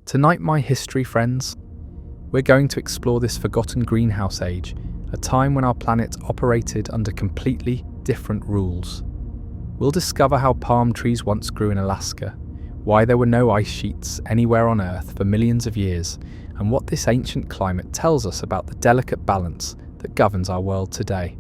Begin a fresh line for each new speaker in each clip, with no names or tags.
Tonight, my history friends, we're going to explore this forgotten greenhouse age, a time when our planet operated under completely different rules. We'll discover how palm trees once grew in Alaska, why there were no ice sheets anywhere on Earth for millions of years, and what this ancient climate tells us about the delicate balance that governs our world today.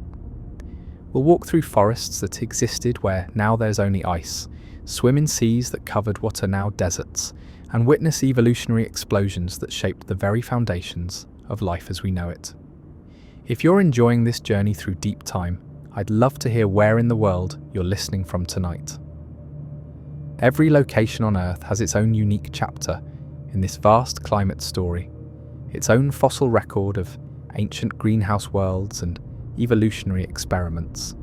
We'll walk through forests that existed where now there's only ice, swim in seas that covered what are now deserts, and witness evolutionary explosions that shaped the very foundations of life as we know it. If you're enjoying this journey through deep time, I'd love to hear where in the world you're listening from tonight. Every location on Earth has its own unique chapter in this vast climate story, its own fossil record of ancient greenhouse worlds and evolutionary experiments.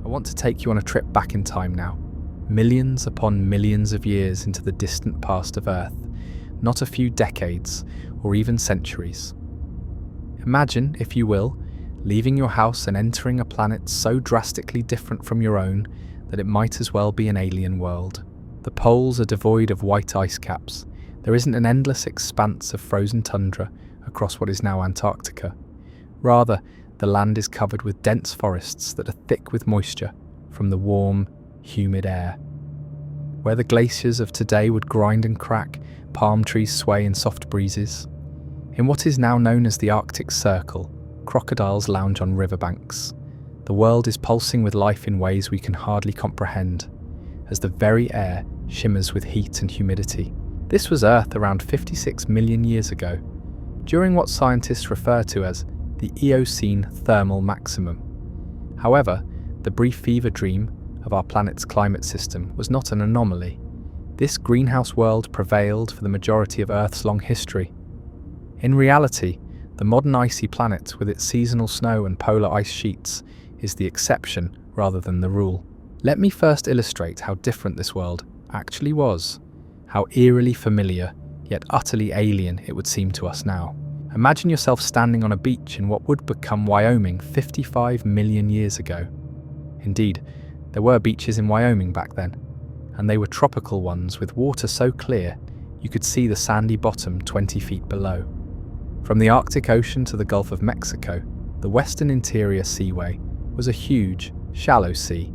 I want to take you on a trip back in time now, millions upon millions of years into the distant past of Earth, not a few decades or even centuries. Imagine, if you will, leaving your house and entering a planet so drastically different from your own that it might as well be an alien world. The poles are devoid of white ice caps. There isn't an endless expanse of frozen tundra across what is now Antarctica. Rather, the land is covered with dense forests that are thick with moisture from the warm, humid air. Where the glaciers of today would grind and crack, palm trees sway in soft breezes. In what is now known as the Arctic Circle, crocodiles lounge on riverbanks. The world is pulsing with life in ways we can hardly comprehend, as the very air shimmers with heat and humidity. This was Earth around 56 million years ago, during what scientists refer to as the Eocene thermal maximum. However, the brief fever dream of our planet's climate system was not an anomaly. This greenhouse world prevailed for the majority of Earth's long history. In reality, the modern icy planet with its seasonal snow and polar ice sheets is the exception rather than the rule. Let me first illustrate how different this world actually was, how eerily familiar yet utterly alien it would seem to us now. Imagine yourself standing on a beach in what would become Wyoming 55 million years ago. Indeed, there were beaches in Wyoming back then, and they were tropical ones with water so clear you could see the sandy bottom 20 feet below. From the Arctic Ocean to the Gulf of Mexico, the western interior seaway was a huge, shallow sea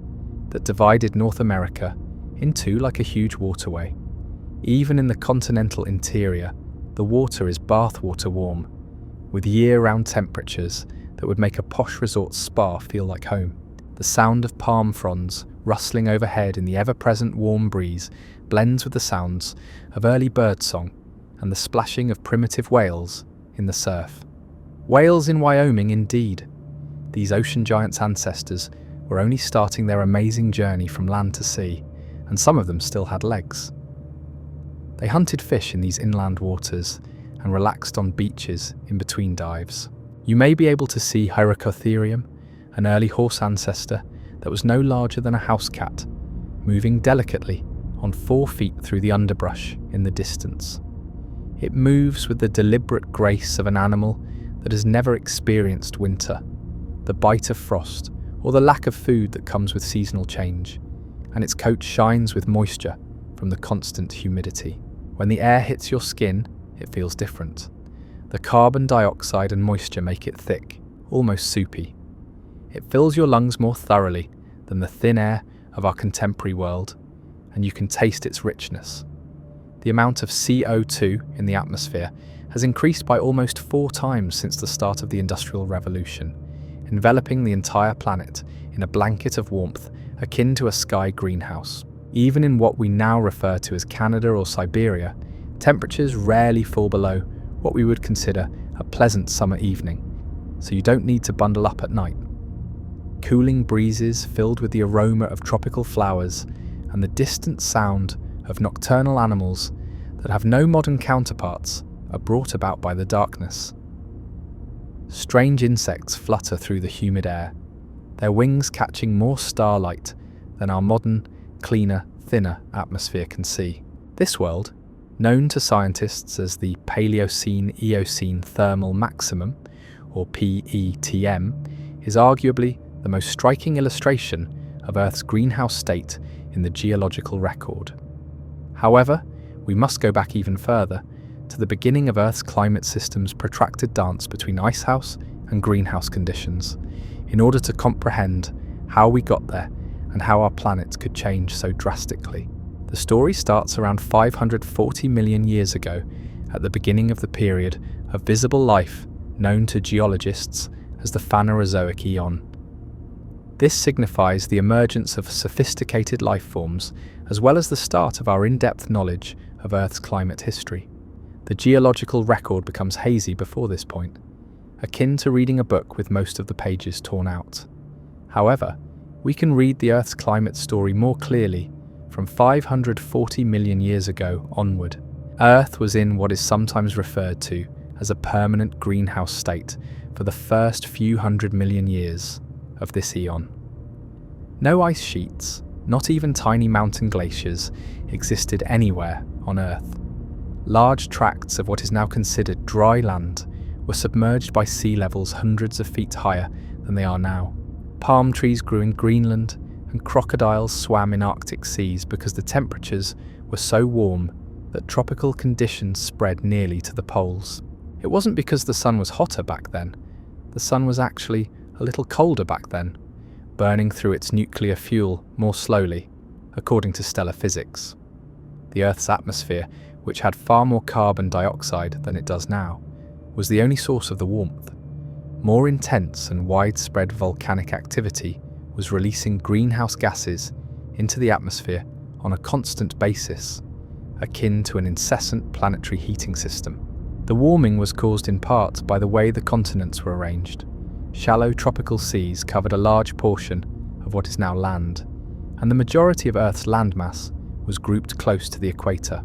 that divided North America in two like a huge waterway. Even in the continental interior, the water is bathwater warm, with year-round temperatures that would make a posh resort spa feel like home. The sound of palm fronds rustling overhead in the ever-present warm breeze blends with the sounds of early birdsong and the splashing of primitive whales in the surf. Whales in Wyoming indeed. These ocean giants' ancestors were only starting their amazing journey from land to sea, and some of them still had legs. They hunted fish in these inland waters and relaxed on beaches in between dives. You may be able to see Hyracotherium, an early horse ancestor that was no larger than a house cat, moving delicately on 4 feet through the underbrush in the distance. It moves with the deliberate grace of an animal that has never experienced winter, the bite of frost, or the lack of food that comes with seasonal change, and its coat shines with moisture from the constant humidity. When the air hits your skin, it feels different. The carbon dioxide and moisture make it thick, almost soupy. It fills your lungs more thoroughly than the thin air of our contemporary world, and you can taste its richness. The amount of CO2 in the atmosphere has increased by almost 4 times since the start of the Industrial Revolution, enveloping the entire planet in a blanket of warmth akin to a sky greenhouse. Even in what we now refer to as Canada or Siberia, temperatures rarely fall below what we would consider a pleasant summer evening, so you don't need to bundle up at night. Cooling breezes filled with the aroma of tropical flowers and the distant sound of nocturnal animals that have no modern counterparts are brought about by the darkness. Strange insects flutter through the humid air, their wings catching more starlight than our modern, cleaner, thinner atmosphere can see. This world, known to scientists as the Paleocene-Eocene thermal maximum, or PETM, is arguably the most striking illustration of Earth's greenhouse state in the geological record. However, we must go back even further, to the beginning of Earth's climate system's protracted dance between icehouse and greenhouse conditions, in order to comprehend how we got there and how our planet could change so drastically. The story starts around 540 million years ago, at the beginning of the period of visible life known to geologists as the Phanerozoic Eon. This signifies the emergence of sophisticated life forms, as well as the start of our in-depth knowledge of Earth's climate history. The geological record becomes hazy before this point, akin to reading a book with most of the pages torn out. However, we can read the Earth's climate story more clearly from 540 million years ago onward. Earth was in what is sometimes referred to as a permanent greenhouse state for the first few hundred million years of this eon. No ice sheets, not even tiny mountain glaciers, existed anywhere on Earth. Large tracts of what is now considered dry land were submerged by sea levels hundreds of feet higher than they are now. Palm trees grew in Greenland, and crocodiles swam in Arctic seas because the temperatures were so warm that tropical conditions spread nearly to the poles. It wasn't because the sun was hotter back then. The sun was actually a little colder back then, burning through its nuclear fuel more slowly, according to stellar physics. The Earth's atmosphere, which had far more carbon dioxide than it does now, was the only source of the warmth. More intense and widespread volcanic activity was releasing greenhouse gases into the atmosphere on a constant basis, akin to an incessant planetary heating system. The warming was caused in part by the way the continents were arranged. Shallow tropical seas covered a large portion of what is now land, and the majority of Earth's landmass was grouped close to the equator.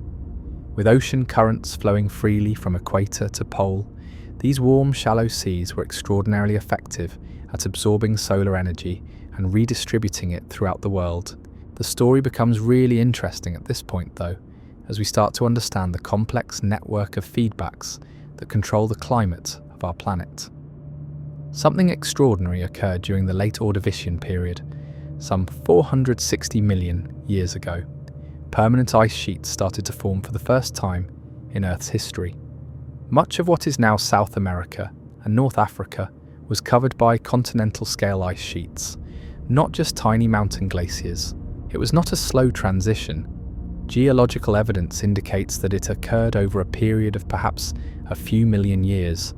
With ocean currents flowing freely from equator to pole, these warm, shallow seas were extraordinarily effective at absorbing solar energy and redistributing it throughout the world. The story becomes really interesting at this point, though, as we start to understand the complex network of feedbacks that control the climate of our planet. Something extraordinary occurred during the late Ordovician period, some 460 million years ago. Permanent ice sheets started to form for the first time in Earth's history. Much of what is now South America and North Africa was covered by continental-scale ice sheets, not just tiny mountain glaciers. It was not a slow transition. Geological evidence indicates that it occurred over a period of perhaps a few million years,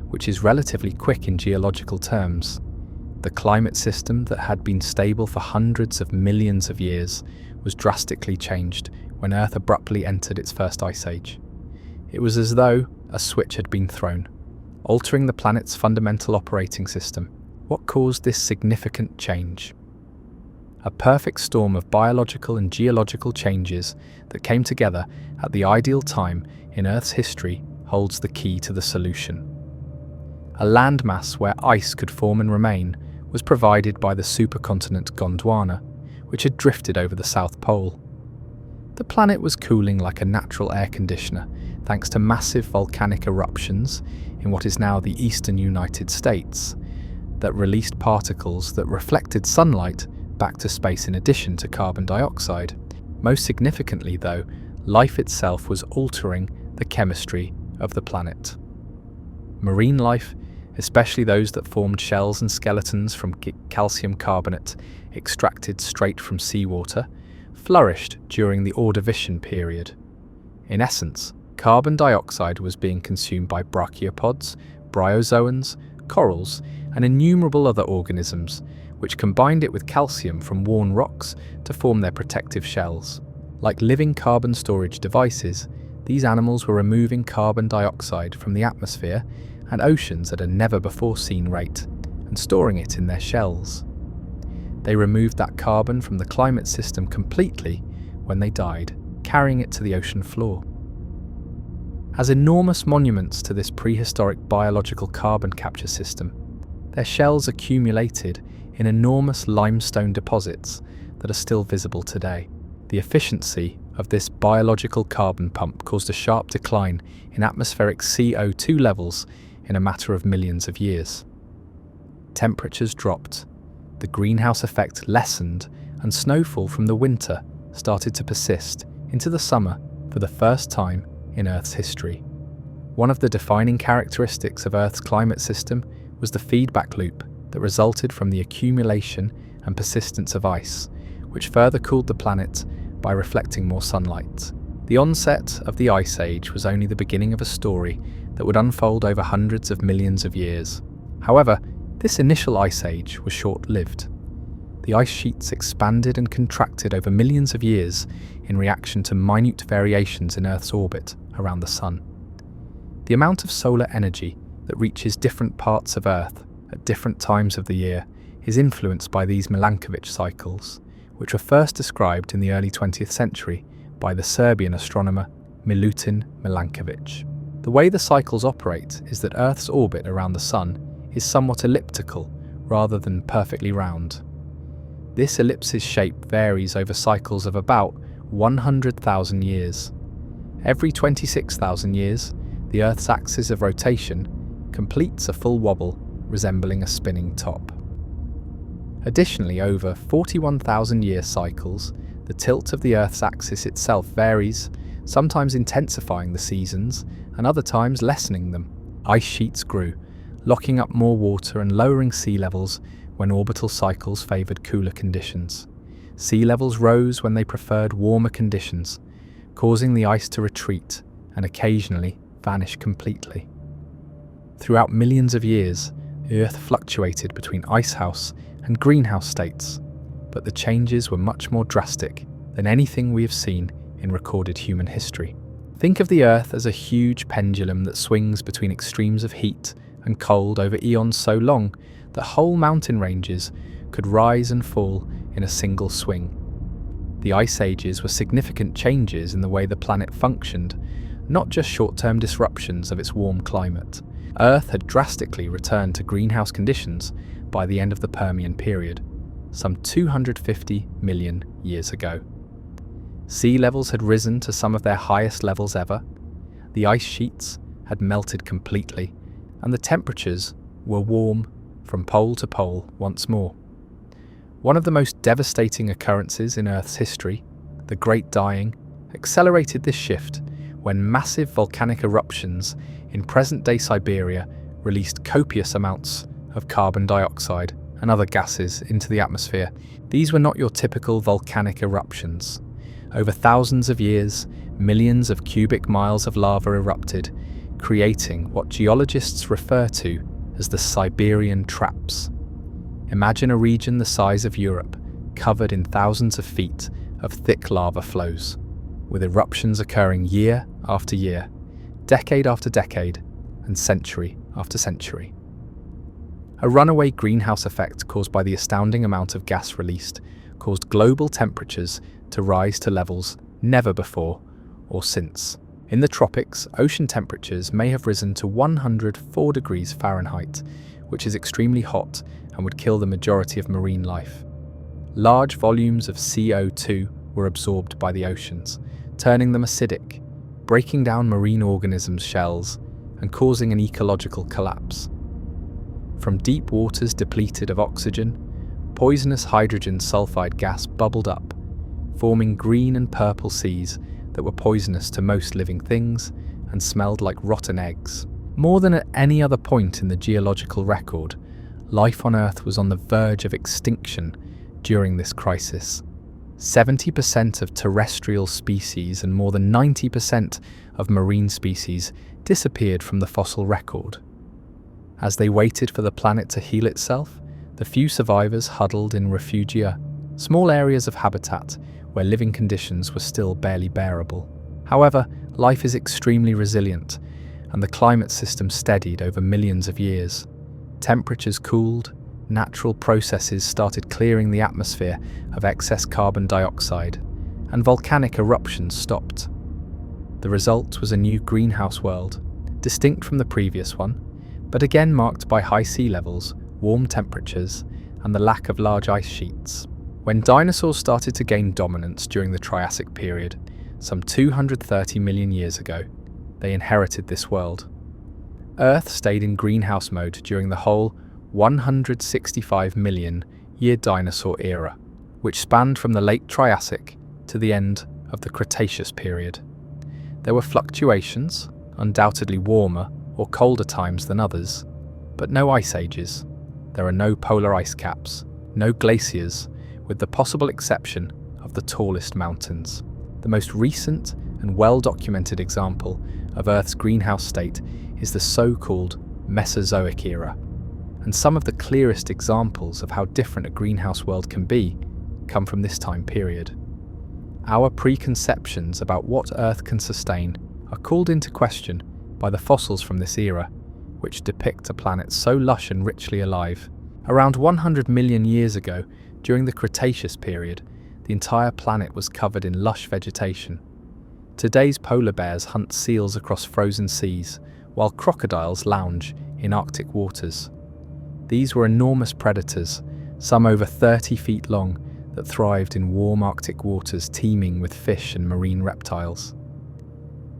which is relatively quick in geological terms. The climate system that had been stable for hundreds of millions of years was drastically changed when Earth abruptly entered its first ice age. It was as though a switch had been thrown, altering the planet's fundamental operating system. What caused this significant change? A perfect storm of biological and geological changes that came together at the ideal time in Earth's history holds the key to the solution. A landmass where ice could form and remain was provided by the supercontinent Gondwana, which had drifted over the South Pole. The planet was cooling like a natural air conditioner thanks to massive volcanic eruptions in what is now the eastern United States that released particles that reflected sunlight back to space in addition to carbon dioxide. Most significantly, though, life itself was altering the chemistry of the planet. Marine life, especially those that formed shells and skeletons from calcium carbonate extracted straight from seawater, flourished during the Ordovician period. In essence, carbon dioxide was being consumed by brachiopods, bryozoans, corals, and innumerable other organisms, which combined it with calcium from worn rocks to form their protective shells. Like living carbon storage devices, these animals were removing carbon dioxide from the atmosphere and oceans at a never-before-seen rate, and storing it in their shells. They removed that carbon from the climate system completely when they died, carrying it to the ocean floor. As enormous monuments to this prehistoric biological carbon capture system, their shells accumulated in enormous limestone deposits that are still visible today. The efficiency of this biological carbon pump caused a sharp decline in atmospheric CO2 levels in a matter of millions of years. Temperatures dropped, the greenhouse effect lessened, and snowfall from the winter started to persist into the summer for the first time in Earth's history. One of the defining characteristics of Earth's climate system was the feedback loop that resulted from the accumulation and persistence of ice, which further cooled the planet by reflecting more sunlight. The onset of the Ice Age was only the beginning of a story that would unfold over hundreds of millions of years. However, this initial Ice Age was short-lived. The ice sheets expanded and contracted over millions of years in reaction to minute variations in Earth's orbit around the Sun. The amount of solar energy that reaches different parts of Earth at different times of the year is influenced by these Milankovitch cycles, which were first described in the early 20th century by the Serbian astronomer Milutin Milankovic. The way the cycles operate is that Earth's orbit around the Sun is somewhat elliptical rather than perfectly round. This ellipse's shape varies over cycles of about 100,000 years. Every 26,000 years, the Earth's axis of rotation completes a full wobble resembling a spinning top. Additionally, over 41,000-year cycles, the tilt of the Earth's axis itself varies, sometimes intensifying the seasons and other times lessening them. Ice sheets grew, locking up more water and lowering sea levels when orbital cycles favoured cooler conditions. Sea levels rose when they preferred warmer conditions, causing the ice to retreat and occasionally vanish completely. Throughout millions of years, the Earth fluctuated between icehouse and greenhouse states, but the changes were much more drastic than anything we have seen in recorded human history. Think of the Earth as a huge pendulum that swings between extremes of heat and cold over eons so long that whole mountain ranges could rise and fall in a single swing. The ice ages were significant changes in the way the planet functioned, not just short-term disruptions of its warm climate. Earth had drastically returned to greenhouse conditions by the end of the Permian period, some 250 million years ago. Sea levels had risen to some of their highest levels ever, the ice sheets had melted completely, and the temperatures were warm from pole to pole once more. One of the most devastating occurrences in Earth's history, the Great Dying, accelerated this shift when massive volcanic eruptions in present-day Siberia released copious amounts of carbon dioxide and other gases into the atmosphere. These were not your typical volcanic eruptions. Over thousands of years, millions of cubic miles of lava erupted, creating what geologists refer to as the Siberian Traps. Imagine a region the size of Europe, covered in thousands of feet of thick lava flows, with eruptions occurring year after year, decade after decade, and century after century. A runaway greenhouse effect caused by the astounding amount of gas released caused global temperatures to rise to levels never before or since. In the tropics, ocean temperatures may have risen to 104 degrees Fahrenheit, which is extremely hot and would kill the majority of marine life. Large volumes of CO2 were absorbed by the oceans, turning them acidic, breaking down marine organisms' shells and causing an ecological collapse. From deep waters depleted of oxygen, poisonous hydrogen sulfide gas bubbled up, forming green and purple seas that were poisonous to most living things and smelled like rotten eggs. More than at any other point in the geological record, life on Earth was on the verge of extinction during this crisis. 70% of terrestrial species and more than 90% of marine species disappeared from the fossil record. As they waited for the planet to heal itself, the few survivors huddled in refugia, small areas of habitat where living conditions were still barely bearable. However, life is extremely resilient, and the climate system steadied over millions of years. Temperatures cooled, natural processes started clearing the atmosphere of excess carbon dioxide, and volcanic eruptions stopped. The result was a new greenhouse world, distinct from the previous one, but again marked by high sea levels, warm temperatures, and the lack of large ice sheets. When dinosaurs started to gain dominance during the Triassic period, some 230 million years ago, they inherited this world. Earth stayed in greenhouse mode during the whole 165 million year dinosaur era, which spanned from the late Triassic to the end of the Cretaceous period. There were fluctuations, undoubtedly warmer or colder times than others, but no ice ages. There are no polar ice caps, no glaciers, with the possible exception of the tallest mountains. The most recent and well-documented example of Earth's greenhouse state is the so-called Mesozoic era, and some of the clearest examples of how different a greenhouse world can be come from this time period. Our preconceptions about what Earth can sustain are called into question by the fossils from this era, which depict a planet so lush and richly alive. Around 100 million years ago, during the Cretaceous period, the entire planet was covered in lush vegetation. Today's polar bears hunt seals across frozen seas, while crocodiles lounge in Arctic waters. These were enormous predators, some over 30 feet long, that thrived in warm Arctic waters teeming with fish and marine reptiles.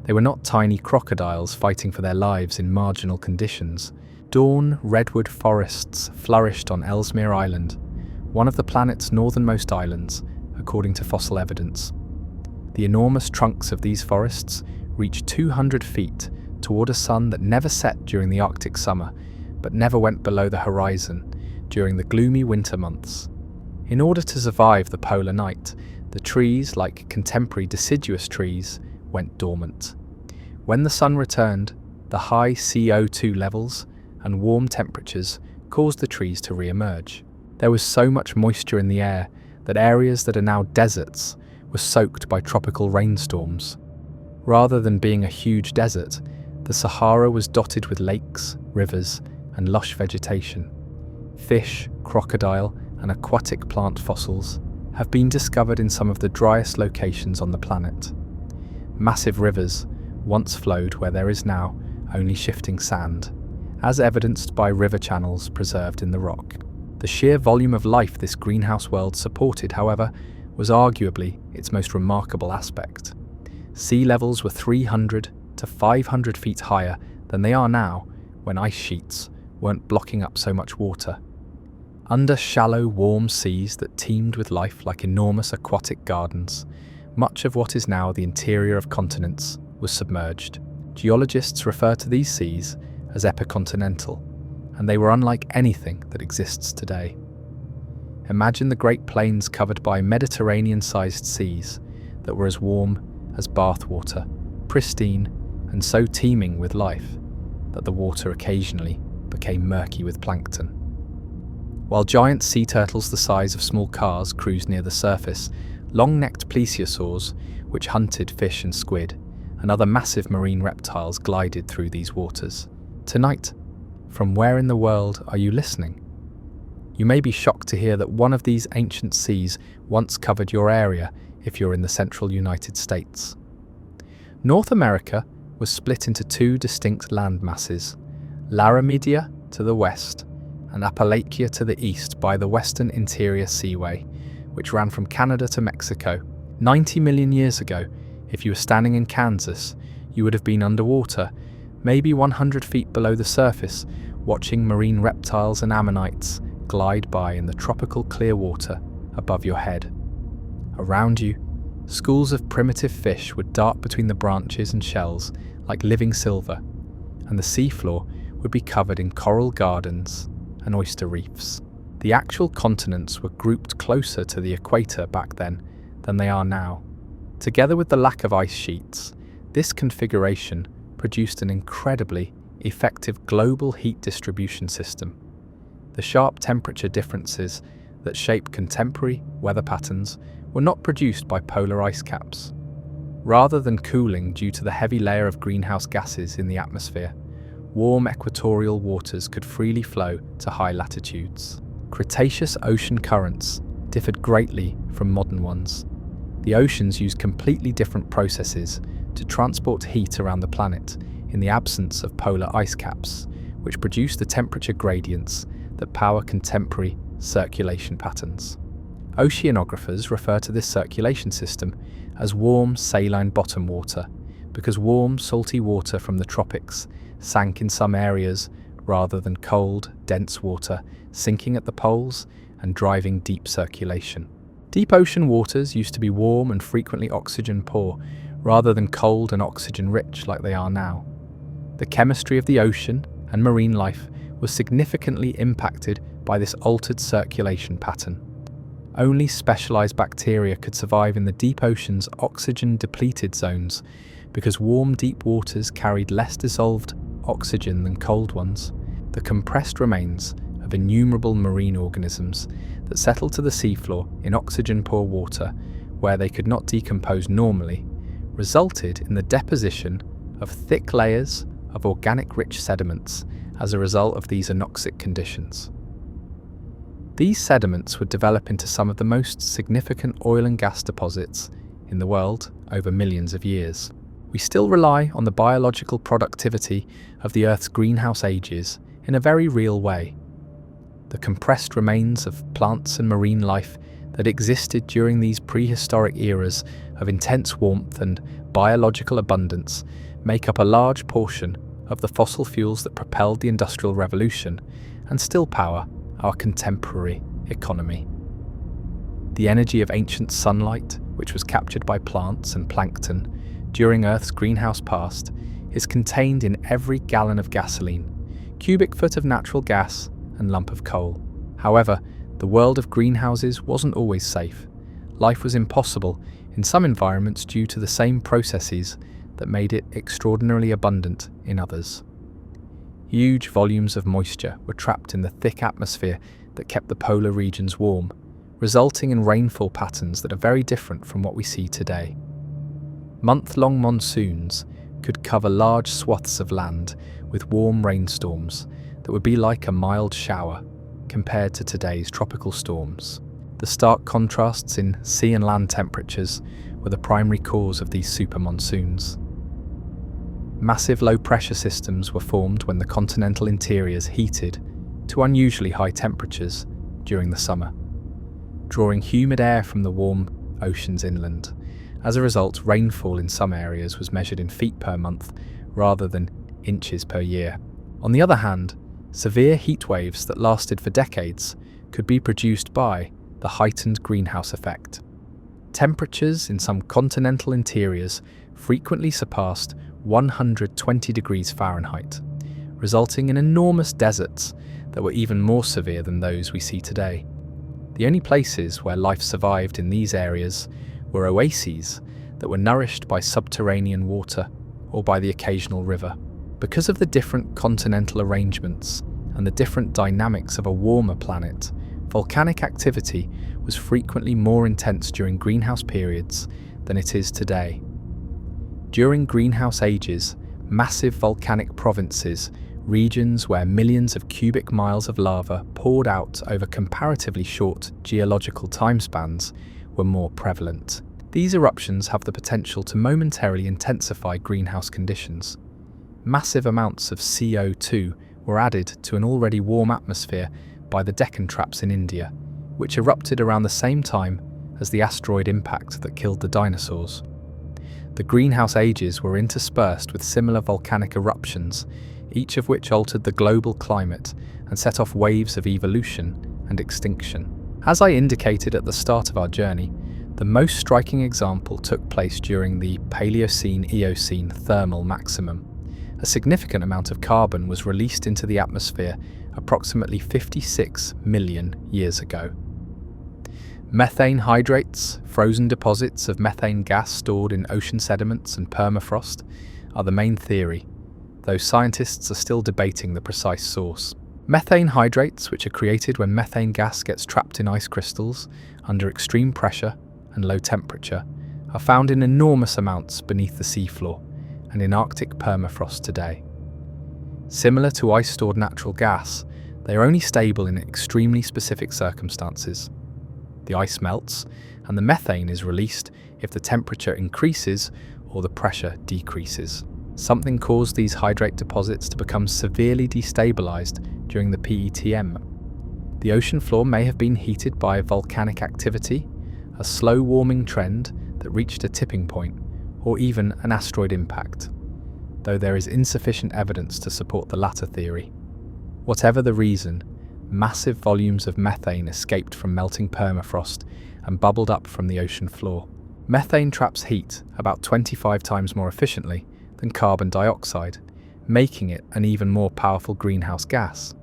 They were not tiny crocodiles fighting for their lives in marginal conditions. Dawn redwood forests flourished on Ellesmere Island, one of the planet's northernmost islands, according to fossil evidence. The enormous trunks of these forests reached 200 feet toward a sun that never set during the Arctic summer, but never went below the horizon during the gloomy winter months. In order to survive the polar night, the trees, like contemporary deciduous trees, went dormant. When the sun returned, the high CO2 levels and warm temperatures caused the trees to re-emerge. There was so much moisture in the air that areas that are now deserts were soaked by tropical rainstorms. Rather than being a huge desert, the Sahara was dotted with lakes, rivers, and lush vegetation. Fish, crocodile, and aquatic plant fossils have been discovered in some of the driest locations on the planet. Massive rivers once flowed where there is now only shifting sand, as evidenced by river channels preserved in the rock. The sheer volume of life this greenhouse world supported, however, was arguably its most remarkable aspect. Sea levels were 300 to 500 feet higher than they are now when ice sheets weren't blocking up so much water. Under shallow, warm seas that teemed with life like enormous aquatic gardens, much of what is now the interior of continents was submerged. Geologists refer to these seas as epicontinental, and they were unlike anything that exists today. Imagine the Great Plains covered by Mediterranean-sized seas that were as warm as bathwater, pristine, and so teeming with life that the water occasionally became murky with plankton. While giant sea turtles the size of small cars cruised near the surface, long-necked plesiosaurs, which hunted fish and squid, and other massive marine reptiles glided through these waters. Tonight, from where in the world are you listening? You may be shocked to hear that one of these ancient seas once covered your area if you're in the central United States. North America was split into two distinct land masses, Laramidia to the west and Appalachia to the east by the Western Interior Seaway, which ran from Canada to Mexico. 90 million years ago, if you were standing in Kansas, you would have been underwater, maybe 100 feet below the surface, watching marine reptiles and ammonites glide by in the tropical clear water above your head. Around you, schools of primitive fish would dart between the branches and shells like living silver, and the seafloor would be covered in coral gardens and oyster reefs. The actual continents were grouped closer to the equator back then than they are now. Together with the lack of ice sheets, this configuration produced an incredibly effective global heat distribution system. The sharp temperature differences that shape contemporary weather patterns were not produced by polar ice caps. Rather than cooling due to the heavy layer of greenhouse gases in the atmosphere, warm equatorial waters could freely flow to high latitudes. Cretaceous ocean currents differed greatly from modern ones. The oceans used completely different processes to transport heat around the planet in the absence of polar ice caps, which produce the temperature gradients that power contemporary circulation patterns. Oceanographers refer to this circulation system as warm saline bottom water, because warm, salty water from the tropics sank in some areas rather than cold, dense water sinking at the poles and driving deep circulation. Deep ocean waters used to be warm and frequently oxygen poor, rather than cold and oxygen-rich like they are now. The chemistry of the ocean and marine life was significantly impacted by this altered circulation pattern. Only specialized bacteria could survive in the deep ocean's oxygen-depleted zones because warm deep waters carried less dissolved oxygen than cold ones. The compressed remains of innumerable marine organisms that settled to the seafloor in oxygen-poor water, where they could not decompose normally, resulted in the deposition of thick layers of organic-rich sediments as a result of these anoxic conditions. These sediments would develop into some of the most significant oil and gas deposits in the world over millions of years. We still rely on the biological productivity of the Earth's greenhouse ages in a very real way. The compressed remains of plants and marine life that existed during these prehistoric eras of intense warmth and biological abundance make up a large portion of the fossil fuels that propelled the Industrial Revolution and still power our contemporary economy. The energy of ancient sunlight, which was captured by plants and plankton during Earth's greenhouse past, is contained in every gallon of gasoline, cubic foot of natural gas, and lump of coal. However, the world of greenhouses wasn't always safe. Life was impossible in some environments due to the same processes that made it extraordinarily abundant in others. Huge volumes of moisture were trapped in the thick atmosphere that kept the polar regions warm, resulting in rainfall patterns that are very different from what we see today. Month-long monsoons could cover large swaths of land with warm rainstorms that would be like a mild shower compared to today's tropical storms. The stark contrasts in sea and land temperatures were the primary cause of these super monsoons. Massive low-pressure systems were formed when the continental interiors heated to unusually high temperatures during the summer, drawing humid air from the warm oceans inland. As a result, rainfall in some areas was measured in feet per month rather than inches per year. On the other hand, severe heat waves that lasted for decades could be produced by the heightened greenhouse effect. Temperatures in some continental interiors frequently surpassed 120 degrees Fahrenheit, resulting in enormous deserts that were even more severe than those we see today. The only places where life survived in these areas were oases that were nourished by subterranean water or by the occasional river. Because of the different continental arrangements and the different dynamics of a warmer planet, volcanic activity was frequently more intense during greenhouse periods than it is today. During greenhouse ages, massive volcanic provinces, regions where millions of cubic miles of lava poured out over comparatively short geological timespans, were more prevalent. These eruptions have the potential to momentarily intensify greenhouse conditions. Massive amounts of CO2 were added to an already warm atmosphere by the Deccan traps in India, which erupted around the same time as the asteroid impact that killed the dinosaurs. The greenhouse ages were interspersed with similar volcanic eruptions, each of which altered the global climate and set off waves of evolution and extinction. As I indicated at the start of our journey, the most striking example took place during the Paleocene-Eocene thermal maximum. A significant amount of carbon was released into the atmosphere approximately 56 million years ago. Methane hydrates, frozen deposits of methane gas stored in ocean sediments and permafrost, are the main theory, though scientists are still debating the precise source. Methane hydrates, which are created when methane gas gets trapped in ice crystals under extreme pressure and low temperature, are found in enormous amounts beneath the seafloor and in Arctic permafrost today. Similar to ice-stored natural gas, they are only stable in extremely specific circumstances. The ice melts, and the methane is released if the temperature increases or the pressure decreases. Something caused these hydrate deposits to become severely destabilized during the PETM. The ocean floor may have been heated by volcanic activity, a slow warming trend that reached a tipping point, or even an asteroid impact, though there is insufficient evidence to support the latter theory. Whatever the reason, massive volumes of methane escaped from melting permafrost and bubbled up from the ocean floor. Methane traps heat about 25 times more efficiently than carbon dioxide, making it an even more powerful greenhouse gas.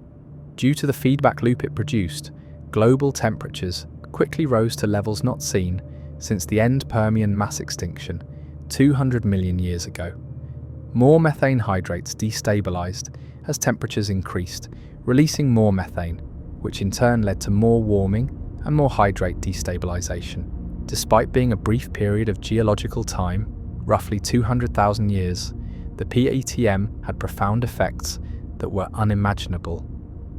Due to the feedback loop it produced, global temperatures quickly rose to levels not seen since the end Permian mass extinction 200 million years ago. More methane hydrates destabilized as temperatures increased, releasing more methane, which in turn led to more warming and more hydrate destabilization. Despite being a brief period of geological time, roughly 200,000 years, the PETM had profound effects that were unimaginable.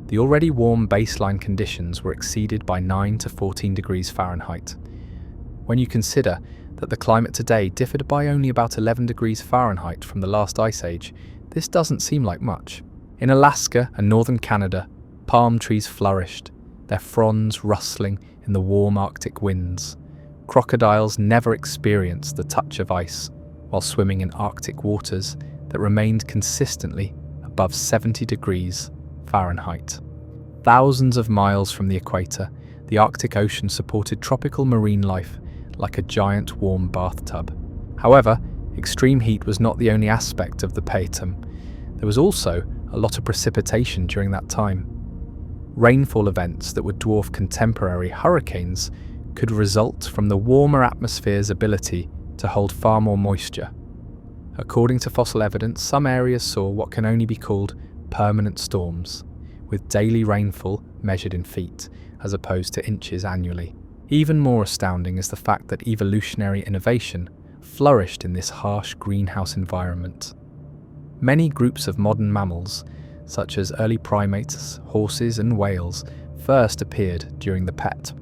The already warm baseline conditions were exceeded by 9 to 14 degrees Fahrenheit. When you consider that the climate today differed by only about 11 degrees Fahrenheit from the last ice age, this doesn't seem like much. In Alaska and northern Canada, palm trees flourished, their fronds rustling in the warm Arctic winds. Crocodiles never experienced the touch of ice while swimming in Arctic waters that remained consistently above 70 degrees Fahrenheit. Thousands of miles from the equator, the Arctic Ocean supported tropical marine life like a giant warm bathtub. However, extreme heat was not the only aspect of the PETM. There was also a lot of precipitation during that time. Rainfall events that would dwarf contemporary hurricanes could result from the warmer atmosphere's ability to hold far more moisture. According to fossil evidence, some areas saw what can only be called permanent storms, with daily rainfall measured in feet as opposed to inches annually. Even more astounding is the fact that evolutionary innovation flourished in this harsh greenhouse environment. Many groups of modern mammals, such as early primates, horses and whales, first appeared during the PETM.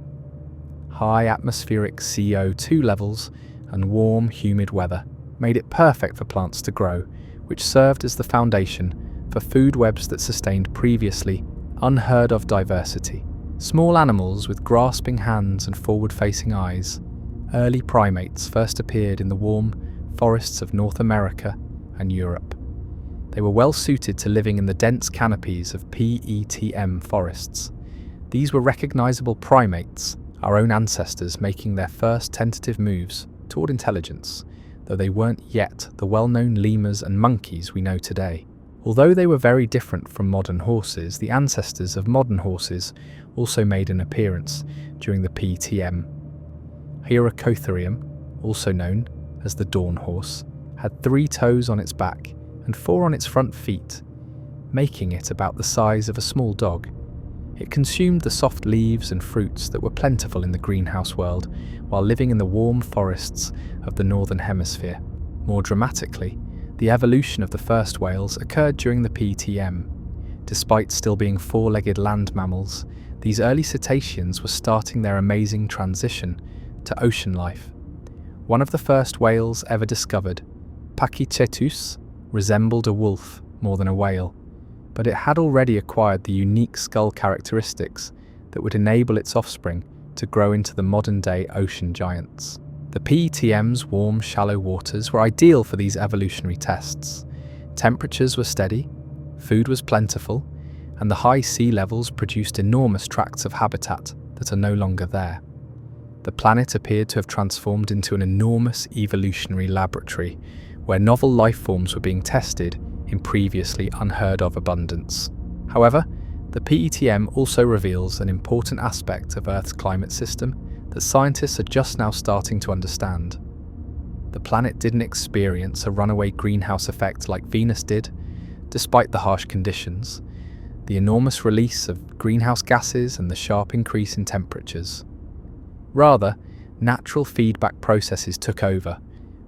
High atmospheric CO2 levels and warm, humid weather made it perfect for plants to grow, which served as the foundation for food webs that sustained previously unheard-of diversity. Small animals with grasping hands and forward-facing eyes, early primates first appeared in the warm forests of North America and Europe. They were well suited to living in the dense canopies of PETM forests. These were recognizable primates, our own ancestors making their first tentative moves toward intelligence, though they weren't yet the well-known lemurs and monkeys we know today. Although they were very different from modern horses, the ancestors of modern horses also made an appearance during the PETM. Hyracotherium, also known as the dawn horse, had 3 toes on its back and 4 on its front feet, making it about the size of a small dog. It consumed the soft leaves and fruits that were plentiful in the greenhouse world while living in the warm forests of the northern hemisphere. More dramatically, the evolution of the first whales occurred during the PETM. Despite still being 4-legged land mammals, these early cetaceans were starting their amazing transition to ocean life. One of the first whales ever discovered, Pachycetus, resembled a wolf more than a whale, but it had already acquired the unique skull characteristics that would enable its offspring to grow into the modern-day ocean giants. The PETM's warm, shallow waters were ideal for these evolutionary tests. Temperatures were steady, food was plentiful, and the high sea levels produced enormous tracts of habitat that are no longer there. The planet appeared to have transformed into an enormous evolutionary laboratory where novel life forms were being tested in previously unheard-of abundance. However, the PETM also reveals an important aspect of Earth's climate system that scientists are just now starting to understand. The planet didn't experience a runaway greenhouse effect like Venus did, despite the harsh conditions, the enormous release of greenhouse gases and the sharp increase in temperatures. Rather, natural feedback processes took over,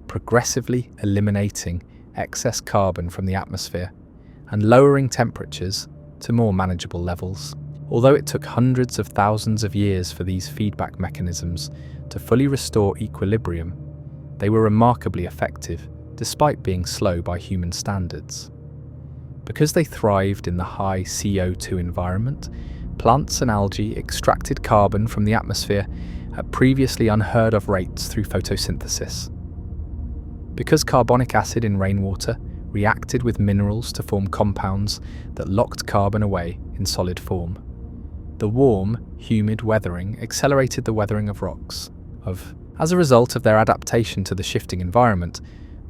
progressively eliminating excess carbon from the atmosphere and lowering temperatures to more manageable levels. Although it took hundreds of thousands of years for these feedback mechanisms to fully restore equilibrium, they were remarkably effective despite being slow by human standards. Because they thrived in the high CO2 environment, plants and algae extracted carbon from the atmosphere at previously unheard of rates through photosynthesis. Because carbonic acid in rainwater reacted with minerals to form compounds that locked carbon away in solid form, the warm, humid weathering accelerated the weathering of rocks, of As a result of their adaptation to the shifting environment,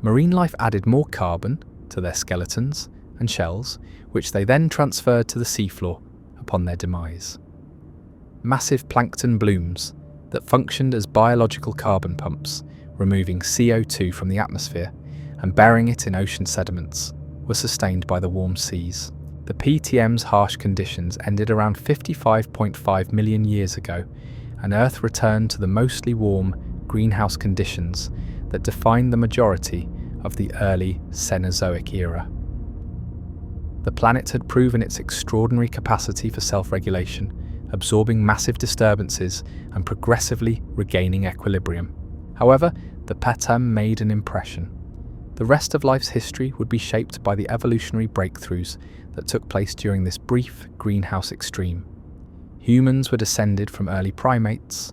marine life added more carbon to their skeletons and shells, which they then transferred to the seafloor upon their demise. Massive plankton blooms that functioned as biological carbon pumps, removing CO2 from the atmosphere and burying it in ocean sediments, were sustained by the warm seas. The PTM's harsh conditions ended around 55.5 million years ago, and Earth returned to the mostly warm greenhouse conditions that defined the majority of the early Cenozoic era. The planet had proven its extraordinary capacity for self-regulation, absorbing massive disturbances and progressively regaining equilibrium. However, the bedtime made an impression. The rest of life's history would be shaped by the evolutionary breakthroughs that took place during this brief greenhouse extreme. Humans were descended from early primates.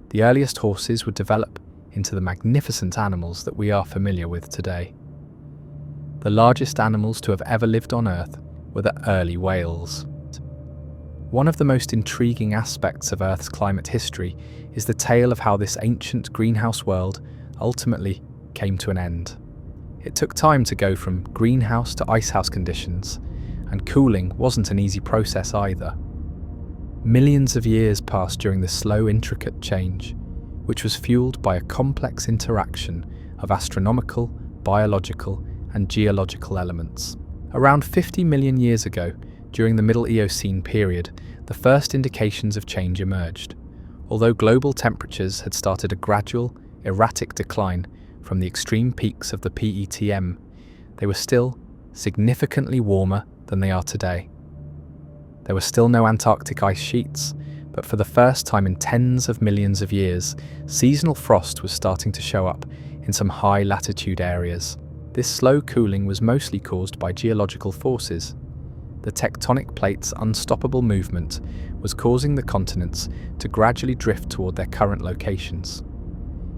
The earliest horses would develop into the magnificent animals that we are familiar with today. The largest animals to have ever lived on Earth were the early whales. One of the most intriguing aspects of Earth's climate history is the tale of how this ancient greenhouse world ultimately came to an end. It took time to go from greenhouse to icehouse conditions, and cooling wasn't an easy process either. Millions of years passed during this slow, intricate change, which was fueled by a complex interaction of astronomical, biological, and geological elements. Around 50 million years ago, during the Middle Eocene period, the first indications of change emerged. Although global temperatures had started a gradual, erratic decline from the extreme peaks of the PETM, they were still significantly warmer than they are today. There were still no Antarctic ice sheets, but for the first time in tens of millions of years, seasonal frost was starting to show up in some high latitude areas. This slow cooling was mostly caused by geological forces. The tectonic plates' unstoppable movement was causing the continents to gradually drift toward their current locations.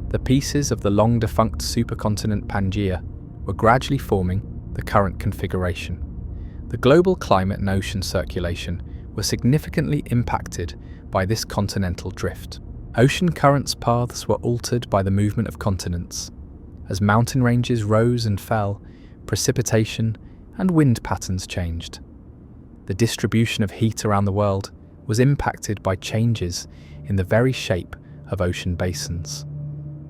The pieces of the long-defunct supercontinent Pangaea were gradually forming the current configuration. The global climate and ocean circulation were significantly impacted by this continental drift. Ocean currents' paths were altered by the movement of continents. As mountain ranges rose and fell, precipitation and wind patterns changed. The distribution of heat around the world was impacted by changes in the very shape of ocean basins.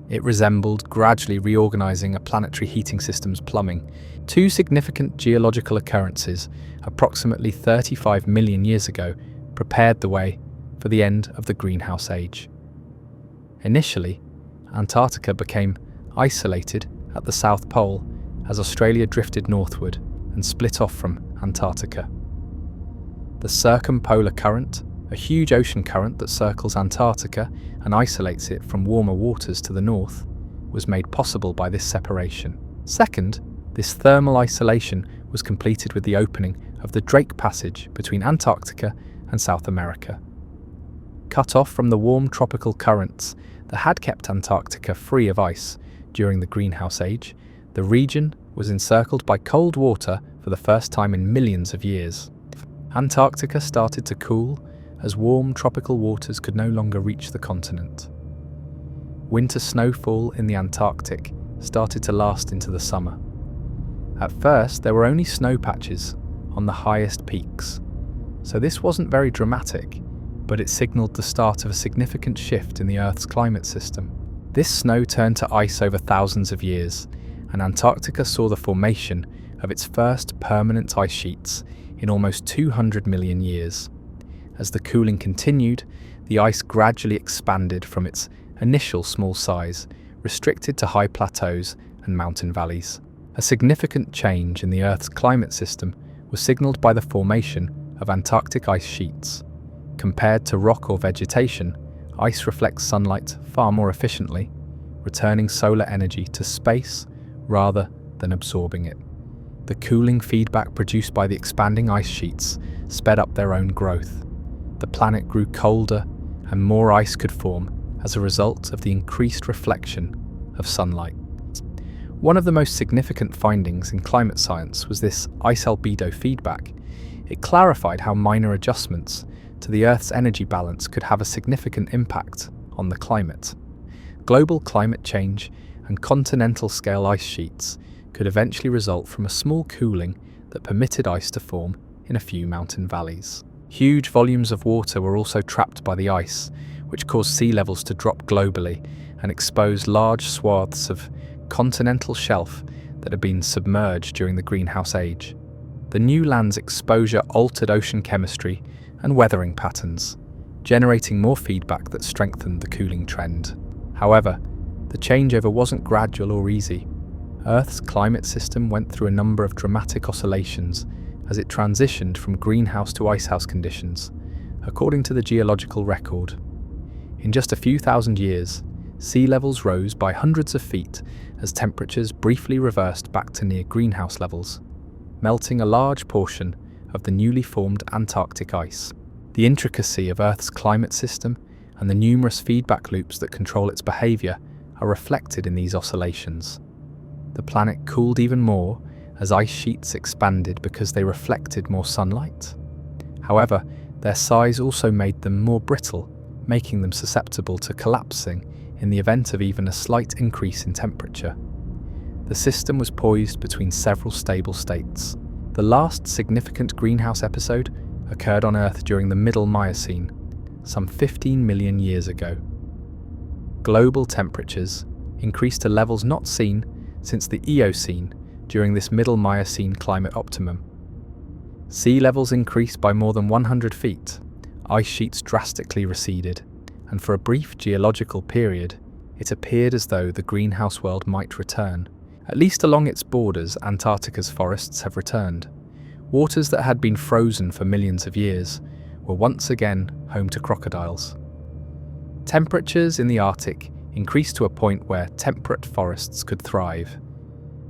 It resembled gradually reorganizing a planetary heating system's plumbing. Two significant geological occurrences, approximately 35 million years ago, prepared the way for the end of the greenhouse age. Initially, Antarctica became isolated at the South Pole as Australia drifted northward and split off from Antarctica. The circumpolar current, a huge ocean current that circles Antarctica and isolates it from warmer waters to the north, was made possible by this separation. Second, this thermal isolation was completed with the opening of the Drake Passage between Antarctica and South America. Cut off from the warm tropical currents that had kept Antarctica free of ice during the greenhouse age, the region was encircled by cold water for the first time in millions of years. Antarctica started to cool as warm tropical waters could no longer reach the continent. Winter snowfall in the Antarctic started to last into the summer. At first, there were only snow patches on the highest peaks, so this wasn't very dramatic, but it signaled the start of a significant shift in the Earth's climate system. This snow turned to ice over thousands of years, and Antarctica saw the formation of its first permanent ice sheets in almost 200 million years. As the cooling continued, the ice gradually expanded from its initial small size, restricted to high plateaus and mountain valleys. A significant change in the Earth's climate system was signaled by the formation of Antarctic ice sheets. Compared to rock or vegetation, ice reflects sunlight far more efficiently, returning solar energy to space rather than absorbing it. The cooling feedback produced by the expanding ice sheets sped up their own growth. The planet grew colder and more ice could form as a result of the increased reflection of sunlight. One of the most significant findings in climate science was this ice albedo feedback. It clarified how minor adjustments to the Earth's energy balance could have a significant impact on the climate. Global climate change and continental-scale ice sheets could eventually result from a small cooling that permitted ice to form in a few mountain valleys. Huge volumes of water were also trapped by the ice, which caused sea levels to drop globally and expose large swaths of continental shelf that had been submerged during the greenhouse age. The new land's exposure altered ocean chemistry and weathering patterns, generating more feedback that strengthened the cooling trend. However, the changeover wasn't gradual or easy. Earth's climate system went through a number of dramatic oscillations as it transitioned from greenhouse to icehouse conditions, according to the geological record. In just a few thousand years, sea levels rose by hundreds of feet as temperatures briefly reversed back to near greenhouse levels, melting a large portion of the newly formed Antarctic ice. The intricacy of Earth's climate system and the numerous feedback loops that control its behaviour are reflected in these oscillations. The planet cooled even more as ice sheets expanded because they reflected more sunlight. However, their size also made them more brittle, making them susceptible to collapsing in the event of even a slight increase in temperature. The system was poised between several stable states. The last significant greenhouse episode occurred on Earth during the Middle Miocene, some 15 million years ago. Global temperatures increased to levels not seen since the Eocene during this Middle Miocene climate optimum. Sea levels increased by more than 100 feet, ice sheets drastically receded, and for a brief geological period, it appeared as though the greenhouse world might return. At least along its borders, Antarctica's forests have returned. Waters that had been frozen for millions of years were once again home to crocodiles. Temperatures in the Arctic increased to a point where temperate forests could thrive.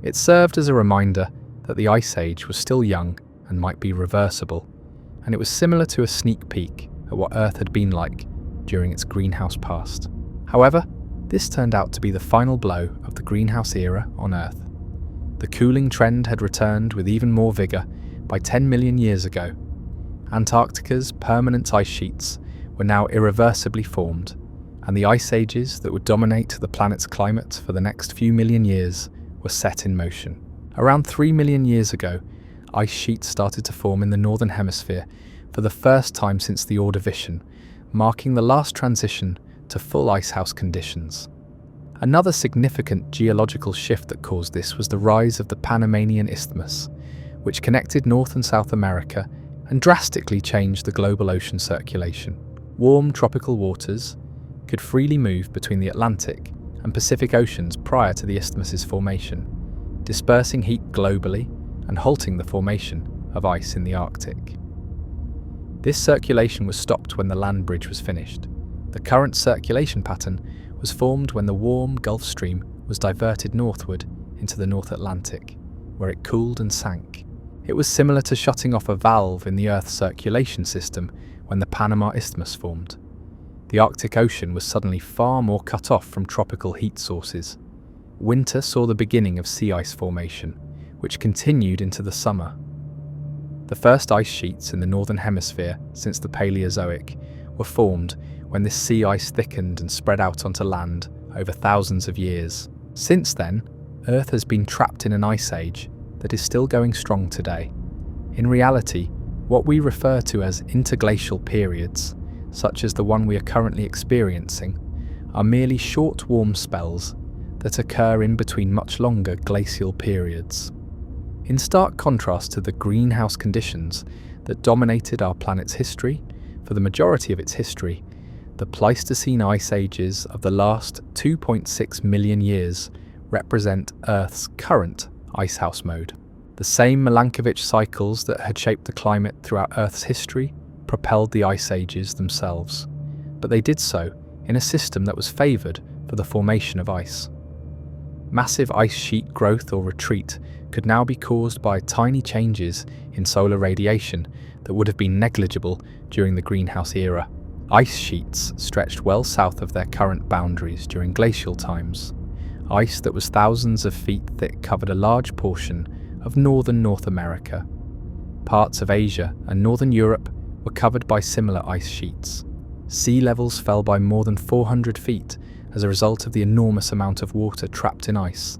It served as a reminder that the Ice Age was still young and might be reversible, and it was similar to a sneak peek at what Earth had been like during its greenhouse past. However, this turned out to be the final blow of the greenhouse era on Earth. The cooling trend had returned with even more vigour by 10 million years ago. Antarctica's permanent ice sheets were now irreversibly formed, and the ice ages that would dominate the planet's climate for the next few million years were set in motion. Around 3 million years ago, ice sheets started to form in the northern hemisphere for the first time since the Ordovician, marking the last transition to full icehouse conditions. Another significant geological shift that caused this was the rise of the Panamanian Isthmus, which connected North and South America and drastically changed the global ocean circulation. Warm tropical waters could freely move between the Atlantic and Pacific Oceans prior to the isthmus's formation, dispersing heat globally and halting the formation of ice in the Arctic. This circulation was stopped when the land bridge was finished. The current circulation pattern was formed when the warm Gulf Stream was diverted northward into the North Atlantic, where it cooled and sank. It was similar to shutting off a valve in the Earth's circulation system when the Panama Isthmus formed. The Arctic Ocean was suddenly far more cut off from tropical heat sources. Winter saw the beginning of sea ice formation, which continued into the summer. The first ice sheets in the northern hemisphere since the Paleozoic were formed when this sea ice thickened and spread out onto land over thousands of years. Since then, Earth has been trapped in an ice age that is still going strong today. In reality, what we refer to as interglacial periods, such as the one we are currently experiencing, are merely short warm spells that occur in between much longer glacial periods. In stark contrast to the greenhouse conditions that dominated our planet's history, for the majority of its history, the Pleistocene ice ages of the last 2.6 million years represent Earth's current icehouse mode. The same Milankovitch cycles that had shaped the climate throughout Earth's history propelled the ice ages themselves, but they did so in a system that was favoured for the formation of ice. Massive ice sheet growth or retreat could now be caused by tiny changes in solar radiation that would have been negligible during the greenhouse era. Ice sheets stretched well south of their current boundaries during glacial times. Ice that was thousands of feet thick covered a large portion of northern North America. Parts of Asia and northern Europe were covered by similar ice sheets. Sea levels fell by more than 400 feet as a result of the enormous amount of water trapped in ice,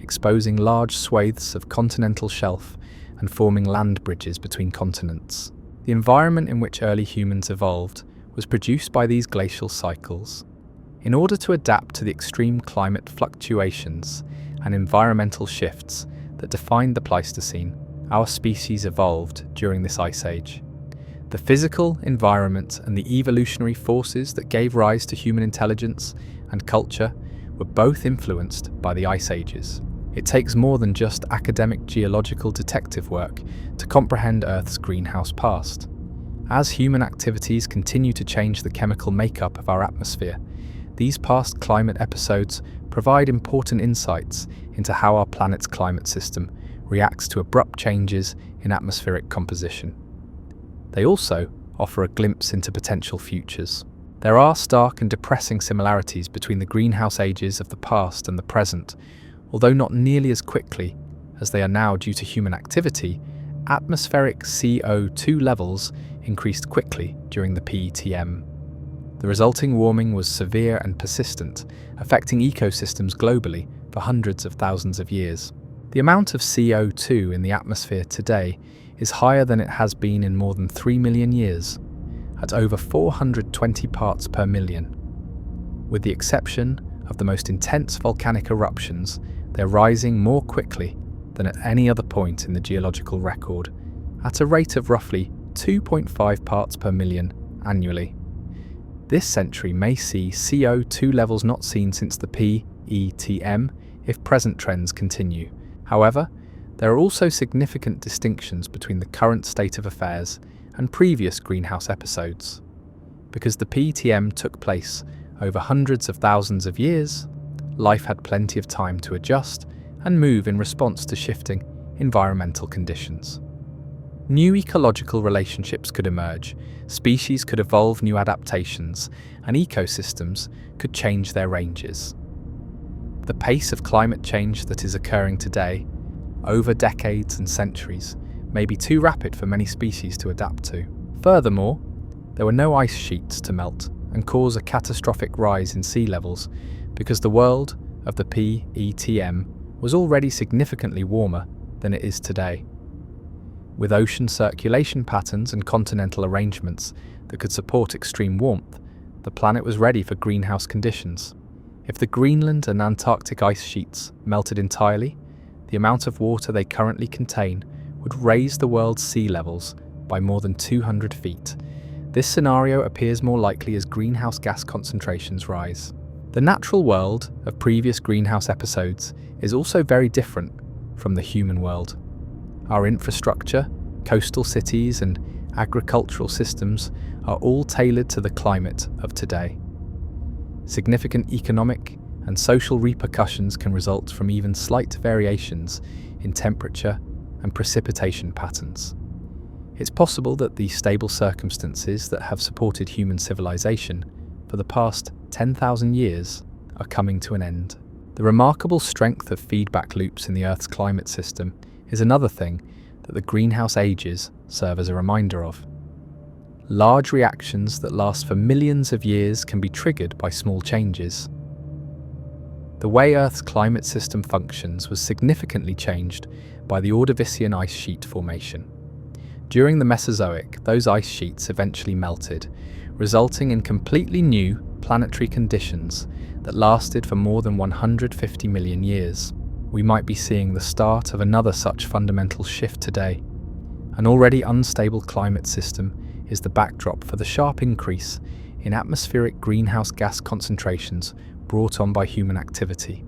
exposing large swathes of continental shelf and forming land bridges between continents. The environment in which early humans evolved was produced by these glacial cycles. In order to adapt to the extreme climate fluctuations and environmental shifts that defined the Pleistocene, our species evolved during this ice age. The physical environment and the evolutionary forces that gave rise to human intelligence and culture were both influenced by the ice ages. It takes more than just academic geological detective work to comprehend Earth's greenhouse past. As human activities continue to change the chemical makeup of our atmosphere, these past climate episodes provide important insights into how our planet's climate system reacts to abrupt changes in atmospheric composition. They also offer a glimpse into potential futures. There are stark and depressing similarities between the greenhouse ages of the past and the present. Although not nearly as quickly as they are now due to human activity, atmospheric CO2 levels increased quickly during the PETM. The resulting warming was severe and persistent, affecting ecosystems globally for hundreds of thousands of years. The amount of CO2 in the atmosphere today is higher than it has been in more than 3 million years, at over 420 parts per million. With the exception of the most intense volcanic eruptions, they're rising more quickly than at any other point in the geological record, at a rate of roughly 2.5 parts per million annually. This century may see CO2 levels not seen since the PETM if present trends continue. However, there are also significant distinctions between the current state of affairs and previous greenhouse episodes. Because the PETM took place over hundreds of thousands of years, life had plenty of time to adjust and move in response to shifting environmental conditions. New ecological relationships could emerge, species could evolve new adaptations, and ecosystems could change their ranges. The pace of climate change that is occurring today, over decades and centuries, may be too rapid for many species to adapt to. Furthermore, there were no ice sheets to melt and cause a catastrophic rise in sea levels because the world of the PETM was already significantly warmer than it is today. With ocean circulation patterns and continental arrangements that could support extreme warmth, the planet was ready for greenhouse conditions. If the Greenland and Antarctic ice sheets melted entirely, the amount of water they currently contain would raise the world's sea levels by more than 200 feet. This scenario appears more likely as greenhouse gas concentrations rise. The natural world of previous greenhouse episodes is also very different from the human world. Our infrastructure, coastal cities, and agricultural systems are all tailored to the climate of today. Significant economic and social repercussions can result from even slight variations in temperature and precipitation patterns. It's possible that the stable circumstances that have supported human civilization for the past 10,000 years are coming to an end. The remarkable strength of feedback loops in the Earth's climate system is another thing that the greenhouse ages serve as a reminder of. Large reactions that last for millions of years can be triggered by small changes. The way Earth's climate system functions was significantly changed by the Ordovician ice sheet formation. During the Mesozoic, those ice sheets eventually melted, resulting in completely new planetary conditions that lasted for more than 150 million years. We might be seeing the start of another such fundamental shift today. An already unstable climate system is the backdrop for the sharp increase in atmospheric greenhouse gas concentrations brought on by human activity.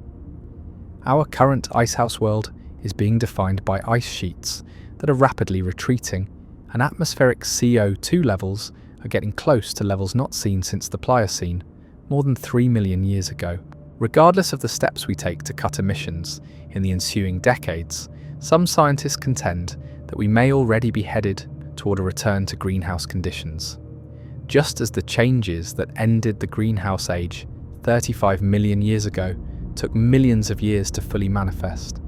Our current icehouse world is being defined by ice sheets that are rapidly retreating, and atmospheric CO2 levels are getting close to levels not seen since the Pliocene, more than 3 million years ago. Regardless of the steps we take to cut emissions in the ensuing decades, some scientists contend that we may already be headed toward a return to greenhouse conditions. Just as the changes that ended the greenhouse age 35 million years ago took millions of years to fully manifest,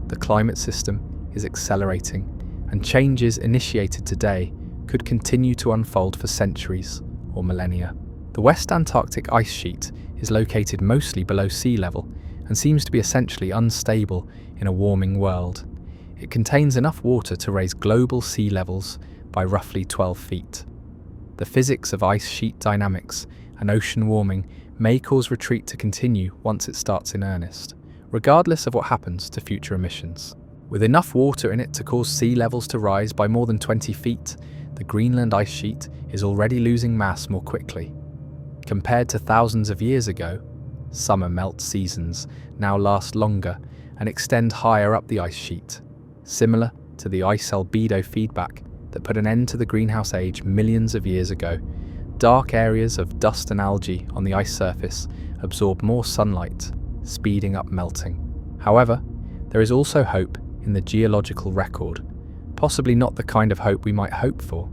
the climate system is accelerating, and changes initiated today could continue to unfold for centuries or millennia. The West Antarctic ice sheet is located mostly below sea level and seems to be essentially unstable in a warming world. It contains enough water to raise global sea levels by roughly 12 feet. The physics of ice sheet dynamics and ocean warming may cause retreat to continue once it starts in earnest, regardless of what happens to future emissions. With enough water in it to cause sea levels to rise by more than 20 feet, the Greenland ice sheet is already losing mass more quickly. Compared to thousands of years ago, summer melt seasons now last longer and extend higher up the ice sheet, similar to the ice albedo feedback that put an end to the greenhouse age millions of years ago. Dark areas of dust and algae on the ice surface absorb more sunlight, speeding up melting. However, there is also hope in the geological record, possibly not the kind of hope we might hope for.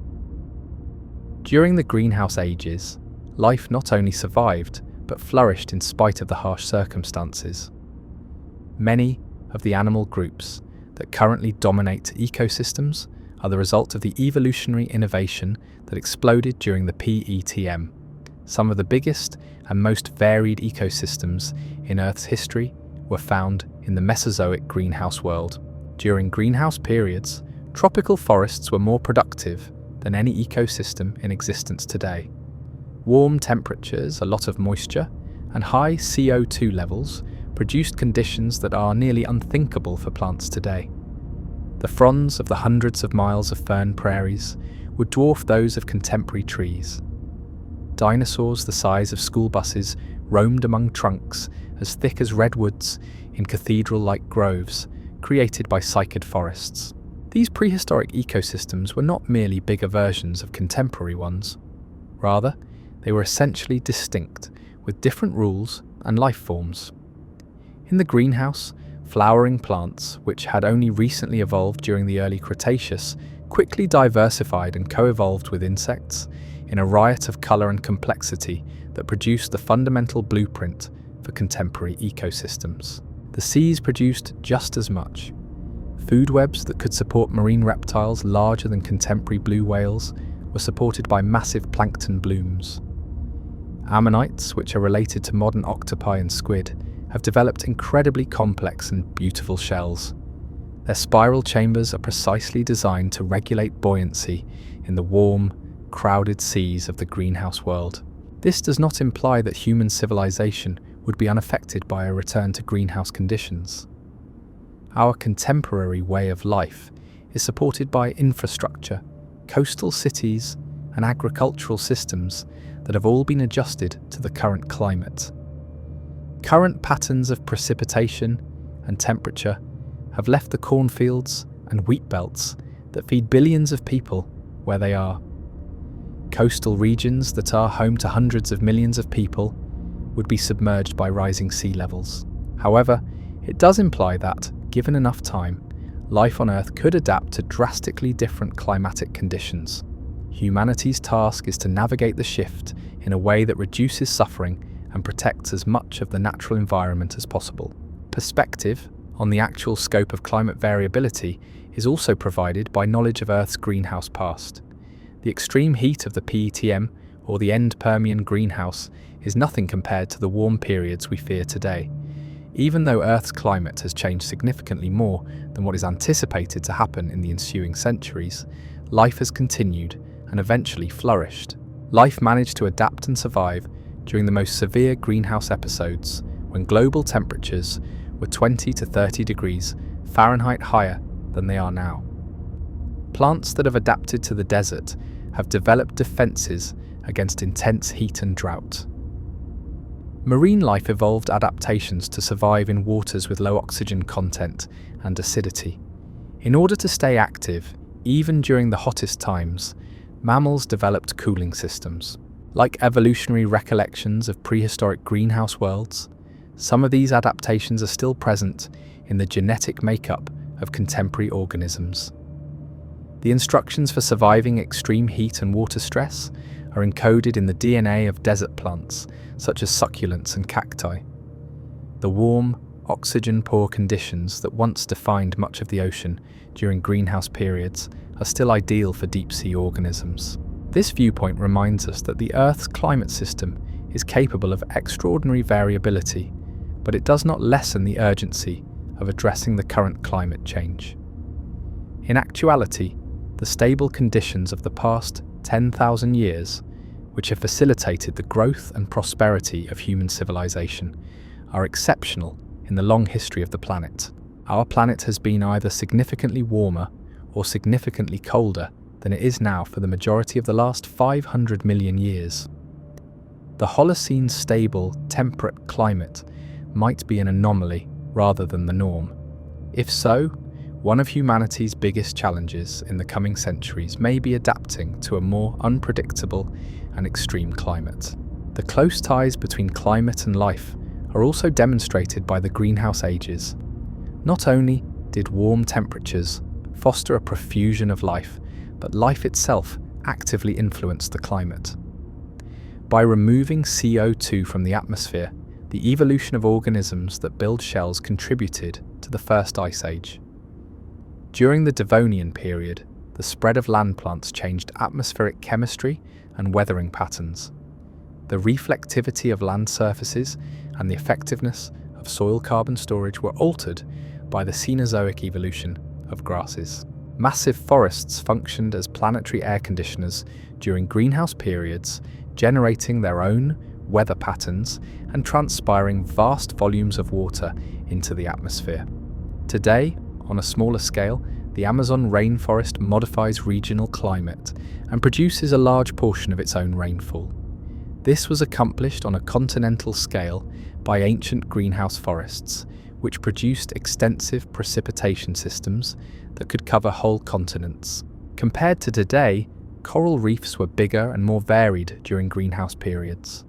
During the greenhouse ages, life not only survived, but flourished in spite of the harsh circumstances. Many of the animal groups that currently dominate ecosystems are the result of the evolutionary innovation that exploded during the PETM. Some of the biggest and most varied ecosystems in Earth's history were found in the Mesozoic greenhouse world. During greenhouse periods, tropical forests were more productive than any ecosystem in existence today. Warm temperatures, a lot of moisture, and high CO2 levels produced conditions that are nearly unthinkable for plants today. The fronds of the hundreds of miles of fern prairies would dwarf those of contemporary trees. Dinosaurs the size of school buses roamed among trunks as thick as redwoods in cathedral-like groves created by cycad forests. These prehistoric ecosystems were not merely bigger versions of contemporary ones. Rather, they were essentially distinct, with different rules and life forms. In the greenhouse, flowering plants, which had only recently evolved during the early Cretaceous, quickly diversified and co-evolved with insects in a riot of colour and complexity that produced the fundamental blueprint for contemporary ecosystems. The seas produced just as much. Food webs that could support marine reptiles larger than contemporary blue whales were supported by massive plankton blooms. Ammonites, which are related to modern octopi and squid, have developed incredibly complex and beautiful shells. Their spiral chambers are precisely designed to regulate buoyancy in the warm, crowded seas of the greenhouse world. This does not imply that human civilization would be unaffected by a return to greenhouse conditions. Our contemporary way of life is supported by infrastructure, coastal cities, and agricultural systems that have all been adjusted to the current climate. Current patterns of precipitation and temperature have left the cornfields and wheat belts that feed billions of people where they are. Coastal regions that are home to hundreds of millions of people would be submerged by rising sea levels. However, it does imply that, given enough time, life on Earth could adapt to drastically different climatic conditions. Humanity's task is to navigate the shift in a way that reduces suffering and protects as much of the natural environment as possible. Perspective on the actual scope of climate variability is also provided by knowledge of Earth's greenhouse past. The extreme heat of the PETM, or the end Permian greenhouse, is nothing compared to the warm periods we fear today. Even though Earth's climate has changed significantly more than what is anticipated to happen in the ensuing centuries, life has continued and eventually flourished. Life managed to adapt and survive during the most severe greenhouse episodes, when global temperatures were 20 to 30 degrees Fahrenheit higher than they are now. Plants that have adapted to the desert have developed defenses against intense heat and drought. Marine life evolved adaptations to survive in waters with low oxygen content and acidity. In order to stay active, even during the hottest times, mammals developed cooling systems. Like evolutionary recollections of prehistoric greenhouse worlds, some of these adaptations are still present in the genetic makeup of contemporary organisms. The instructions for surviving extreme heat and water stress are encoded in the DNA of desert plants, such as succulents and cacti. The warm, oxygen-poor conditions that once defined much of the ocean during greenhouse periods are still ideal for deep-sea organisms. This viewpoint reminds us that the Earth's climate system is capable of extraordinary variability, but it does not lessen the urgency of addressing the current climate change. In actuality, the stable conditions of the past 10,000 years, which have facilitated the growth and prosperity of human civilization, are exceptional in the long history of the planet. Our planet has been either significantly warmer or significantly colder than it is now for the majority of the last 500 million years. The Holocene's stable, temperate climate might be an anomaly rather than the norm. If so, one of humanity's biggest challenges in the coming centuries may be adapting to a more unpredictable and extreme climate. The close ties between climate and life are also demonstrated by the greenhouse ages. Not only did warm temperatures foster a profusion of life, but life itself actively influenced the climate. By removing CO2 from the atmosphere, the evolution of organisms that build shells contributed to the first ice age. During the Devonian period, the spread of land plants changed atmospheric chemistry and weathering patterns. The reflectivity of land surfaces and the effectiveness of soil carbon storage were altered by the Cenozoic evolution of grasses. Massive forests functioned as planetary air conditioners during greenhouse periods, generating their own weather patterns and transpiring vast volumes of water into the atmosphere. Today, on a smaller scale, the Amazon rainforest modifies regional climate and produces a large portion of its own rainfall. This was accomplished on a continental scale by ancient greenhouse forests, which produced extensive precipitation systems that could cover whole continents. Compared to today, coral reefs were bigger and more varied during greenhouse periods.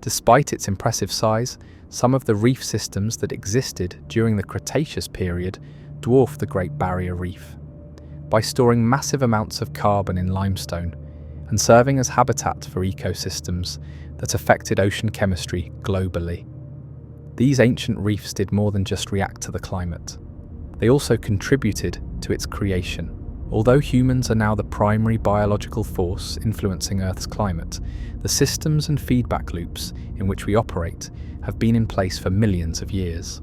Despite its impressive size, some of the reef systems that existed during the Cretaceous period dwarf the Great Barrier Reef. By storing massive amounts of carbon in limestone and serving as habitat for ecosystems that affected ocean chemistry globally. These ancient reefs did more than just react to the climate. They also contributed to its creation. Although humans are now the primary biological force influencing Earth's climate, the systems and feedback loops in which we operate have been in place for millions of years.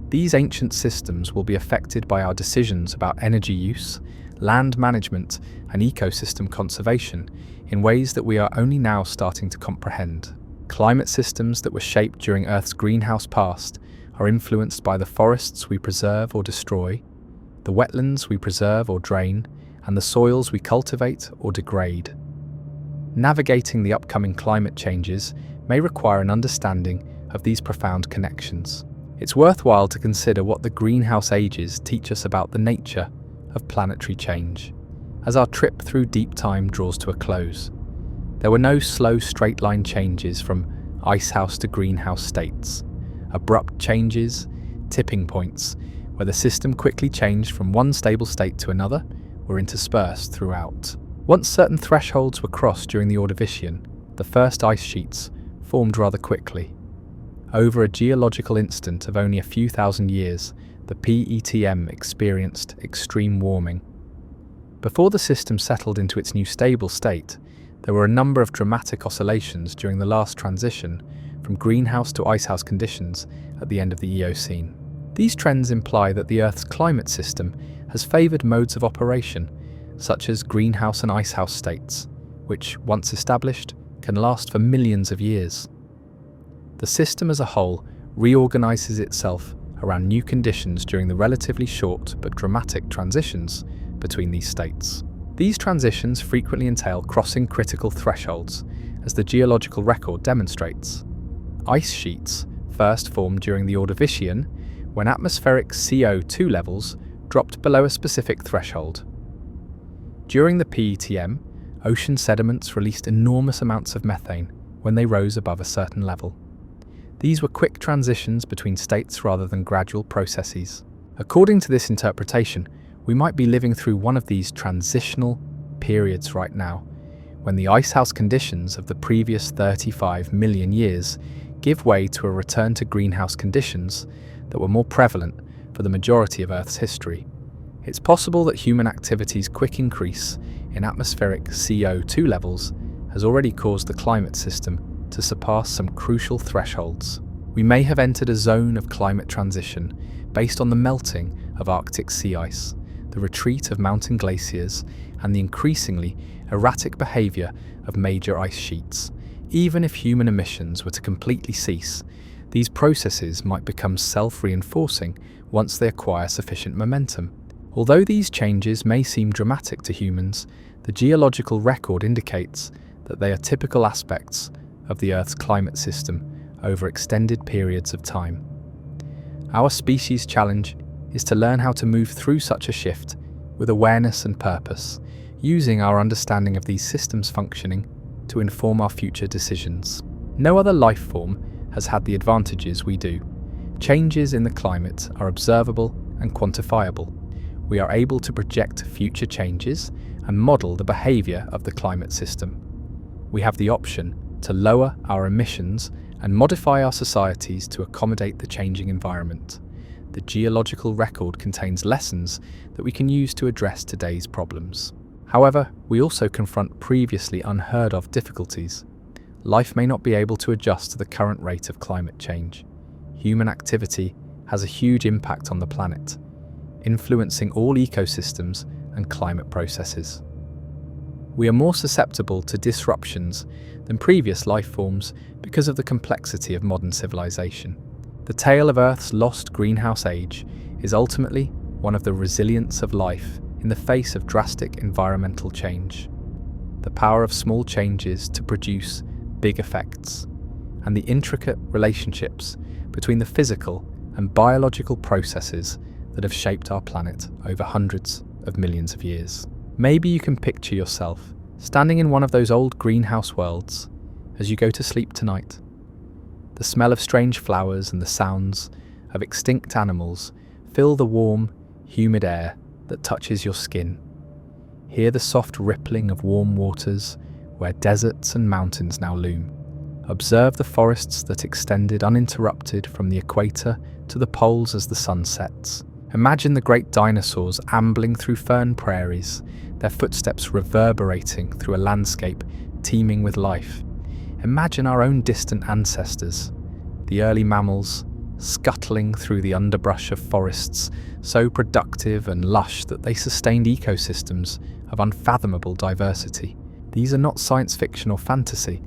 These ancient systems will be affected by our decisions about energy use, land management, and ecosystem conservation in ways that we are only now starting to comprehend. Climate systems that were shaped during Earth's greenhouse past are influenced by the forests we preserve or destroy, the wetlands we preserve or drain, and the soils we cultivate or degrade. Navigating the upcoming climate changes may require an understanding of these profound connections. It's worthwhile to consider what the greenhouse ages teach us about the nature of planetary change. As our trip through deep time draws to a close, there were no slow straight-line changes from icehouse to greenhouse states. Abrupt changes, tipping points, where the system quickly changed from one stable state to another, were interspersed throughout. Once certain thresholds were crossed during the Ordovician, the first ice sheets formed rather quickly. Over a geological instant of only a few thousand years, the PETM experienced extreme warming. Before the system settled into its new stable state, there were a number of dramatic oscillations during the last transition from greenhouse to icehouse conditions at the end of the Eocene. These trends imply that the Earth's climate system has favoured modes of operation, such as greenhouse and icehouse states, which, once established, can last for millions of years. The system as a whole reorganises itself around new conditions during the relatively short but dramatic transitions between these states. These transitions frequently entail crossing critical thresholds, as the geological record demonstrates. Ice sheets first formed during the Ordovician, when atmospheric CO2 levels dropped below a specific threshold. During the PETM, ocean sediments released enormous amounts of methane when they rose above a certain level. These were quick transitions between states rather than gradual processes. According to this interpretation, we might be living through one of these transitional periods right now, when the icehouse conditions of the previous 35 million years give way to a return to greenhouse conditions that were more prevalent for the majority of Earth's history. It's possible that human activity's quick increase in atmospheric CO2 levels has already caused the climate system to surpass some crucial thresholds. We may have entered a zone of climate transition based on the melting of Arctic sea ice, the retreat of mountain glaciers, and the increasingly erratic behaviour of major ice sheets. Even if human emissions were to completely cease, these processes might become self-reinforcing once they acquire sufficient momentum. Although these changes may seem dramatic to humans, the geological record indicates that they are typical aspects of the Earth's climate system over extended periods of time. Our species' challenge is to learn how to move through such a shift with awareness and purpose, using our understanding of these systems functioning to inform our future decisions. No other life form has had the advantages we do. Changes in the climate are observable and quantifiable. We are able to project future changes and model the behaviour of the climate system. We have the option to lower our emissions and modify our societies to accommodate the changing environment. The geological record contains lessons that we can use to address today's problems. However, we also confront previously unheard of difficulties. Life may not be able to adjust to the current rate of climate change. Human activity has a huge impact on the planet, influencing all ecosystems and climate processes. We are more susceptible to disruptions than previous life forms because of the complexity of modern civilization. The tale of Earth's lost greenhouse age is ultimately one of the resilience of life in the face of drastic environmental change. The power of small changes to produce big effects, and the intricate relationships between the physical and biological processes that have shaped our planet over hundreds of millions of years. Maybe you can picture yourself standing in one of those old greenhouse worlds as you go to sleep tonight. The smell of strange flowers and the sounds of extinct animals fill the warm, humid air that touches your skin. Hear the soft rippling of warm waters where deserts and mountains now loom. Observe the forests that extended uninterrupted from the equator to the poles as the sun sets. Imagine the great dinosaurs ambling through fern prairies, their footsteps reverberating through a landscape teeming with life. Imagine our own distant ancestors, the early mammals, scuttling through the underbrush of forests so productive and lush that they sustained ecosystems of unfathomable diversity. These are not science fiction or fantasy.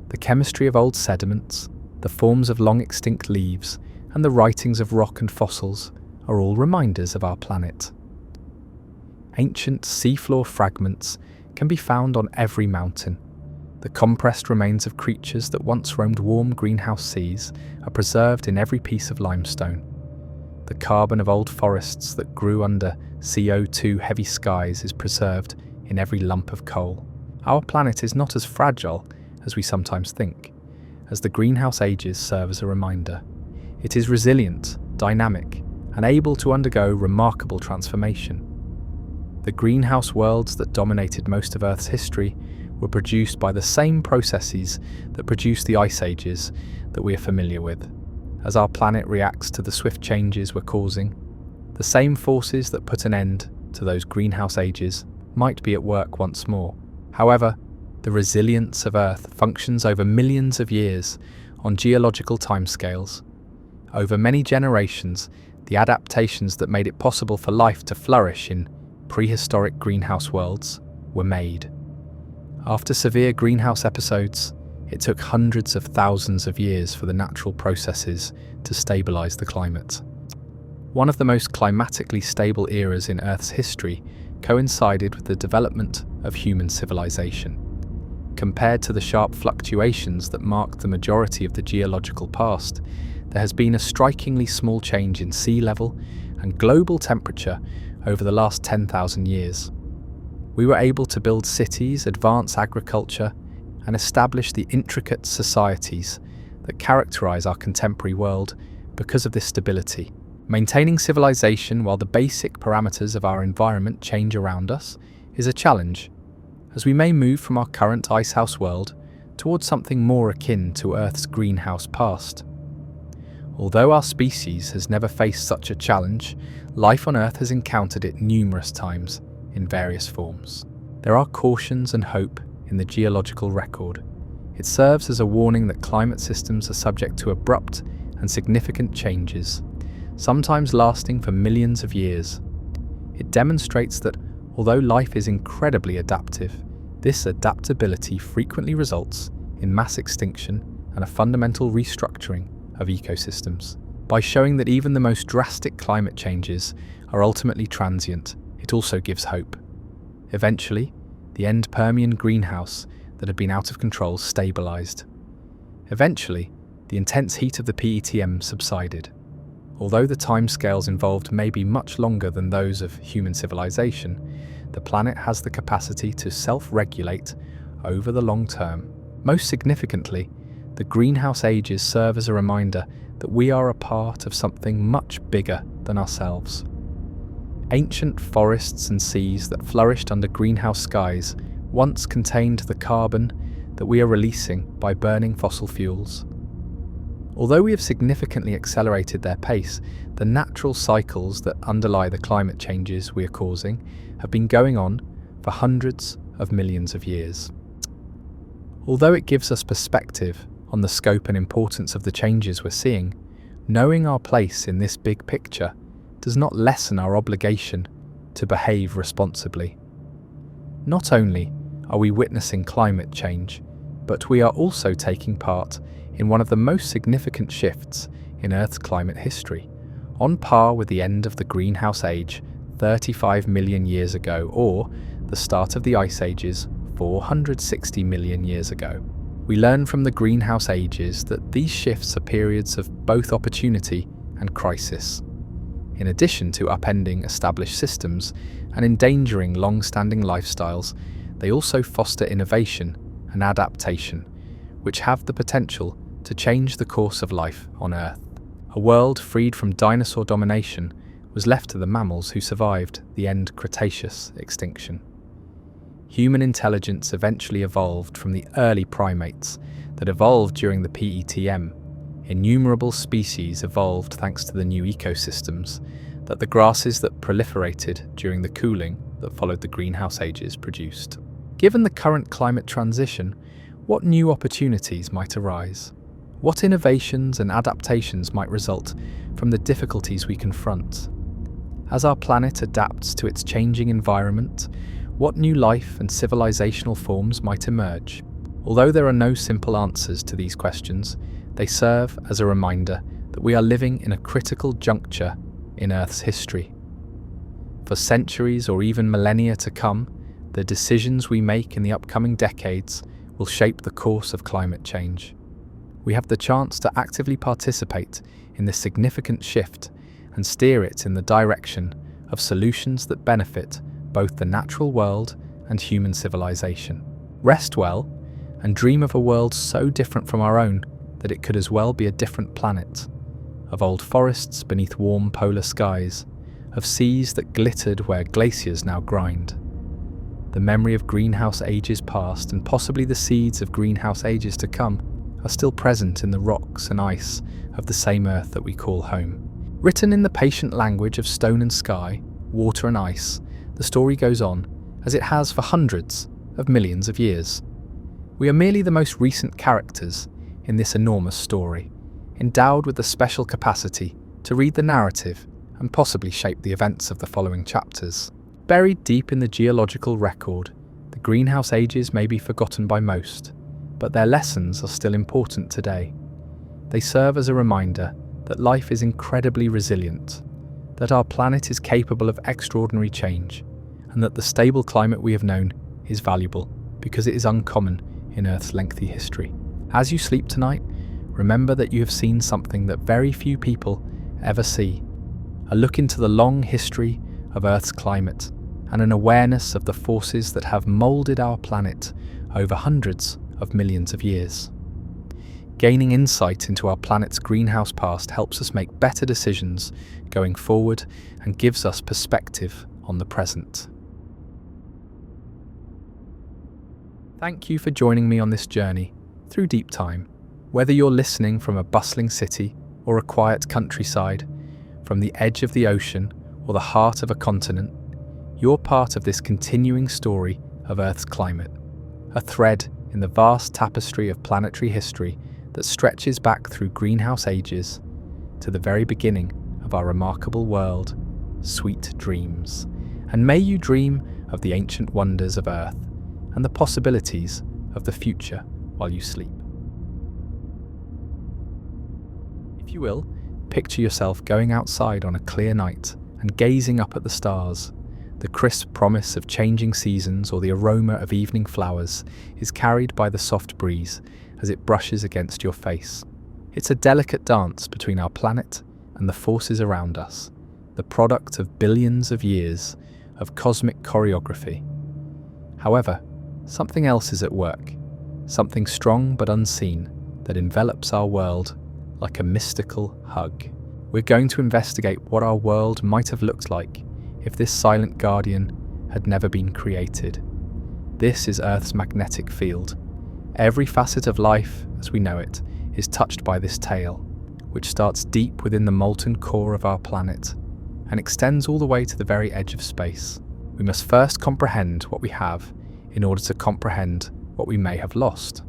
The chemistry of old sediments, the forms of long-extinct leaves, and the writings of rock and fossils are all reminders of our planet. Ancient seafloor fragments can be found on every mountain. The compressed remains of creatures that once roamed warm greenhouse seas are preserved in every piece of limestone. The carbon of old forests that grew under CO2-heavy skies is preserved in every lump of coal. Our planet is not as fragile as we sometimes think, as the greenhouse ages serve as a reminder. It is resilient, dynamic, and able to undergo remarkable transformation. The greenhouse worlds that dominated most of Earth's history were produced by the same processes that produced the ice ages that we are familiar with. As our planet reacts to the swift changes we're causing, the same forces that put an end to those greenhouse ages might be at work once more. However, the resilience of Earth functions over millions of years on geological timescales. Over many generations, the adaptations that made it possible for life to flourish in prehistoric greenhouse worlds were made. After severe greenhouse episodes, it took hundreds of thousands of years for the natural processes to stabilize the climate. One of the most climatically stable eras in Earth's history coincided with the development of human civilization. Compared to the sharp fluctuations that marked the majority of the geological past, there has been a strikingly small change in sea level and global temperature over the last 10,000 years. We were able to build cities, advance agriculture, and establish the intricate societies that characterize our contemporary world because of this stability. Maintaining civilization while the basic parameters of our environment change around us is a challenge, as we may move from our current icehouse world towards something more akin to Earth's greenhouse past. Although our species has never faced such a challenge, life on Earth has encountered it numerous times in various forms. There are cautions and hope in the geological record. It serves as a warning that climate systems are subject to abrupt and significant changes, sometimes lasting for millions of years. It demonstrates that although life is incredibly adaptive, this adaptability frequently results in mass extinction and a fundamental restructuring of ecosystems. By showing that even the most drastic climate changes are ultimately transient, it also gives hope. Eventually, the end Permian greenhouse that had been out of control stabilized. Eventually, the intense heat of the PETM subsided. Although the timescales involved may be much longer than those of human civilization, the planet has the capacity to self-regulate over the long term. Most significantly, the greenhouse ages serve as a reminder that we are a part of something much bigger than ourselves. Ancient forests and seas that flourished under greenhouse skies once contained the carbon that we are releasing by burning fossil fuels. Although we have significantly accelerated their pace, the natural cycles that underlie the climate changes we are causing have been going on for hundreds of millions of years. Although it gives us perspective on the scope and importance of the changes we're seeing, knowing our place in this big picture does not lessen our obligation to behave responsibly. Not only are we witnessing climate change, but we are also taking part in one of the most significant shifts in Earth's climate history, on par with the end of the greenhouse age 35 million years ago or the start of the ice ages 460 million years ago. We learn from the greenhouse ages that these shifts are periods of both opportunity and crisis. In addition to upending established systems and endangering long-standing lifestyles, they also foster innovation and adaptation, which have the potential to change the course of life on Earth. A world freed from dinosaur domination was left to the mammals who survived the end Cretaceous extinction. Human intelligence eventually evolved from the early primates that evolved during the PETM. Innumerable species evolved thanks to the new ecosystems that the grasses that proliferated during the cooling that followed the greenhouse ages produced. Given the current climate transition, what new opportunities might arise? What innovations and adaptations might result from the difficulties we confront? As our planet adapts to its changing environment, what new life and civilizational forms might emerge? Although there are no simple answers to these questions, they serve as a reminder that we are living in a critical juncture in Earth's history. For centuries or even millennia to come, the decisions we make in the upcoming decades will shape the course of climate change. We have the chance to actively participate in this significant shift and steer it in the direction of solutions that benefit both the natural world and human civilization. Rest well and dream of a world so different from our own that it could as well be a different planet, of old forests beneath warm polar skies, of seas that glittered where glaciers now grind. The memory of greenhouse ages past and possibly the seeds of greenhouse ages to come are still present in the rocks and ice of the same Earth that we call home. Written in the patient language of stone and sky, water and ice, the story goes on as it has for hundreds of millions of years. We are merely the most recent characters in this enormous story, endowed with the special capacity to read the narrative and possibly shape the events of the following chapters. Buried deep in the geological record, the greenhouse ages may be forgotten by most, but their lessons are still important today. They serve as a reminder that life is incredibly resilient, that our planet is capable of extraordinary change, and that the stable climate we have known is valuable because it is uncommon in Earth's lengthy history. As you sleep tonight, remember that you have seen something that very few people ever see: a look into the long history of Earth's climate and an awareness of the forces that have moulded our planet over hundreds of millions of years. Gaining insight into our planet's greenhouse past helps us make better decisions going forward and gives us perspective on the present. Thank you for joining me on this journey through deep time. Whether you're listening from a bustling city or a quiet countryside, from the edge of the ocean or the heart of a continent, you're part of this continuing story of Earth's climate, a thread in the vast tapestry of planetary history that stretches back through greenhouse ages to the very beginning of our remarkable world. Sweet dreams. And may you dream of the ancient wonders of Earth and the possibilities of the future while you sleep. If you will, picture yourself going outside on a clear night and gazing up at the stars. The crisp promise of changing seasons or the aroma of evening flowers is carried by the soft breeze as it brushes against your face. It's a delicate dance between our planet and the forces around us, the product of billions of years of cosmic choreography. However, something else is at work, something strong but unseen that envelops our world like a mystical hug. We're going to investigate what our world might have looked like if this silent guardian had never been created. This is Earth's magnetic field. Every facet of life, as we know it, is touched by this tale, which starts deep within the molten core of our planet and extends all the way to the very edge of space. We must first comprehend what we have in order to comprehend what we may have lost.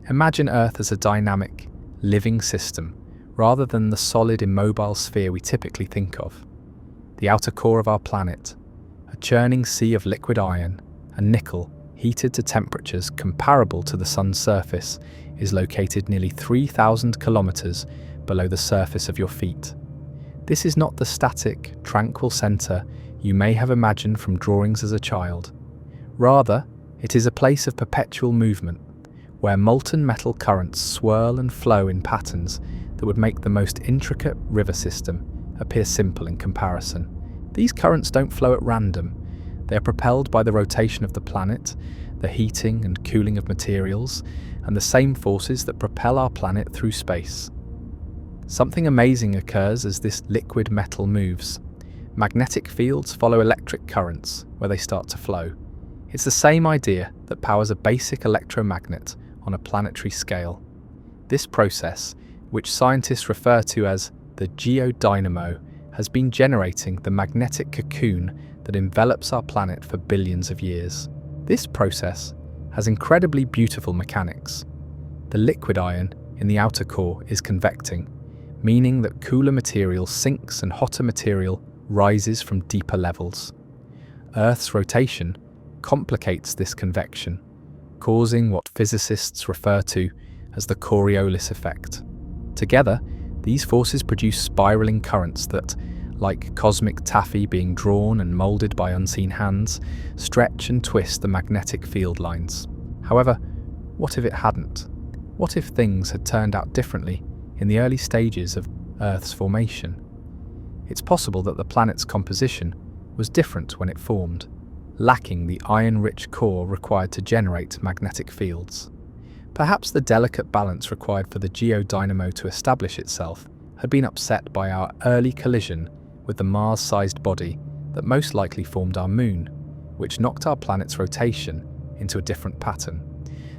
Imagine Earth as a dynamic, living system, rather than the solid, immobile sphere we typically think of. The outer core of our planet, a churning sea of liquid iron and nickel heated to temperatures comparable to the sun's surface, is located nearly 3,000 kilometers below the surface of your feet. This is not the static, tranquil center you may have imagined from drawings as a child. Rather, it is a place of perpetual movement, where molten metal currents swirl and flow in patterns that would make the most intricate river system appear simple in comparison. These currents don't flow at random. They are propelled by the rotation of the planet, the heating and cooling of materials, and the same forces that propel our planet through space. Something amazing occurs as this liquid metal moves. Magnetic fields follow electric currents where they start to flow. It's the same idea that powers a basic electromagnet on a planetary scale. This process, which scientists refer to as the geodynamo, has been generating the magnetic cocoon that envelops our planet for billions of years. This process has incredibly beautiful mechanics. The liquid iron in the outer core is convecting, meaning that cooler material sinks and hotter material rises from deeper levels. Earth's rotation complicates this convection, causing what physicists refer to as the Coriolis effect. Together, these forces produce spiraling currents that, like cosmic taffy being drawn and molded by unseen hands, stretch and twist the magnetic field lines. However, what if it hadn't? What if things had turned out differently in the early stages of Earth's formation? It's possible that the planet's composition was different when it formed, lacking the iron-rich core required to generate magnetic fields. Perhaps the delicate balance required for the geodynamo to establish itself had been upset by our early collision with the Mars-sized body that most likely formed our moon, which knocked our planet's rotation into a different pattern.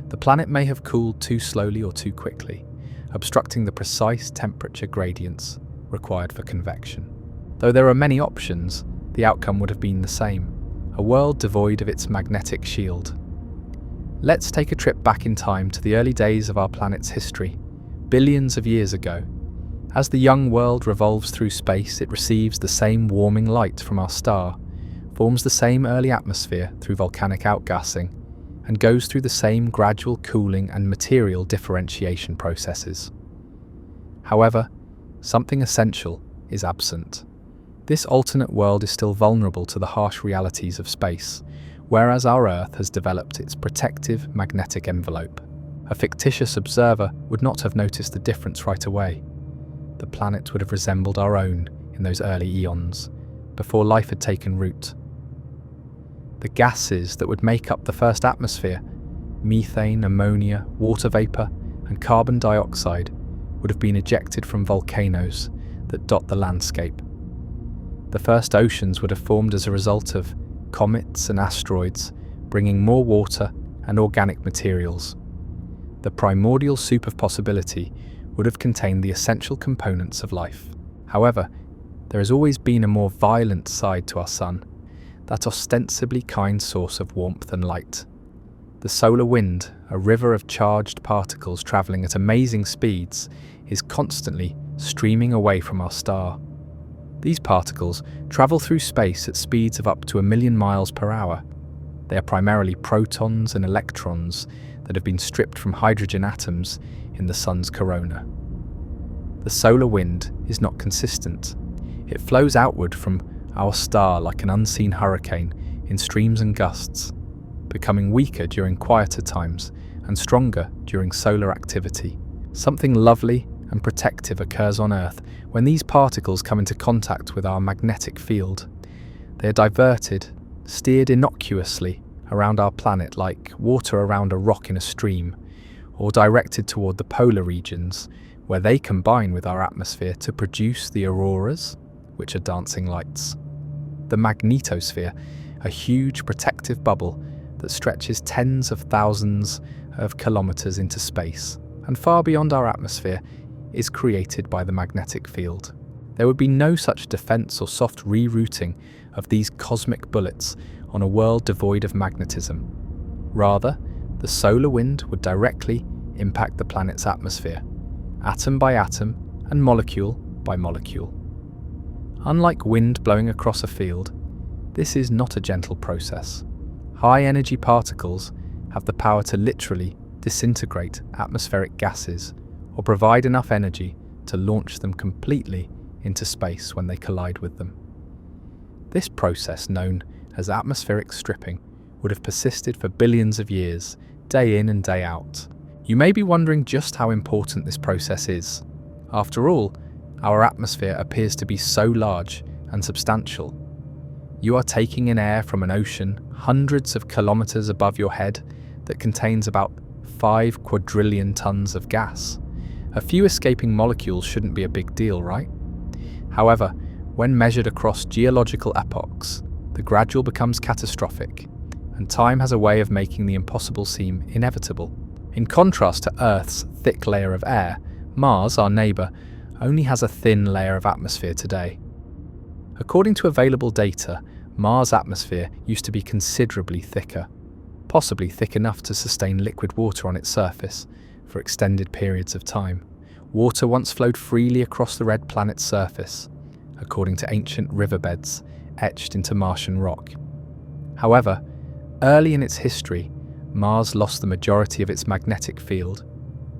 The planet may have cooled too slowly or too quickly, obstructing the precise temperature gradients required for convection. Though there are many options, the outcome would have been the same: a world devoid of its magnetic shield. Let's take a trip back in time to the early days of our planet's history, billions of years ago. As the young world revolves through space, it receives the same warming light from our star, forms the same early atmosphere through volcanic outgassing, and goes through the same gradual cooling and material differentiation processes. However, something essential is absent. This alternate world is still vulnerable to the harsh realities of space, whereas our Earth has developed its protective magnetic envelope. A fictitious observer would not have noticed the difference right away. The planet would have resembled our own in those early eons, before life had taken root. The gases that would make up the first atmosphere, methane, ammonia, water vapor, and carbon dioxide, would have been ejected from volcanoes that dot the landscape. The first oceans would have formed as a result of comets and asteroids, bringing more water and organic materials. The primordial soup of possibility would have contained the essential components of life. However, there has always been a more violent side to our sun, that ostensibly kind source of warmth and light. The solar wind, a river of charged particles travelling at amazing speeds, is constantly streaming away from our star. These particles travel through space at speeds of up to 1,000,000 miles per hour. They are primarily protons and electrons that have been stripped from hydrogen atoms in the sun's corona. The solar wind is not consistent. It flows outward from our star like an unseen hurricane in streams and gusts, becoming weaker during quieter times and stronger during solar activity. Something lovely and protective occurs on Earth when these particles come into contact with our magnetic field. They are diverted, steered innocuously around our planet like water around a rock in a stream, or directed toward the polar regions, where they combine with our atmosphere to produce the auroras, which are dancing lights. The magnetosphere, a huge protective bubble that stretches tens of thousands of kilometers into space and far beyond our atmosphere, is created by the magnetic field. There would be no such defense or soft rerouting of these cosmic bullets on a world devoid of magnetism. Rather, the solar wind would directly impact the planet's atmosphere, atom by atom and molecule by molecule. Unlike wind blowing across a field, this is not a gentle process. High-energy particles have the power to literally disintegrate atmospheric gases or provide enough energy to launch them completely into space when they collide with them. This process, known as atmospheric stripping, would have persisted for billions of years, day in and day out. You may be wondering just how important this process is. After all, our atmosphere appears to be so large and substantial. You are taking in air from an ocean hundreds of kilometers above your head that contains about 5 quadrillion tons of gas. A few escaping molecules shouldn't be a big deal, right? However, when measured across geological epochs, the gradual becomes catastrophic, and time has a way of making the impossible seem inevitable. In contrast to Earth's thick layer of air, Mars, our neighbour, only has a thin layer of atmosphere today. According to available data, Mars' atmosphere used to be considerably thicker, possibly thick enough to sustain liquid water on its surface for extended periods of time. Water once flowed freely across the red planet's surface, according to ancient riverbeds etched into Martian rock. However, early in its history, Mars lost the majority of its magnetic field,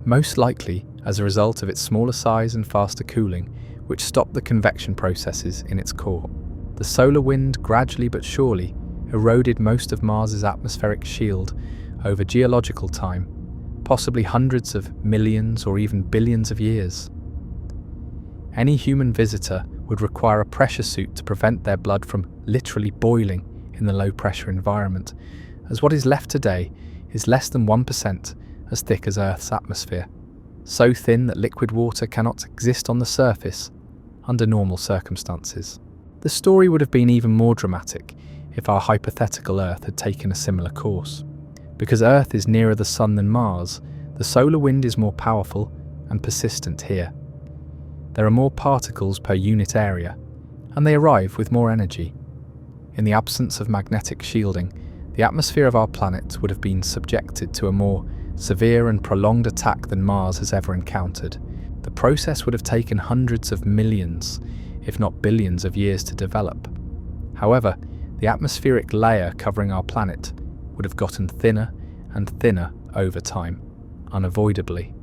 most likely as a result of its smaller size and faster cooling, which stopped the convection processes in its core. The solar wind gradually but surely eroded most of Mars's atmospheric shield over geological time, possibly hundreds of millions or even billions of years. Any human visitor would require a pressure suit to prevent their blood from literally boiling in the low-pressure environment, as what is left today is less than 1% as thick as Earth's atmosphere, so thin that liquid water cannot exist on the surface under normal circumstances. The story would have been even more dramatic if our hypothetical Earth had taken a similar course. Because Earth is nearer the Sun than Mars, the solar wind is more powerful and persistent here. There are more particles per unit area, and they arrive with more energy. In the absence of magnetic shielding, the atmosphere of our planet would have been subjected to a more severe and prolonged attack than Mars has ever encountered. The process would have taken hundreds of millions, if not billions of years to develop. However, the atmospheric layer covering our planet would have gotten thinner and thinner over time, unavoidably.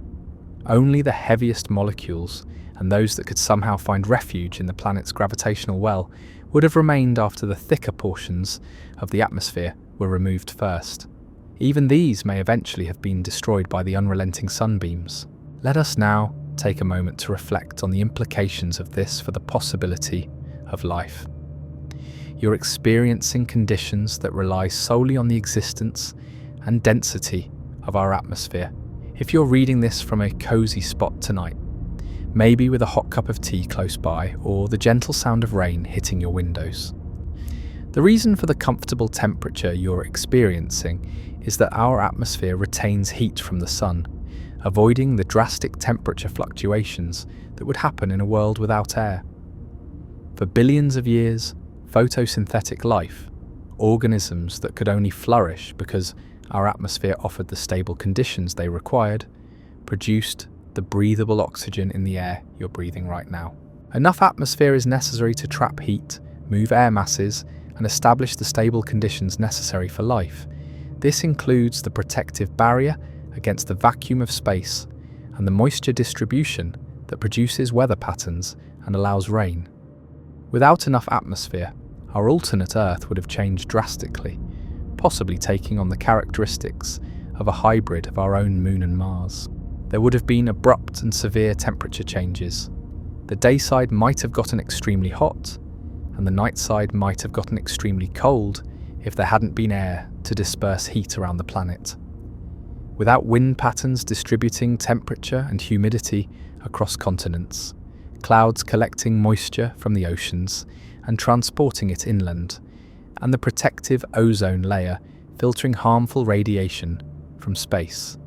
Only the heaviest molecules, and those that could somehow find refuge in the planet's gravitational well, would have remained after the thicker portions of the atmosphere were removed first. Even these may eventually have been destroyed by the unrelenting sunbeams. Let us now take a moment to reflect on the implications of this for the possibility of life. You're experiencing conditions that rely solely on the existence and density of our atmosphere. If you're reading this from a cozy spot tonight, maybe with a hot cup of tea close by or the gentle sound of rain hitting your windows. The reason for the comfortable temperature you're experiencing is that our atmosphere retains heat from the sun, avoiding the drastic temperature fluctuations that would happen in a world without air. For billions of years, photosynthetic life, organisms that could only flourish because our atmosphere offered the stable conditions they required, produced the breathable oxygen in the air you're breathing right now. Enough atmosphere is necessary to trap heat, move air masses, and establish the stable conditions necessary for life. This includes the protective barrier against the vacuum of space and the moisture distribution that produces weather patterns and allows rain. Without enough atmosphere, our alternate Earth would have changed drastically, possibly taking on the characteristics of a hybrid of our own Moon and Mars. There would have been abrupt and severe temperature changes. The day side might have gotten extremely hot, and the night side might have gotten extremely cold if there hadn't been air to disperse heat around the planet. Without wind patterns distributing temperature and humidity across continents, clouds collecting moisture from the oceans and transporting it inland, and the protective ozone layer filtering harmful radiation from space,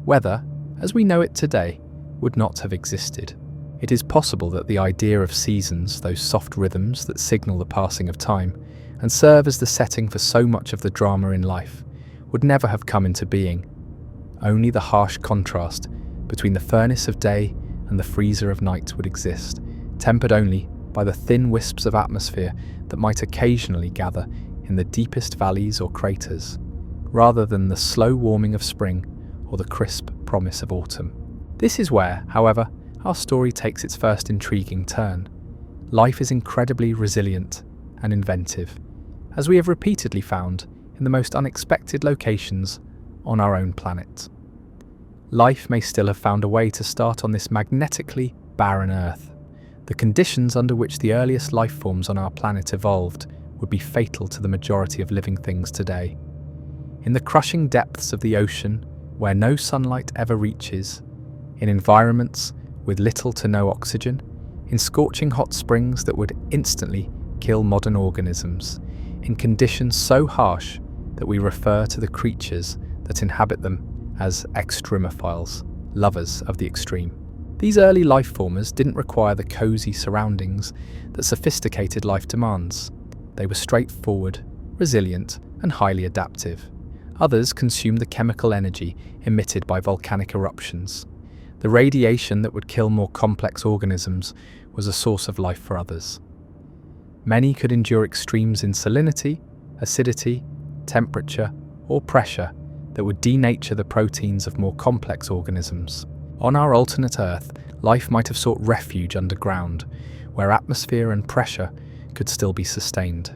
weather, as we know it today, would not have existed. It is possible that the idea of seasons, those soft rhythms that signal the passing of time and serve as the setting for so much of the drama in life, would never have come into being. Only the harsh contrast between the furnace of day and the freezer of night would exist, tempered only by the thin wisps of atmosphere that might occasionally gather in the deepest valleys or craters, rather than the slow warming of spring or the crisp promise of autumn. This is where, however, our story takes its first intriguing turn. Life is incredibly resilient and inventive, as we have repeatedly found in the most unexpected locations on our own planet. Life may still have found a way to start on this magnetically barren Earth. The conditions under which the earliest life forms on our planet evolved would be fatal to the majority of living things today. In the crushing depths of the ocean, where no sunlight ever reaches, in environments with little to no oxygen, in scorching hot springs that would instantly kill modern organisms, in conditions so harsh that we refer to the creatures that inhabit them as extremophiles, lovers of the extreme. These early life formers didn't require the cozy surroundings that sophisticated life demands. They were straightforward, resilient, and highly adaptive. Others consumed the chemical energy emitted by volcanic eruptions. The radiation that would kill more complex organisms was a source of life for others. Many could endure extremes in salinity, acidity, temperature, or pressure that would denature the proteins of more complex organisms. On our alternate Earth, life might have sought refuge underground, where atmosphere and pressure could still be sustained.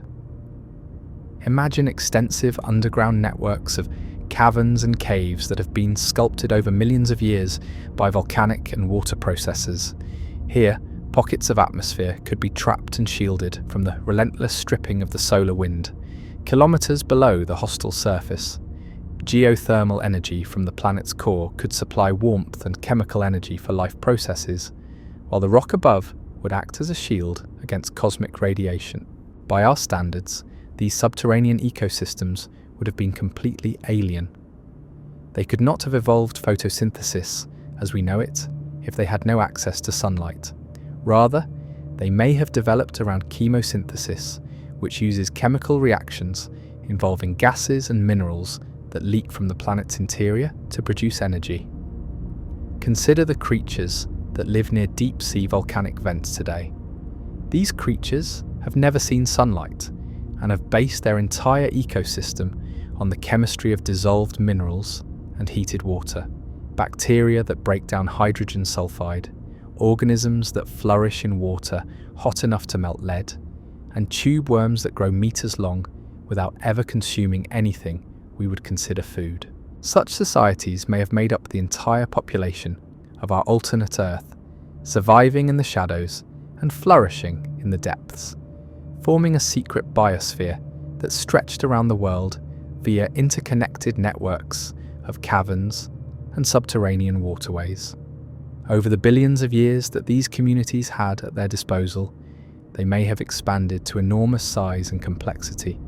Imagine extensive underground networks of caverns and caves that have been sculpted over millions of years by volcanic and water processes. Here, pockets of atmosphere could be trapped and shielded from the relentless stripping of the solar wind. Kilometers below the hostile surface, geothermal energy from the planet's core could supply warmth and chemical energy for life processes, while the rock above would act as a shield against cosmic radiation. By our standards, these subterranean ecosystems would have been completely alien. They could not have evolved photosynthesis as we know it if they had no access to sunlight. Rather, they may have developed around chemosynthesis, which uses chemical reactions involving gases and minerals that leak from the planet's interior to produce energy. Consider the creatures that live near deep-sea volcanic vents today. These creatures have never seen sunlight and have based their entire ecosystem on the chemistry of dissolved minerals and heated water, bacteria that break down hydrogen sulfide, organisms that flourish in water hot enough to melt lead, and tube worms that grow meters long without ever consuming anything we would consider food. Such societies may have made up the entire population of our alternate Earth, surviving in the shadows and flourishing in the depths, forming a secret biosphere that stretched around the world via interconnected networks of caverns and subterranean waterways. Over the billions of years that these communities had at their disposal, they may have expanded to enormous size and complexity,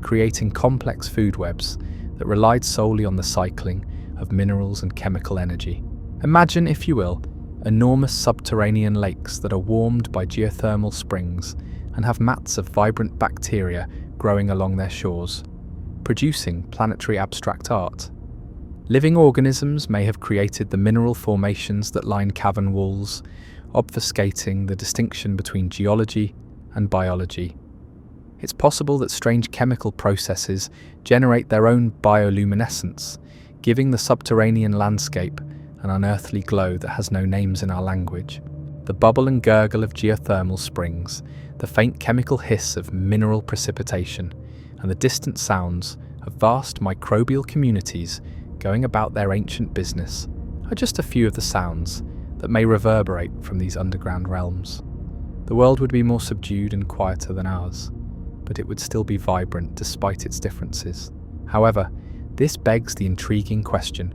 creating complex food webs that relied solely on the cycling of minerals and chemical energy. Imagine, if you will, enormous subterranean lakes that are warmed by geothermal springs and have mats of vibrant bacteria growing along their shores, producing planetary abstract art. Living organisms may have created the mineral formations that line cavern walls, obfuscating the distinction between geology and biology. It's possible that strange chemical processes generate their own bioluminescence, giving the subterranean landscape an unearthly glow that has no names in our language. The bubble and gurgle of geothermal springs, the faint chemical hiss of mineral precipitation, and the distant sounds of vast microbial communities going about their ancient business are just a few of the sounds that may reverberate from these underground realms. The world would be more subdued and quieter than ours, but it would still be vibrant despite its differences. However, this begs the intriguing question: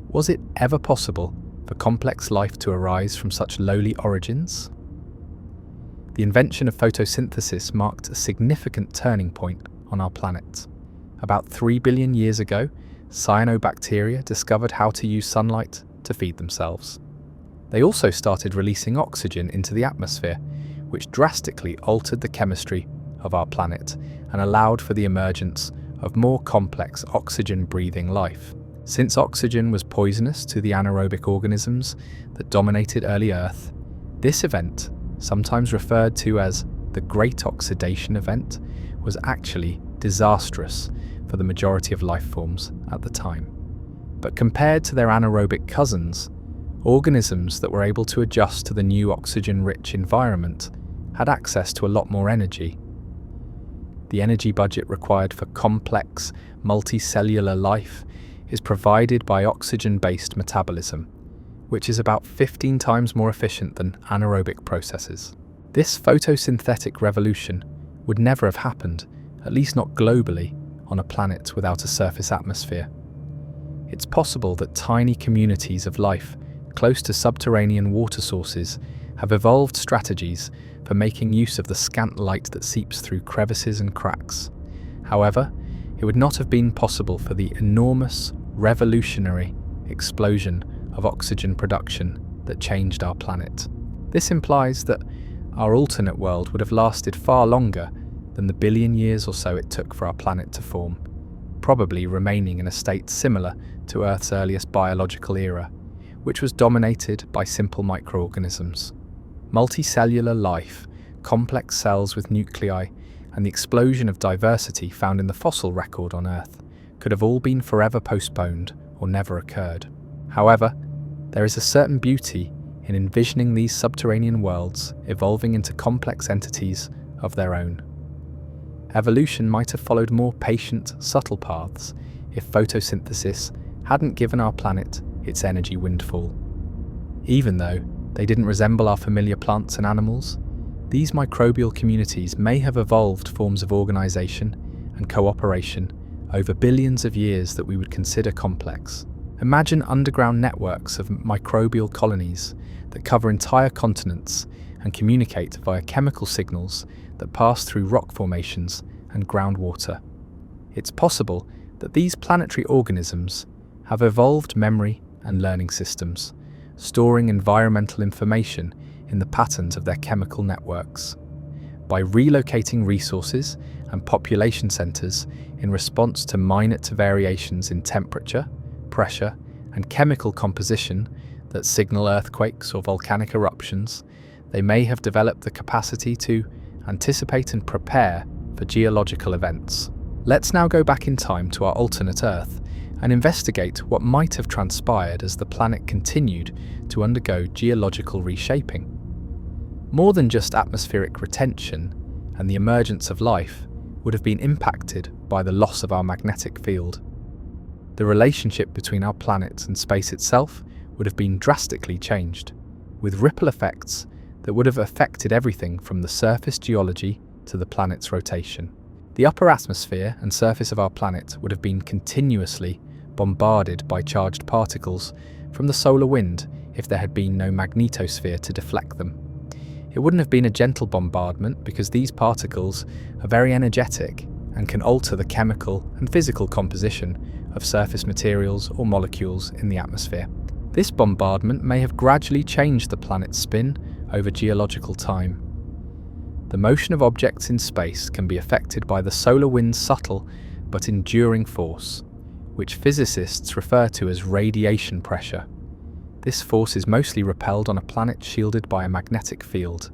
was it ever possible for complex life to arise from such lowly origins? The invention of photosynthesis marked a significant turning point on our planet. About 3 billion years ago, cyanobacteria discovered how to use sunlight to feed themselves. They also started releasing oxygen into the atmosphere, which drastically altered the chemistry of our planet and allowed for the emergence of more complex oxygen-breathing life. Since oxygen was poisonous to the anaerobic organisms that dominated early Earth, this event, sometimes referred to as the Great Oxidation Event, was actually disastrous for the majority of life forms at the time. But compared to their anaerobic cousins, organisms that were able to adjust to the new oxygen-rich environment had access to a lot more energy. The energy budget required for complex, multicellular life is provided by oxygen-based metabolism, which is about 15 times more efficient than anaerobic processes. This photosynthetic revolution would never have happened, at least not globally, on a planet without a surface atmosphere. It's possible that tiny communities of life close to subterranean water sources have evolved strategies for making use of the scant light that seeps through crevices and cracks. However, it would not have been possible for the enormous, revolutionary explosion of oxygen production that changed our planet. This implies that our alternate world would have lasted far longer than the billion years or so it took for our planet to form, probably remaining in a state similar to Earth's earliest biological era, which was dominated by simple microorganisms. Multicellular life, complex cells with nuclei, and the explosion of diversity found in the fossil record on Earth could have all been forever postponed or never occurred. However, there is a certain beauty in envisioning these subterranean worlds evolving into complex entities of their own. Evolution might have followed more patient, subtle paths if photosynthesis hadn't given our planet its energy windfall. Even though they didn't resemble our familiar plants and animals, these microbial communities may have evolved forms of organization and cooperation over billions of years that we would consider complex. Imagine underground networks of microbial colonies that cover entire continents and communicate via chemical signals that pass through rock formations and groundwater. It's possible that these planetary organisms have evolved memory and learning systems, storing environmental information in the patterns of their chemical networks. By relocating resources and population centers in response to minute variations in temperature, pressure, and chemical composition that signal earthquakes or volcanic eruptions, they may have developed the capacity to anticipate and prepare for geological events. Let's now go back in time to our alternate Earth and investigate what might have transpired as the planet continued to undergo geological reshaping. More than just atmospheric retention and the emergence of life would have been impacted by the loss of our magnetic field. The relationship between our planet and space itself would have been drastically changed, with ripple effects that would have affected everything from the surface geology to the planet's rotation. The upper atmosphere and surface of our planet would have been continuously bombarded by charged particles from the solar wind if there had been no magnetosphere to deflect them. It wouldn't have been a gentle bombardment because these particles are very energetic and can alter the chemical and physical composition of surface materials or molecules in the atmosphere. This bombardment may have gradually changed the planet's spin over geological time. The motion of objects in space can be affected by the solar wind's subtle but enduring force, which physicists refer to as radiation pressure. This force is mostly repelled on a planet shielded by a magnetic field.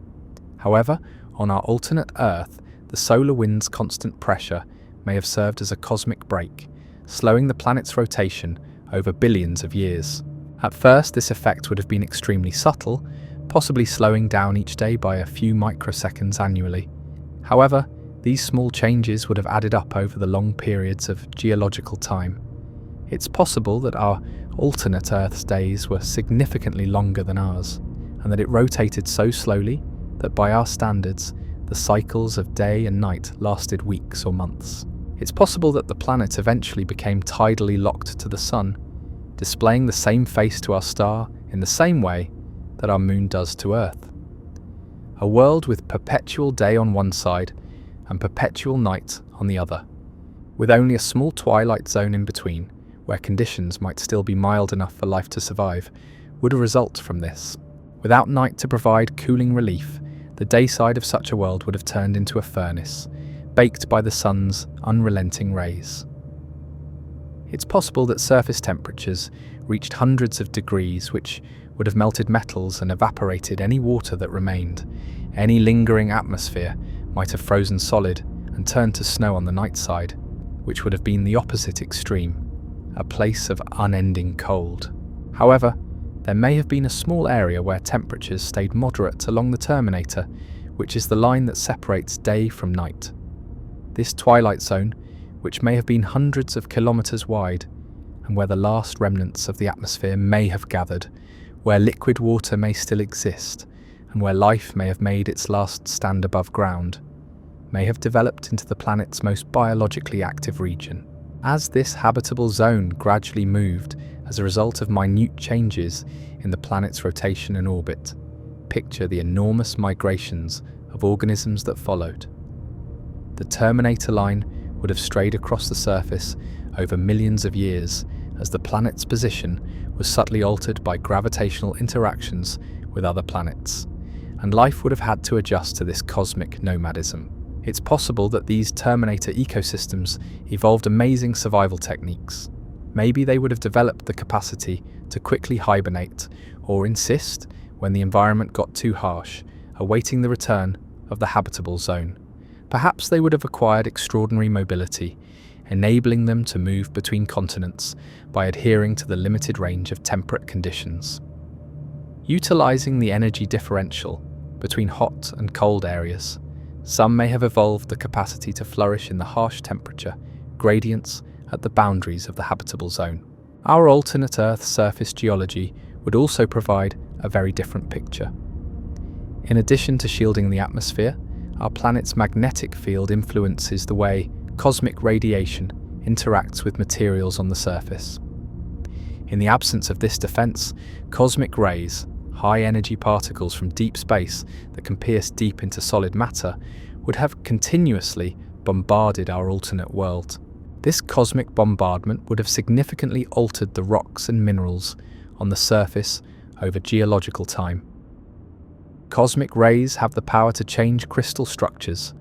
However, on our alternate Earth, the solar wind's constant pressure may have served as a cosmic brake, slowing the planet's rotation over billions of years. At first, this effect would have been extremely subtle, possibly slowing down each day by a few microseconds annually. However, these small changes would have added up over the long periods of geological time. It's possible that our alternate Earth's days were significantly longer than ours, and that it rotated so slowly that by our standards, the cycles of day and night lasted weeks or months. It's possible that the planet eventually became tidally locked to the Sun, displaying the same face to our star in the same way that our moon does to Earth. A world with perpetual day on one side and perpetual night on the other, with only a small twilight zone in between, where conditions might still be mild enough for life to survive, would result from this. Without night to provide cooling relief, the day side of such a world would have turned into a furnace, baked by the sun's unrelenting rays. It's possible that surface temperatures reached hundreds of degrees, which would have melted metals and evaporated any water that remained. Any lingering atmosphere might have frozen solid and turned to snow on the night side, which would have been the opposite extreme, a place of unending cold. However, there may have been a small area where temperatures stayed moderate along the terminator, which is the line that separates day from night. This twilight zone, which may have been hundreds of kilometers wide, and where the last remnants of the atmosphere may have gathered, where liquid water may still exist, and where life may have made its last stand above ground, may have developed into the planet's most biologically active region. As this habitable zone gradually moved as a result of minute changes in the planet's rotation and orbit, picture the enormous migrations of organisms that followed. The terminator line would have strayed across the surface over millions of years as the planet's position was subtly altered by gravitational interactions with other planets, and life would have had to adjust to this cosmic nomadism. It's possible that these terminator ecosystems evolved amazing survival techniques. Maybe they would have developed the capacity to quickly hibernate or insist when the environment got too harsh, awaiting the return of the habitable zone. Perhaps they would have acquired extraordinary mobility, enabling them to move between continents by adhering to the limited range of temperate conditions. Utilizing the energy differential between hot and cold areas, some may have evolved the capacity to flourish in the harsh temperature gradients at the boundaries of the habitable zone. Our alternate Earth surface geology would also provide a very different picture. In addition to shielding the atmosphere, our planet's magnetic field influences the way cosmic radiation interacts with materials on the surface. In the absence of this defense, cosmic rays, high-energy particles from deep space that can pierce deep into solid matter, would have continuously bombarded our alternate world. This cosmic bombardment would have significantly altered the rocks and minerals on the surface over geological time. Cosmic rays have the power to change crystal structures,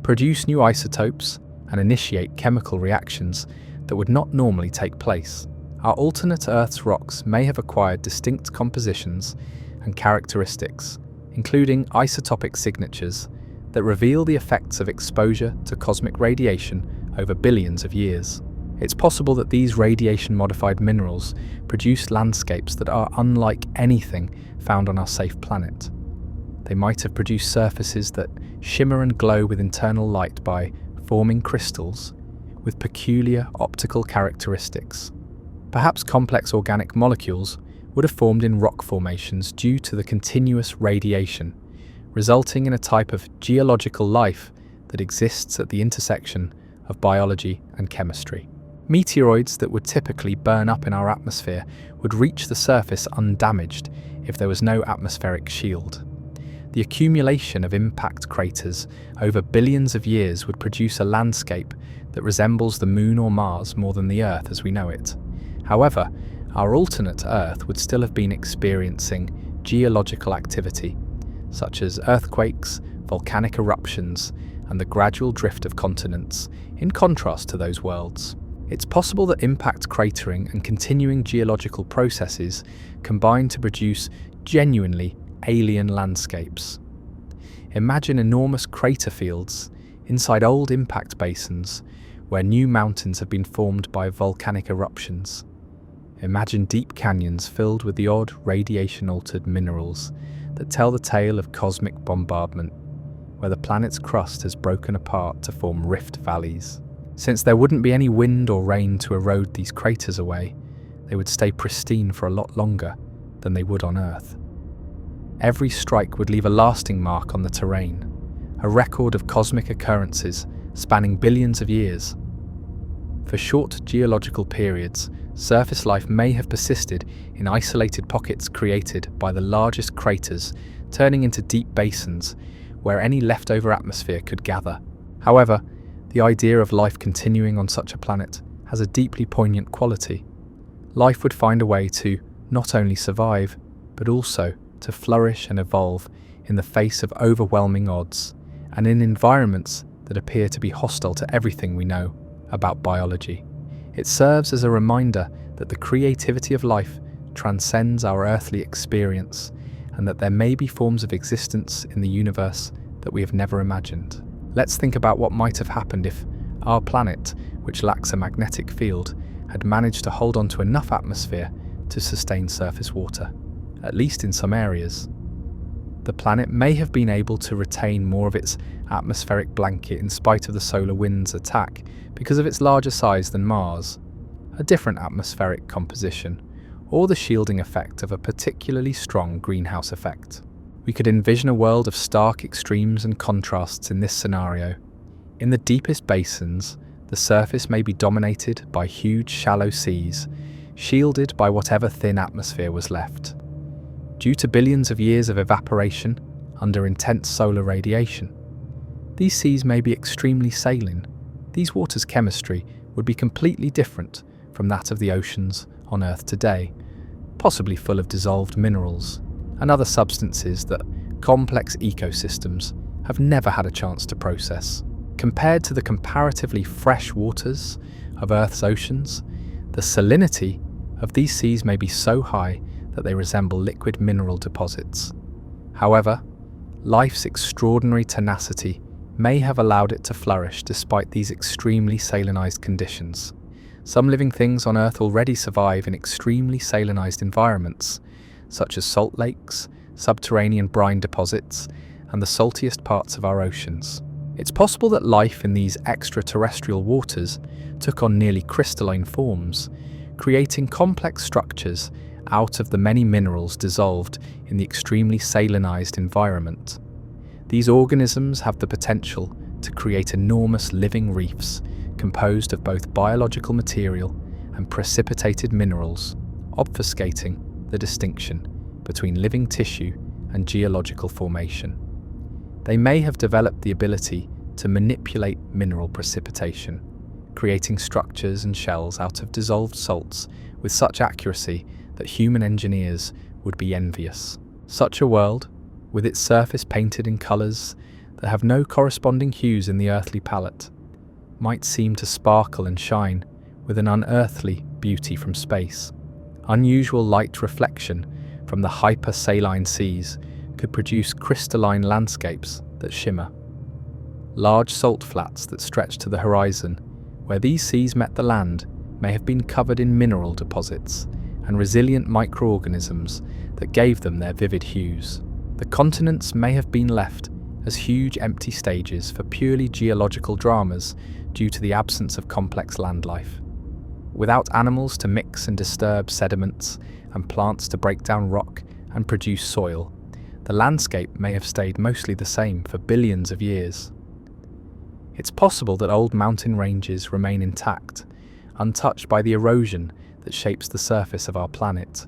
produce new isotopes, and initiate chemical reactions that would not normally take place. Our alternate Earth's rocks may have acquired distinct compositions and characteristics, including isotopic signatures, that reveal the effects of exposure to cosmic radiation over billions of years. It's possible that these radiation-modified minerals produced landscapes that are unlike anything found on our safe planet. They might have produced surfaces that shimmer and glow with internal light by forming crystals with peculiar optical characteristics. Perhaps complex organic molecules would have formed in rock formations due to the continuous radiation, resulting in a type of geological life that exists at the intersection of biology and chemistry. Meteoroids that would typically burn up in our atmosphere would reach the surface undamaged if there was no atmospheric shield. The accumulation of impact craters over billions of years would produce a landscape that resembles the Moon or Mars more than the Earth as we know it. However, our alternate Earth would still have been experiencing geological activity, such as earthquakes, volcanic eruptions, and the gradual drift of continents, in contrast to those worlds. It's possible that impact cratering and continuing geological processes combine to produce genuinely alien landscapes. Imagine enormous crater fields inside old impact basins where new mountains have been formed by volcanic eruptions. Imagine deep canyons filled with the odd radiation-altered minerals that tell the tale of cosmic bombardment, where the planet's crust has broken apart to form rift valleys. Since there wouldn't be any wind or rain to erode these craters away, they would stay pristine for a lot longer than they would on Earth. Every strike would leave a lasting mark on the terrain, a record of cosmic occurrences spanning billions of years. For short geological periods, surface life may have persisted in isolated pockets created by the largest craters, turning into deep basins where any leftover atmosphere could gather. However, the idea of life continuing on such a planet has a deeply poignant quality. Life would find a way to not only survive, but also to flourish and evolve in the face of overwhelming odds and in environments that appear to be hostile to everything we know about biology. It serves as a reminder that the creativity of life transcends our earthly experience and that there may be forms of existence in the universe that we have never imagined. Let's think about what might have happened if our planet, which lacks a magnetic field, had managed to hold on to enough atmosphere to sustain surface water, at least in some areas. The planet may have been able to retain more of its atmospheric blanket in spite of the solar wind's attack because of its larger size than Mars, a different atmospheric composition, or the shielding effect of a particularly strong greenhouse effect. We could envision a world of stark extremes and contrasts in this scenario. In the deepest basins, the surface may be dominated by huge shallow seas, shielded by whatever thin atmosphere was left. Due to billions of years of evaporation under intense solar radiation, these seas may be extremely saline. These waters' chemistry would be completely different from that of the oceans on Earth today, possibly full of dissolved minerals and other substances that complex ecosystems have never had a chance to process. Compared to the comparatively fresh waters of Earth's oceans, the salinity of these seas may be so high that they resemble liquid mineral deposits. However, life's extraordinary tenacity may have allowed it to flourish despite these extremely salinized conditions. Some living things on Earth already survive in extremely salinized environments, such as salt lakes, subterranean brine deposits, and the saltiest parts of our oceans. It's possible that life in these extraterrestrial waters took on nearly crystalline forms, creating complex structures out of the many minerals dissolved in the extremely salinized environment. These organisms have the potential to create enormous living reefs composed of both biological material and precipitated minerals, obfuscating the distinction between living tissue and geological formation. They may have developed the ability to manipulate mineral precipitation, creating structures and shells out of dissolved salts with such accuracy that human engineers would be envious. Such a world, with its surface painted in colours that have no corresponding hues in the earthly palette, might seem to sparkle and shine with an unearthly beauty from space. Unusual light reflection from the hypersaline seas could produce crystalline landscapes that shimmer. Large salt flats that stretch to the horizon, where these seas met the land, may have been covered in mineral deposits and resilient microorganisms that gave them their vivid hues. The continents may have been left as huge empty stages for purely geological dramas due to the absence of complex land life. Without animals to mix and disturb sediments and plants to break down rock and produce soil, the landscape may have stayed mostly the same for billions of years. It's possible that old mountain ranges remain intact, untouched by the erosion that shapes the surface of our planet.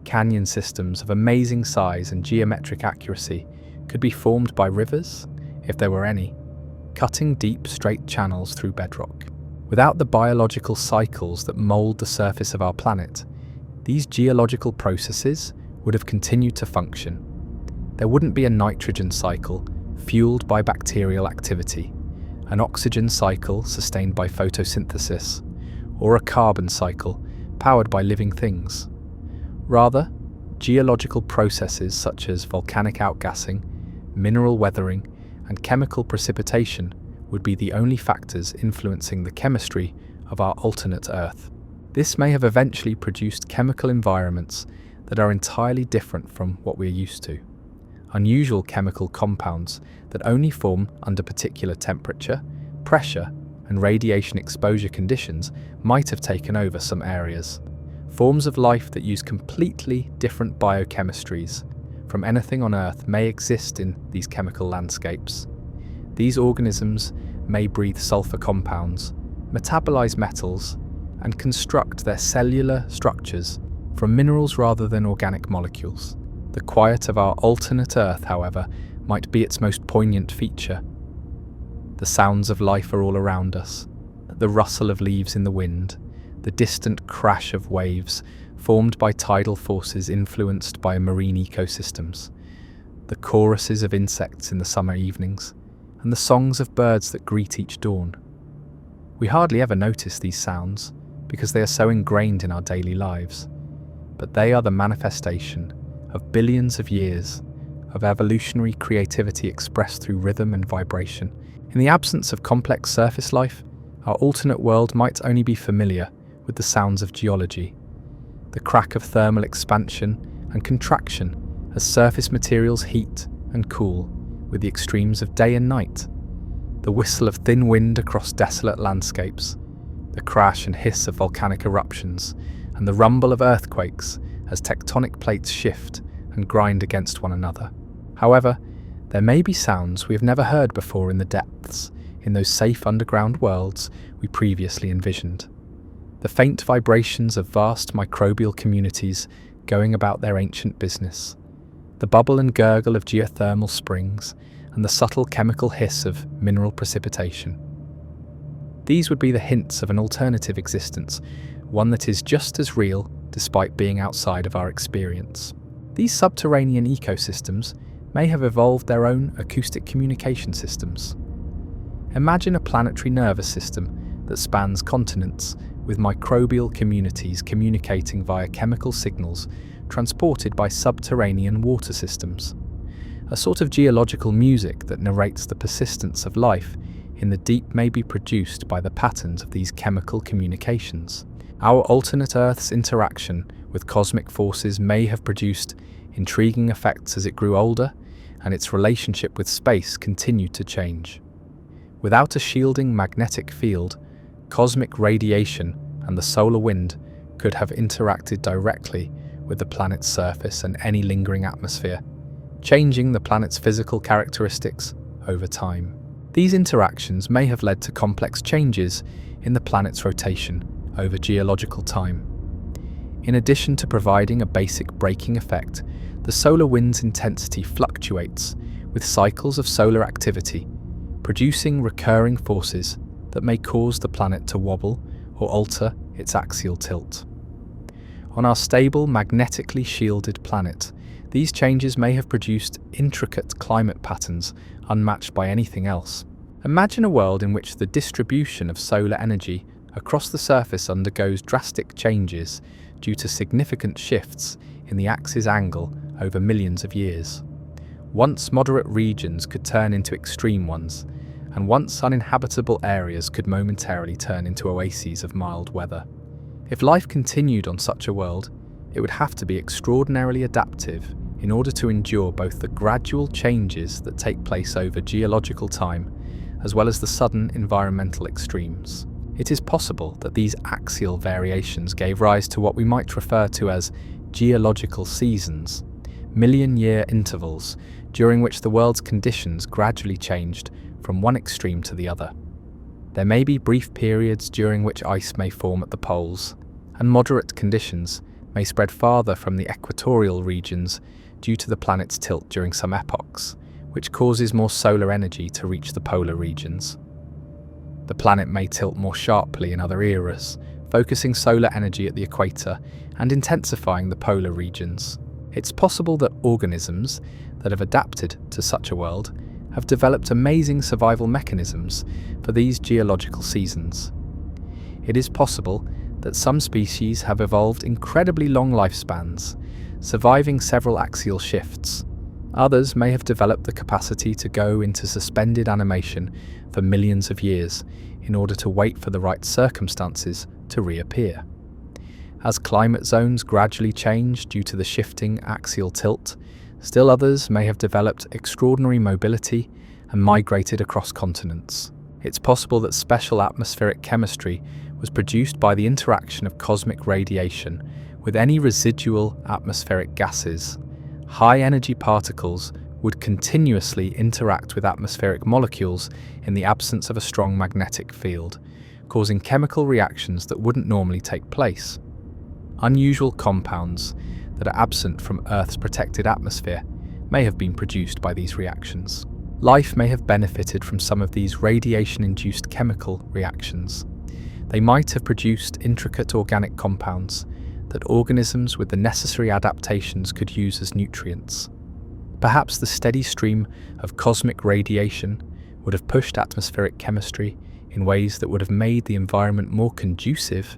Canyon systems of amazing size and geometric accuracy could be formed by rivers, if there were any, cutting deep, straight channels through bedrock. Without the biological cycles that mold the surface of our planet, these geological processes would have continued to function. There wouldn't be a nitrogen cycle fueled by bacterial activity, an oxygen cycle sustained by photosynthesis, or a carbon cycle powered by living things. Rather, geological processes such as volcanic outgassing, mineral weathering, and chemical precipitation would be the only factors influencing the chemistry of our alternate Earth. This may have eventually produced chemical environments that are entirely different from what we're used to. Unusual chemical compounds that only form under particular temperature, pressure, and radiation exposure conditions might have taken over some areas. Forms of life that use completely different biochemistries from anything on Earth may exist in these chemical landscapes. These organisms may breathe sulfur compounds, metabolize metals, and construct their cellular structures from minerals rather than organic molecules. The quiet of our alternate Earth, however, might be its most poignant feature. The sounds of life are all around us, the rustle of leaves in the wind, the distant crash of waves formed by tidal forces influenced by marine ecosystems, the choruses of insects in the summer evenings, and the songs of birds that greet each dawn. We hardly ever notice these sounds because they are so ingrained in our daily lives, but they are the manifestation of billions of years of evolutionary creativity expressed through rhythm and vibration. In the absence of complex surface life, our alternate world might only be familiar with the sounds of geology, the crack of thermal expansion and contraction as surface materials heat and cool with the extremes of day and night, the whistle of thin wind across desolate landscapes, the crash and hiss of volcanic eruptions, and the rumble of earthquakes as tectonic plates shift and grind against one another. However, there may be sounds we have never heard before in the depths, in those safe underground worlds we previously envisioned. The faint vibrations of vast microbial communities going about their ancient business, the bubble and gurgle of geothermal springs, and the subtle chemical hiss of mineral precipitation. These would be the hints of an alternative existence, one that is just as real despite being outside of our experience. These subterranean ecosystems may have evolved their own acoustic communication systems. Imagine a planetary nervous system that spans continents with microbial communities communicating via chemical signals transported by subterranean water systems. A sort of geological music that narrates the persistence of life in the deep may be produced by the patterns of these chemical communications. Our alternate Earth's interaction with cosmic forces may have produced intriguing effects as it grew older, and its relationship with space continued to change. Without a shielding magnetic field, cosmic radiation and the solar wind could have interacted directly with the planet's surface and any lingering atmosphere, changing the planet's physical characteristics over time. These interactions may have led to complex changes in the planet's rotation over geological time. In addition to providing a basic braking effect, the solar wind's intensity fluctuates with cycles of solar activity, producing recurring forces that may cause the planet to wobble or alter its axial tilt. On our stable, magnetically shielded planet, these changes may have produced intricate climate patterns unmatched by anything else. Imagine a world in which the distribution of solar energy across the surface undergoes drastic changes due to significant shifts in the axis angle over millions of years. Once moderate regions could turn into extreme ones, and once uninhabitable areas could momentarily turn into oases of mild weather. If life continued on such a world, it would have to be extraordinarily adaptive in order to endure both the gradual changes that take place over geological time, as well as the sudden environmental extremes. It is possible that these axial variations gave rise to what we might refer to as geological seasons, million-year intervals during which the world's conditions gradually changed from one extreme to the other. There may be brief periods during which ice may form at the poles, and moderate conditions may spread farther from the equatorial regions due to the planet's tilt during some epochs, which causes more solar energy to reach the polar regions. The planet may tilt more sharply in other eras, focusing solar energy at the equator and intensifying the polar regions. It's possible that organisms that have adapted to such a world have developed amazing survival mechanisms for these geological seasons. It is possible that some species have evolved incredibly long lifespans, surviving several axial shifts. Others may have developed the capacity to go into suspended animation for millions of years in order to wait for the right circumstances to reappear. As climate zones gradually change due to the shifting axial tilt, still others may have developed extraordinary mobility and migrated across continents. It's possible that special atmospheric chemistry was produced by the interaction of cosmic radiation with any residual atmospheric gases. High-energy particles would continuously interact with atmospheric molecules in the absence of a strong magnetic field, causing chemical reactions that wouldn't normally take place. Unusual compounds that are absent from Earth's protected atmosphere may have been produced by these reactions. Life may have benefited from some of these radiation-induced chemical reactions. They might have produced intricate organic compounds that organisms with the necessary adaptations could use as nutrients. Perhaps the steady stream of cosmic radiation would have pushed atmospheric chemistry in ways that would have made the environment more conducive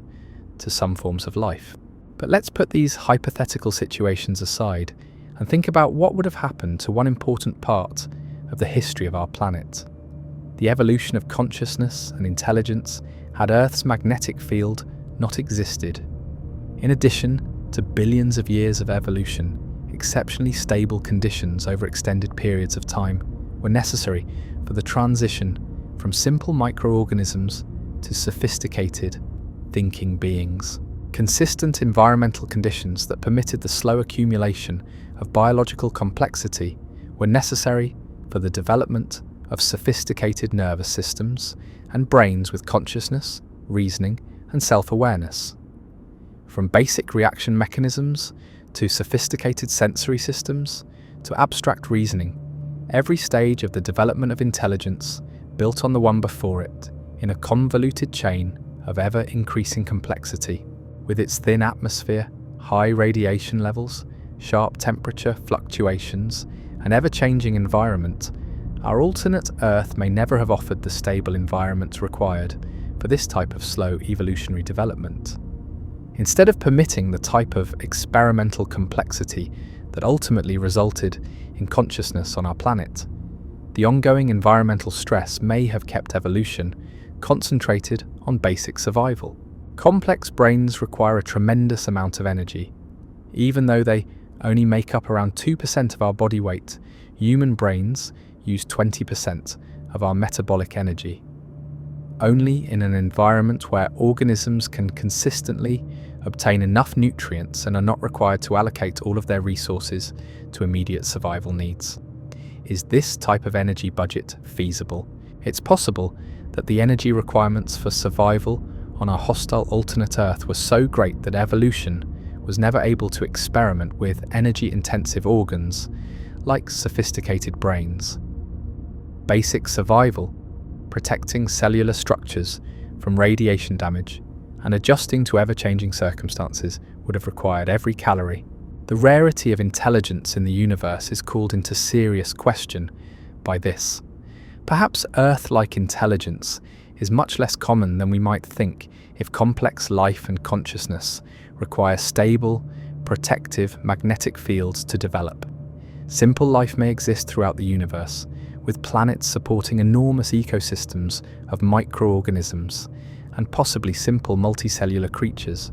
to some forms of life. But let's put these hypothetical situations aside and think about what would have happened to one important part of the history of our planet. The evolution of consciousness and intelligence had Earth's magnetic field not existed. In addition to billions of years of evolution, exceptionally stable conditions over extended periods of time were necessary for the transition from simple microorganisms to sophisticated, thinking beings. Consistent environmental conditions that permitted the slow accumulation of biological complexity were necessary for the development of sophisticated nervous systems and brains with consciousness, reasoning, and self-awareness. From basic reaction mechanisms to sophisticated sensory systems to abstract reasoning, every stage of the development of intelligence built on the one before it in a convoluted chain of ever-increasing complexity. With its thin atmosphere, high radiation levels, sharp temperature fluctuations, and ever-changing environment, our alternate Earth may never have offered the stable environment required for this type of slow evolutionary development. Instead of permitting the type of experimental complexity that ultimately resulted in consciousness on our planet, the ongoing environmental stress may have kept evolution concentrated on basic survival. Complex brains require a tremendous amount of energy. Even though they only make up around 2% of our body weight, human brains use 20% of our metabolic energy. Only in an environment where organisms can consistently obtain enough nutrients and are not required to allocate all of their resources to immediate survival needs is this type of energy budget feasible. It's possible that the energy requirements for survival on our hostile alternate Earth were so great that evolution was never able to experiment with energy-intensive organs like sophisticated brains. Basic survival, protecting cellular structures from radiation damage, and adjusting to ever-changing circumstances would have required every calorie. The rarity of intelligence in the universe is called into serious question by this. Perhaps Earth-like intelligence is much less common than we might think if complex life and consciousness require stable, protective magnetic fields to develop. Simple life may exist throughout the universe, with planets supporting enormous ecosystems of microorganisms and possibly simple multicellular creatures.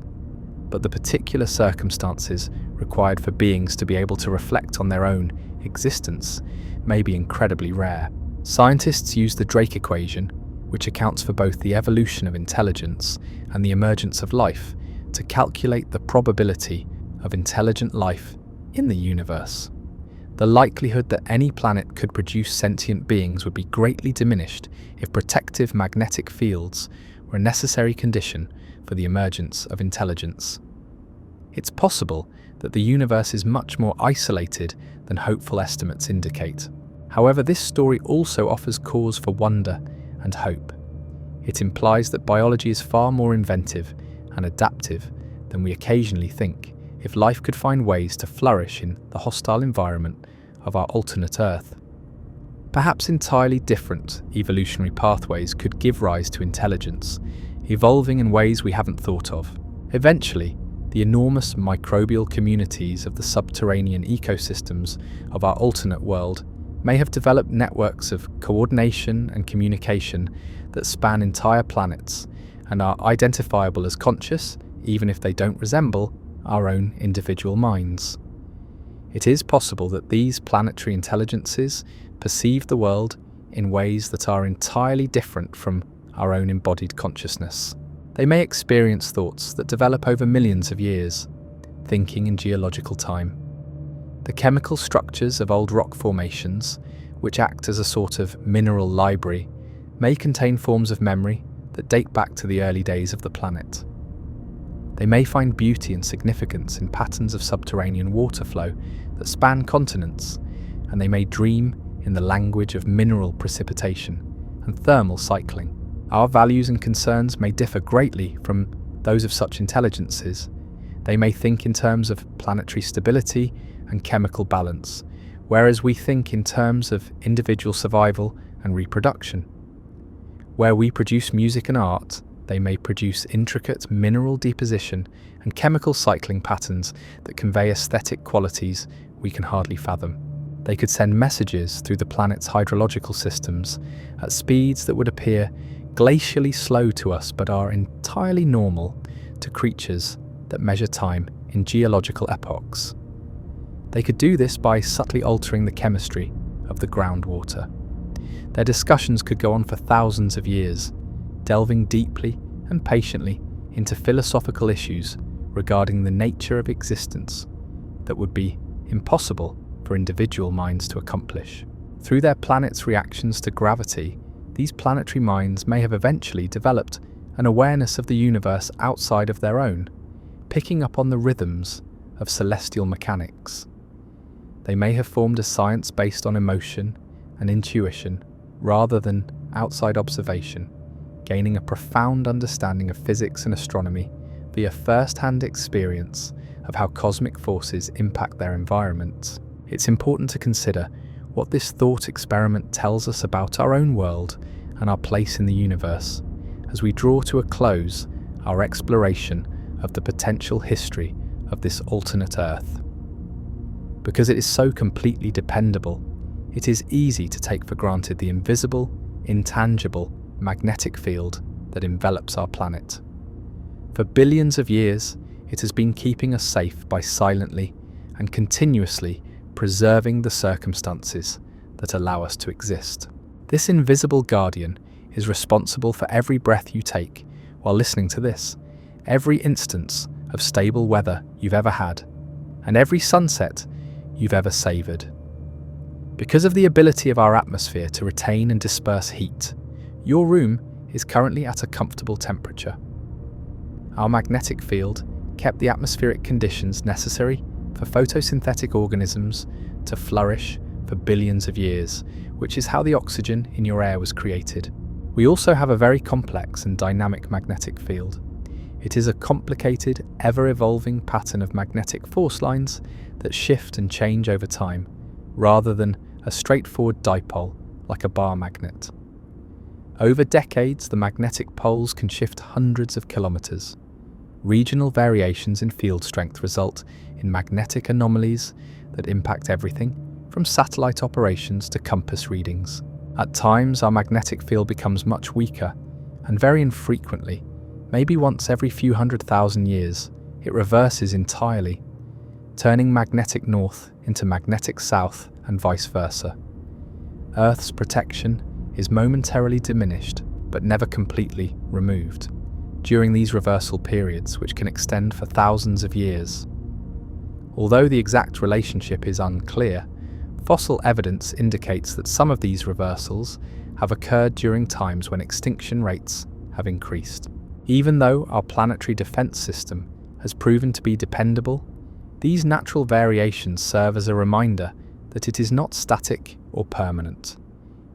But the particular circumstances required for beings to be able to reflect on their own existence may be incredibly rare. Scientists use the Drake equation, which accounts for both the evolution of intelligence and the emergence of life, to calculate the probability of intelligent life in the universe. The likelihood that any planet could produce sentient beings would be greatly diminished if protective magnetic fields were a necessary condition for the emergence of intelligence. It's possible that the universe is much more isolated than hopeful estimates indicate. However, this story also offers cause for wonder and hope. It implies that biology is far more inventive and adaptive than we occasionally think if life could find ways to flourish in the hostile environment of our alternate Earth. Perhaps entirely different evolutionary pathways could give rise to intelligence, evolving in ways we haven't thought of. Eventually, the enormous microbial communities of the subterranean ecosystems of our alternate world may have developed networks of coordination and communication that span entire planets and are identifiable as conscious, even if they don't resemble our own individual minds. It is possible that these planetary intelligences perceive the world in ways that are entirely different from our own embodied consciousness. They may experience thoughts that develop over millions of years, thinking in geological time. The chemical structures of old rock formations, which act as a sort of mineral library, may contain forms of memory that date back to the early days of the planet. They may find beauty and significance in patterns of subterranean water flow that span continents, and they may dream in the language of mineral precipitation and thermal cycling. Our values and concerns may differ greatly from those of such intelligences. They may think in terms of planetary stability and chemical balance, whereas we think in terms of individual survival and reproduction. Where we produce music and art, they may produce intricate mineral deposition and chemical cycling patterns that convey aesthetic qualities we can hardly fathom. They could send messages through the planet's hydrological systems at speeds that would appear glacially slow to us but are entirely normal to creatures that measure time in geological epochs. They could do this by subtly altering the chemistry of the groundwater. Their discussions could go on for thousands of years, delving deeply and patiently into philosophical issues regarding the nature of existence that would be impossible for individual minds to accomplish. Through their planet's reactions to gravity, these planetary minds may have eventually developed an awareness of the universe outside of their own, picking up on the rhythms of celestial mechanics. They may have formed a science based on emotion and intuition rather than outside observation, gaining a profound understanding of physics and astronomy via first-hand experience of how cosmic forces impact their environments. It's important to consider what this thought experiment tells us about our own world and our place in the universe as we draw to a close our exploration of the potential history of this alternate Earth. Because it is so completely dependable, it is easy to take for granted the invisible, intangible magnetic field that envelops our planet. For billions of years, it has been keeping us safe by silently and continuously preserving the circumstances that allow us to exist. This invisible guardian is responsible for every breath you take while listening to this, every instance of stable weather you've ever had, and every sunset you've ever savoured. Because of the ability of our atmosphere to retain and disperse heat, your room is currently at a comfortable temperature. Our magnetic field kept the atmospheric conditions necessary for photosynthetic organisms to flourish for billions of years, which is how the oxygen in your air was created. We also have a very complex and dynamic magnetic field. It is a complicated, ever-evolving pattern of magnetic force lines that shift and change over time, rather than a straightforward dipole like a bar magnet. Over decades, the magnetic poles can shift hundreds of kilometers. Regional variations in field strength result in magnetic anomalies that impact everything from satellite operations to compass readings. At times, our magnetic field becomes much weaker, and very infrequently, maybe once every few 100,000 years, it reverses entirely, turning magnetic north into magnetic south and vice versa. Earth's protection is momentarily diminished, but never completely removed, during these reversal periods, which can extend for thousands of years. Although the exact relationship is unclear, fossil evidence indicates that some of these reversals have occurred during times when extinction rates have increased. Even though our planetary defense system has proven to be dependable, these natural variations serve as a reminder that it is not static or permanent.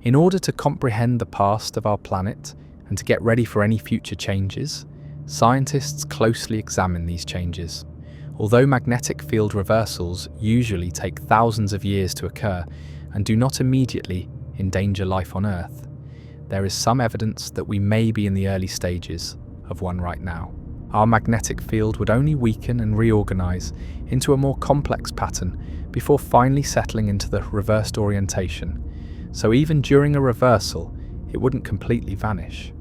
In order to comprehend the past of our planet and to get ready for any future changes, scientists closely examine these changes. Although magnetic field reversals usually take thousands of years to occur and do not immediately endanger life on Earth, there is some evidence that we may be in the early stages of one right now. Our magnetic field would only weaken and reorganize into a more complex pattern before finally settling into the reversed orientation, so even during a reversal, it wouldn't completely vanish.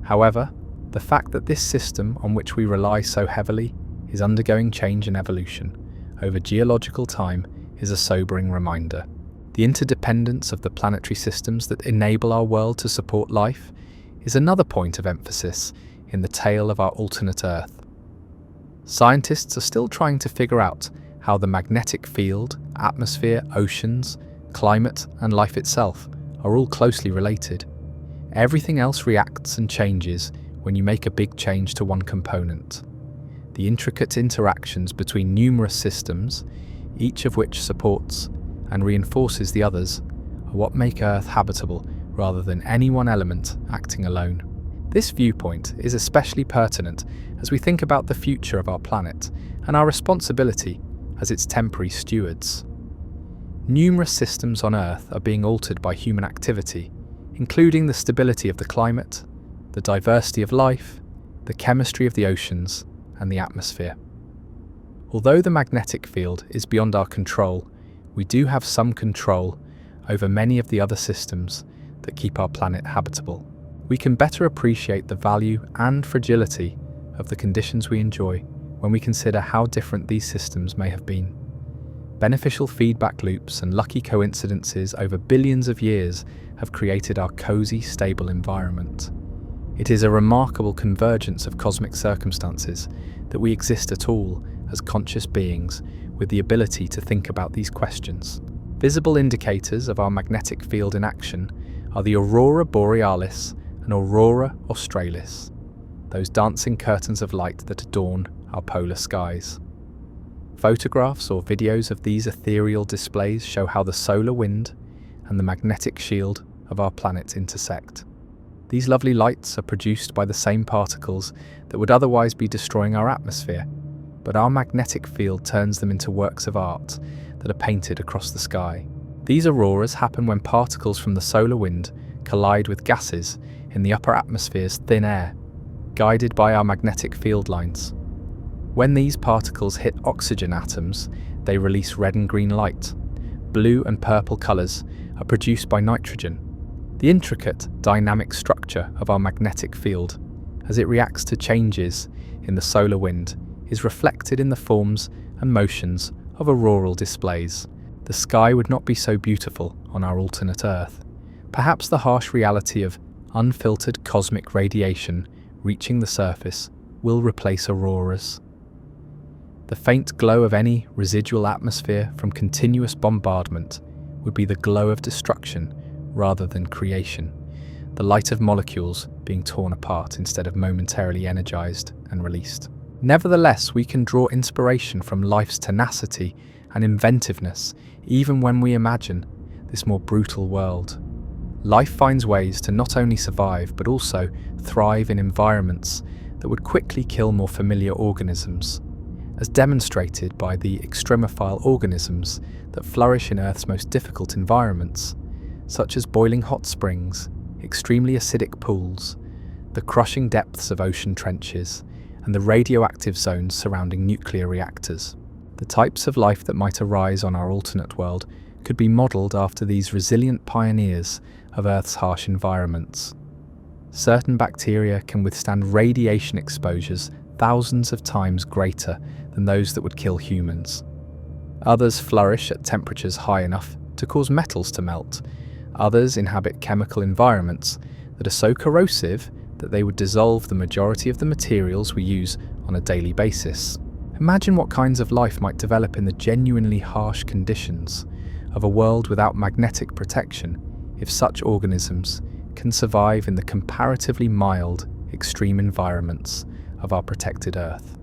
However, the fact that this system on which we rely so heavily is undergoing change and evolution over geological time is a sobering reminder. The interdependence of the planetary systems that enable our world to support life is another point of emphasis in the tale of our alternate Earth. Scientists are still trying to figure out how the magnetic field, atmosphere, oceans, climate, and life itself are all closely related. Everything else reacts and changes when you make a big change to one component. The intricate interactions between numerous systems, each of which supports and reinforces the others, are what make Earth habitable rather than any one element acting alone. This viewpoint is especially pertinent as we think about the future of our planet and our responsibility as its temporary stewards. Numerous systems on Earth are being altered by human activity, including the stability of the climate, the diversity of life, the chemistry of the oceans, and the atmosphere. Although the magnetic field is beyond our control, we do have some control over many of the other systems that keep our planet habitable. We can better appreciate the value and fragility of the conditions we enjoy when we consider how different these systems may have been. Beneficial feedback loops and lucky coincidences over billions of years have created our cozy, stable environment. It is a remarkable convergence of cosmic circumstances that we exist at all as conscious beings with the ability to think about these questions. Visible indicators of our magnetic field in action are the aurora borealis and aurora australis, those dancing curtains of light that adorn our polar skies. Photographs or videos of these ethereal displays show how the solar wind and the magnetic shield of our planet intersect. These lovely lights are produced by the same particles that would otherwise be destroying our atmosphere, but our magnetic field turns them into works of art that are painted across the sky. These auroras happen when particles from the solar wind collide with gases in the upper atmosphere's thin air, guided by our magnetic field lines. When these particles hit oxygen atoms, they release red and green light. Blue and purple colours are produced by nitrogen. The intricate, dynamic structure of our magnetic field, as it reacts to changes in the solar wind, is reflected in the forms and motions of auroral displays. The sky would not be so beautiful on our alternate Earth. Perhaps the harsh reality of unfiltered cosmic radiation reaching the surface will replace auroras. The faint glow of any residual atmosphere from continuous bombardment would be the glow of destruction rather than creation, the light of molecules being torn apart instead of momentarily energized and released. Nevertheless, we can draw inspiration from life's tenacity and inventiveness even when we imagine this more brutal world. Life finds ways to not only survive but also thrive in environments that would quickly kill more familiar organisms, as demonstrated by the extremophile organisms that flourish in Earth's most difficult environments, such as boiling hot springs, extremely acidic pools, the crushing depths of ocean trenches, and the radioactive zones surrounding nuclear reactors. The types of life that might arise on our alternate world could be modelled after these resilient pioneers of Earth's harsh environments. Certain bacteria can withstand radiation exposures thousands of times greater than those that would kill humans. Others flourish at temperatures high enough to cause metals to melt. Others inhabit chemical environments that are so corrosive that they would dissolve the majority of the materials we use on a daily basis. Imagine what kinds of life might develop in the genuinely harsh conditions of a world without magnetic protection if such organisms can survive in the comparatively mild, extreme environments of our protected Earth.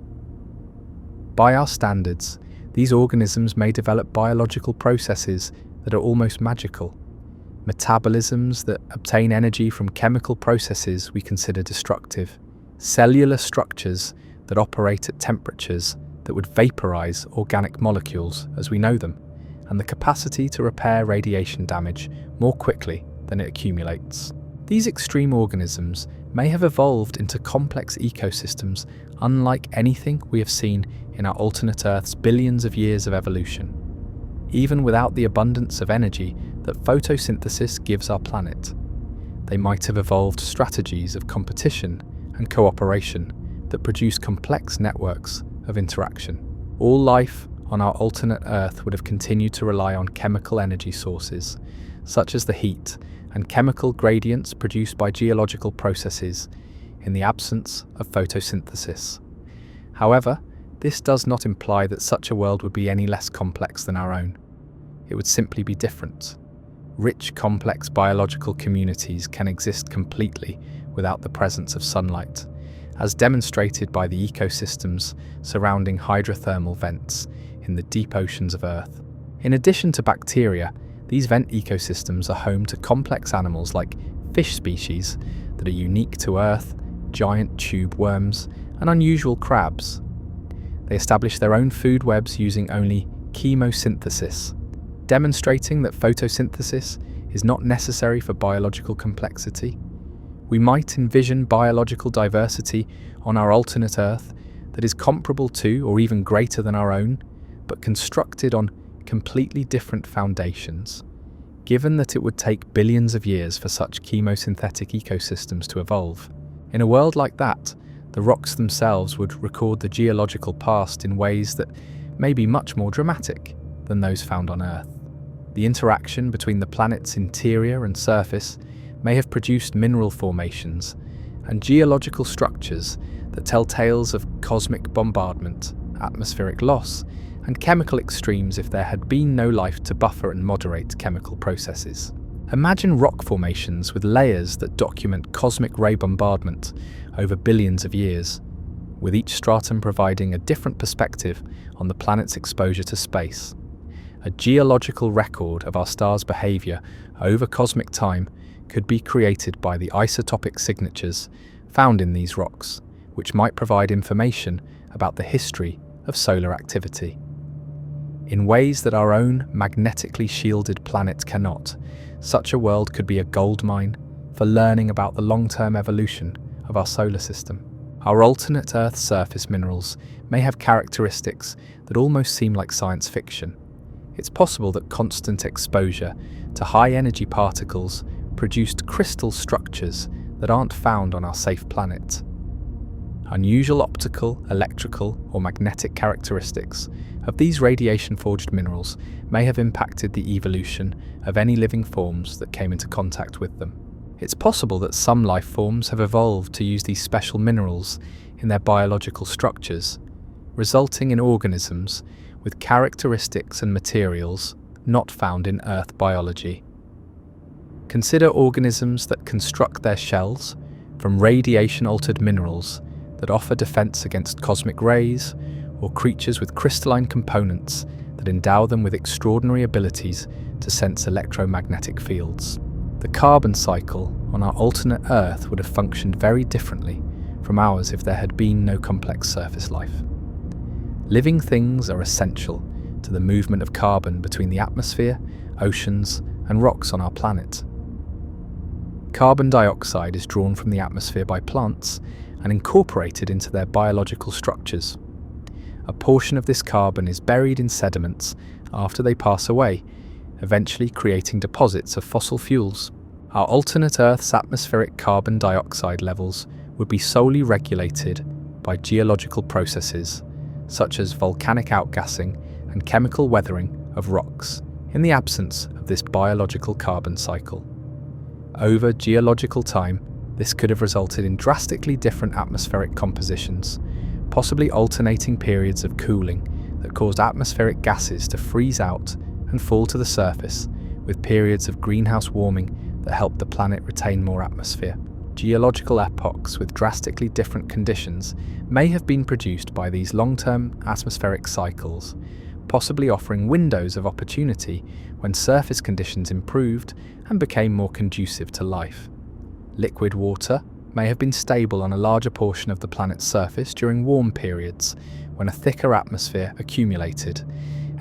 By our standards, these organisms may develop biological processes that are almost magical, metabolisms that obtain energy from chemical processes we consider destructive, cellular structures that operate at temperatures that would vaporize organic molecules as we know them, and the capacity to repair radiation damage more quickly than it accumulates. These extreme organisms may have evolved into complex ecosystems unlike anything we have seen in our alternate Earth's billions of years of evolution, even without the abundance of energy that photosynthesis gives our planet. They might have evolved strategies of competition and cooperation that produce complex networks of interaction. All life on our alternate Earth would have continued to rely on chemical energy sources, such as the heat and chemical gradients produced by geological processes in the absence of photosynthesis. However, this does not imply that such a world would be any less complex than our own. It would simply be different. Rich, complex biological communities can exist completely without the presence of sunlight, as demonstrated by the ecosystems surrounding hydrothermal vents in the deep oceans of Earth. In addition to bacteria, these vent ecosystems are home to complex animals like fish species that are unique to Earth, giant tube worms, and unusual crabs. They establish their own food webs using only chemosynthesis, demonstrating that photosynthesis is not necessary for biological complexity. We might envision biological diversity on our alternate Earth that is comparable to or even greater than our own, but constructed on completely different foundations. Given that it would take billions of years for such chemosynthetic ecosystems to evolve, in a world like that, the rocks themselves would record the geological past in ways that may be much more dramatic than those found on Earth. The interaction between the planet's interior and surface may have produced mineral formations and geological structures that tell tales of cosmic bombardment, atmospheric loss, and chemical extremes if there had been no life to buffer and moderate chemical processes. Imagine rock formations with layers that document cosmic ray bombardment over billions of years, with each stratum providing a different perspective on the planet's exposure to space. A geological record of our star's behavior over cosmic time could be created by the isotopic signatures found in these rocks, which might provide information about the history of solar activity. In ways that our own magnetically shielded planet cannot, such a world could be a goldmine for learning about the long-term evolution of our solar system. Our alternate Earth surface minerals may have characteristics that almost seem like science fiction. It's possible that constant exposure to high-energy particles produced crystal structures that aren't found on our safe planet. Unusual optical, electrical, or magnetic characteristics of these radiation-forged minerals may have impacted the evolution of any living forms that came into contact with them. It's possible that some life forms have evolved to use these special minerals in their biological structures, resulting in organisms with characteristics and materials not found in Earth biology. Consider organisms that construct their shells from radiation-altered minerals that offer defense against cosmic rays, or creatures with crystalline components that endow them with extraordinary abilities to sense electromagnetic fields. The carbon cycle on our alternate Earth would have functioned very differently from ours if there had been no complex surface life. Living things are essential to the movement of carbon between the atmosphere, oceans, and rocks on our planet. Carbon dioxide is drawn from the atmosphere by plants and incorporated into their biological structures. A portion of this carbon is buried in sediments after they pass away, eventually creating deposits of fossil fuels. Our alternate Earth's atmospheric carbon dioxide levels would be solely regulated by geological processes, such as volcanic outgassing and chemical weathering of rocks, in the absence of this biological carbon cycle. Over geological time, this could have resulted in drastically different atmospheric compositions, possibly alternating periods of cooling that caused atmospheric gases to freeze out and fall to the surface, with periods of greenhouse warming that helped the planet retain more atmosphere. Geological epochs with drastically different conditions may have been produced by these long-term atmospheric cycles, possibly offering windows of opportunity when surface conditions improved and became more conducive to life. Liquid water may have been stable on a larger portion of the planet's surface during warm periods when a thicker atmosphere accumulated,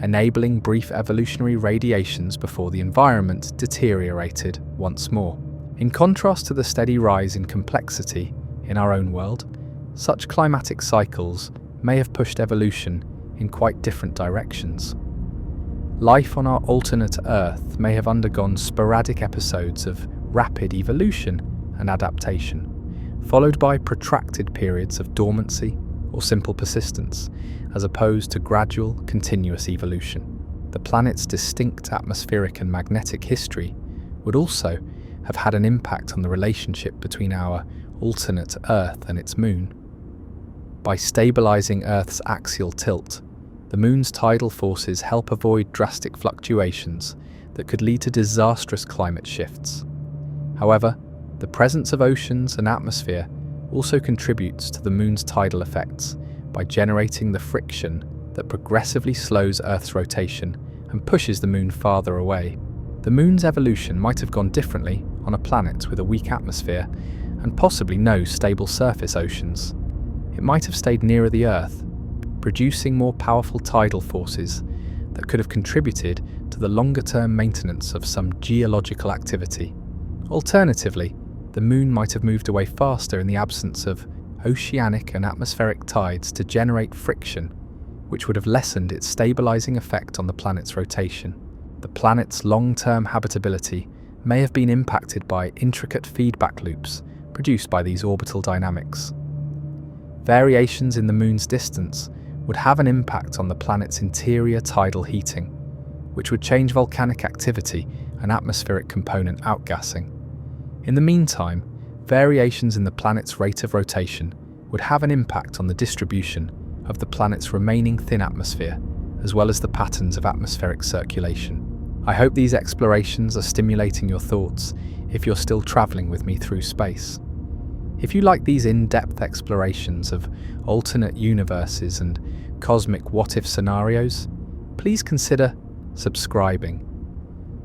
enabling brief evolutionary radiations before the environment deteriorated once more. In contrast to the steady rise in complexity in our own world, such climatic cycles may have pushed evolution in quite different directions. Life on our alternate Earth may have undergone sporadic episodes of rapid evolution and adaptation, followed by protracted periods of dormancy or simple persistence, as opposed to gradual, continuous evolution. The planet's distinct atmospheric and magnetic history would also have had an impact on the relationship between our alternate Earth and its moon. By stabilizing Earth's axial tilt, the moon's tidal forces help avoid drastic fluctuations that could lead to disastrous climate shifts. However, the presence of oceans and atmosphere also contributes to the moon's tidal effects by generating the friction that progressively slows Earth's rotation and pushes the moon farther away. The moon's evolution might have gone differently on a planet with a weak atmosphere and possibly no stable surface oceans. It might have stayed nearer the Earth, producing more powerful tidal forces that could have contributed to the longer-term maintenance of some geological activity. Alternatively, the moon might have moved away faster in the absence of oceanic and atmospheric tides to generate friction, which would have lessened its stabilizing effect on the planet's rotation. The planet's long-term habitability may have been impacted by intricate feedback loops produced by these orbital dynamics. Variations in the moon's distance would have an impact on the planet's interior tidal heating, which would change volcanic activity and atmospheric component outgassing. In the meantime, variations in the planet's rate of rotation would have an impact on the distribution of the planet's remaining thin atmosphere, as well as the patterns of atmospheric circulation. I hope these explorations are stimulating your thoughts if you're still traveling with me through space. If you like these in-depth explorations of alternate universes and cosmic what-if scenarios, please consider subscribing.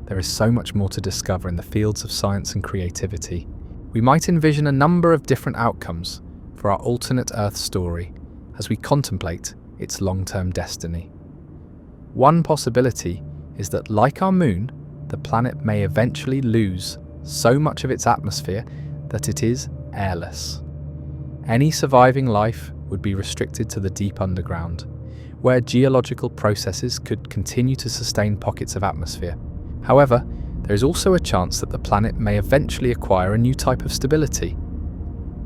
There is so much more to discover in the fields of science and creativity. We might envision a number of different outcomes for our alternate Earth story as we contemplate its long-term destiny. One possibility is that, like our moon, the planet may eventually lose so much of its atmosphere that it is airless. Any surviving life would be restricted to the deep underground, where geological processes could continue to sustain pockets of atmosphere. However, there is also a chance that the planet may eventually acquire a new type of stability.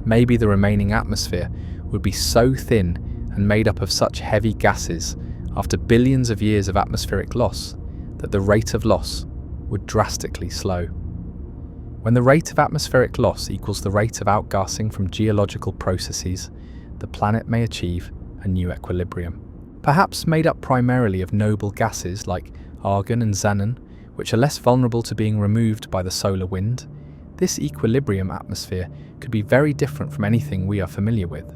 Maybe the remaining atmosphere would be so thin and made up of such heavy gases after billions of years of atmospheric loss that the rate of loss would drastically slow. When the rate of atmospheric loss equals the rate of outgassing from geological processes, the planet may achieve a new equilibrium. Perhaps made up primarily of noble gases like argon and xenon, which are less vulnerable to being removed by the solar wind, this equilibrium atmosphere could be very different from anything we are familiar with.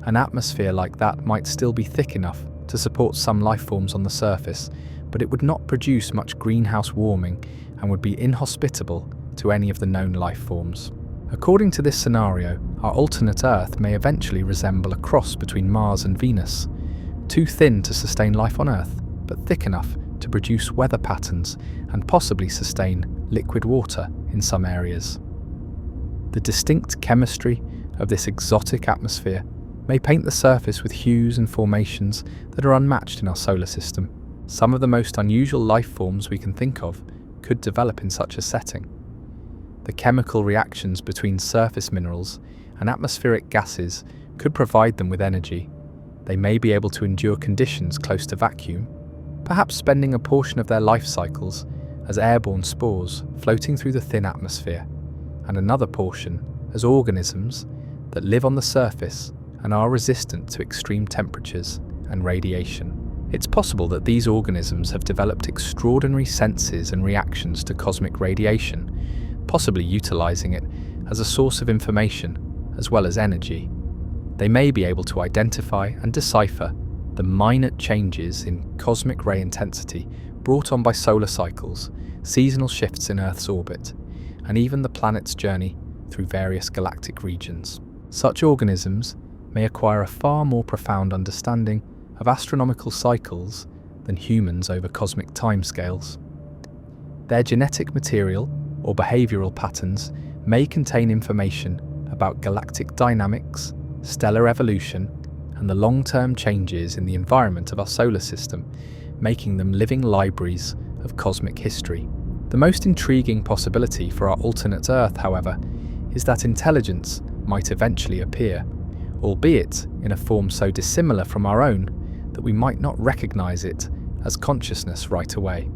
An atmosphere like that might still be thick enough to support some life forms on the surface, but it would not produce much greenhouse warming and would be inhospitable to any of the known life forms. According to this scenario, our alternate Earth may eventually resemble a cross between Mars and Venus, too thin to sustain life on Earth, but thick enough to produce weather patterns and possibly sustain liquid water in some areas. The distinct chemistry of this exotic atmosphere may paint the surface with hues and formations that are unmatched in our solar system. Some of the most unusual life forms we can think of could develop in such a setting. The chemical reactions between surface minerals and atmospheric gases could provide them with energy. They may be able to endure conditions close to vacuum, perhaps spending a portion of their life cycles as airborne spores floating through the thin atmosphere, and another portion as organisms that live on the surface and are resistant to extreme temperatures and radiation. It's possible that these organisms have developed extraordinary senses and reactions to cosmic radiation, possibly utilizing it as a source of information as well as energy. They may be able to identify and decipher the minor changes in cosmic ray intensity brought on by solar cycles, seasonal shifts in Earth's orbit, and even the planet's journey through various galactic regions. Such organisms may acquire a far more profound understanding of astronomical cycles than humans over cosmic timescales. Their genetic material or behavioral patterns may contain information about galactic dynamics, stellar evolution, and the long-term changes in the environment of our solar system, making them living libraries of cosmic history. The most intriguing possibility for our alternate Earth, however, is that intelligence might eventually appear, albeit in a form so dissimilar from our own that we might not recognize it as consciousness right away.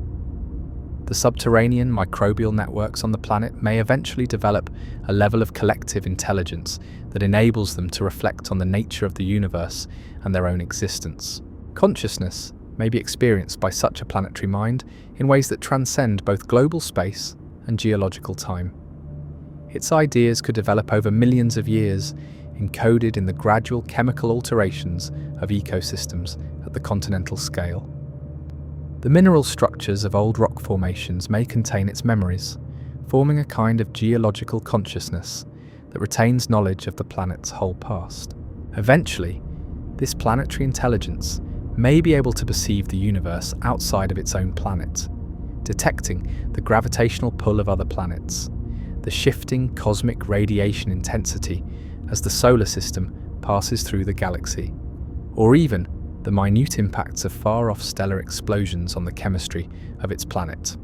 The subterranean microbial networks on the planet may eventually develop a level of collective intelligence that enables them to reflect on the nature of the universe and their own existence. Consciousness may be experienced by such a planetary mind in ways that transcend both global space and geological time. Its ideas could develop over millions of years, encoded in the gradual chemical alterations of ecosystems at the continental scale. The mineral structures of old rock formations may contain its memories, forming a kind of geological consciousness that retains knowledge of the planet's whole past. Eventually, this planetary intelligence may be able to perceive the universe outside of its own planet, detecting the gravitational pull of other planets, the shifting cosmic radiation intensity as the solar system passes through the galaxy, or even the minute impacts of far-off stellar explosions on the chemistry of its planet.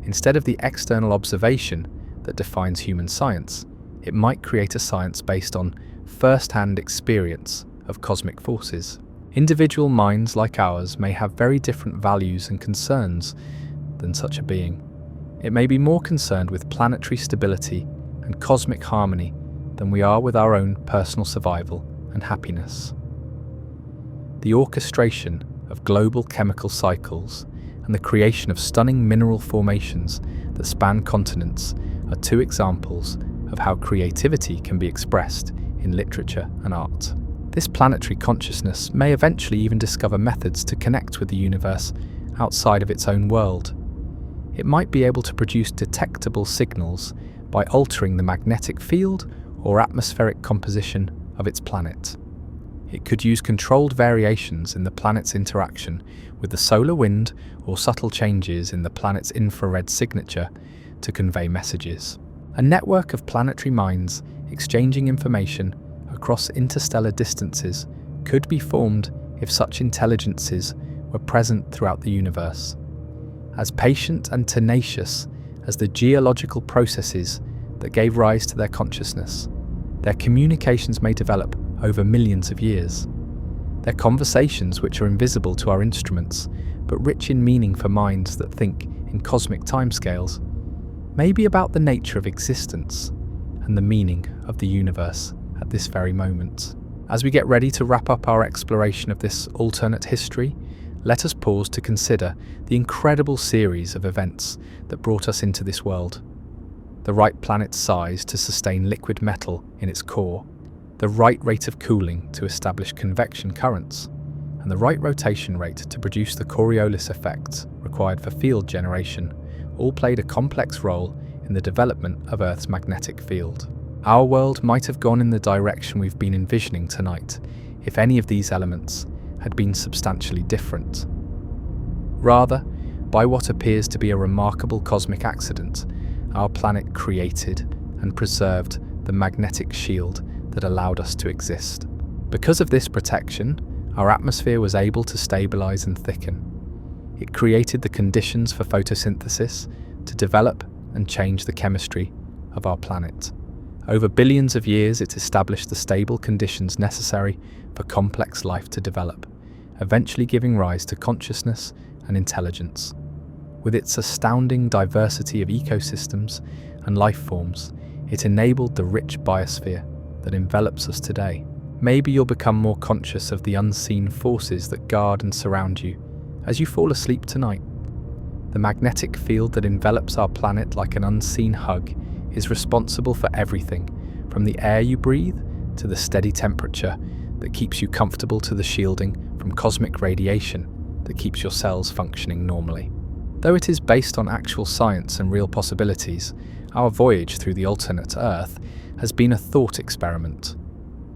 Instead of the external observation that defines human science, it might create a science based on first-hand experience of cosmic forces. Individual minds like ours may have very different values and concerns than such a being. It may be more concerned with planetary stability and cosmic harmony than we are with our own personal survival and happiness. The orchestration of global chemical cycles and the creation of stunning mineral formations that span continents are two examples of how creativity can be expressed in literature and art. This planetary consciousness may eventually even discover methods to connect with the universe outside of its own world. It might be able to produce detectable signals by altering the magnetic field or atmospheric composition of its planet. It could use controlled variations in the planet's interaction with the solar wind or subtle changes in the planet's infrared signature to convey messages. A network of planetary minds exchanging information across interstellar distances could be formed if such intelligences were present throughout the universe. As patient and tenacious as the geological processes that gave rise to their consciousness, their communications may develop over millions of years. Their conversations, which are invisible to our instruments, but rich in meaning for minds that think in cosmic timescales, may be about the nature of existence and the meaning of the universe at this very moment. As we get ready to wrap up our exploration of this alternate history, let us pause to consider the incredible series of events that brought us into this world. The right planet's size to sustain liquid metal in its core, the right rate of cooling to establish convection currents, and the right rotation rate to produce the Coriolis effect required for field generation, all played a complex role in the development of Earth's magnetic field. Our world might have gone in the direction we've been envisioning tonight if any of these elements had been substantially different. Rather, by what appears to be a remarkable cosmic accident, our planet created and preserved the magnetic shield that allowed us to exist. Because of this protection, our atmosphere was able to stabilize and thicken. It created the conditions for photosynthesis to develop and change the chemistry of our planet. Over billions of years, it established the stable conditions necessary for complex life to develop, eventually giving rise to consciousness and intelligence. With its astounding diversity of ecosystems and life forms, it enabled the rich biosphere that envelops us today. Maybe you'll become more conscious of the unseen forces that guard and surround you as you fall asleep tonight. The magnetic field that envelops our planet like an unseen hug is responsible for everything, from the air you breathe to the steady temperature that keeps you comfortable to the shielding from cosmic radiation that keeps your cells functioning normally. Though it is based on actual science and real possibilities, our voyage through the alternate Earth has been a thought experiment.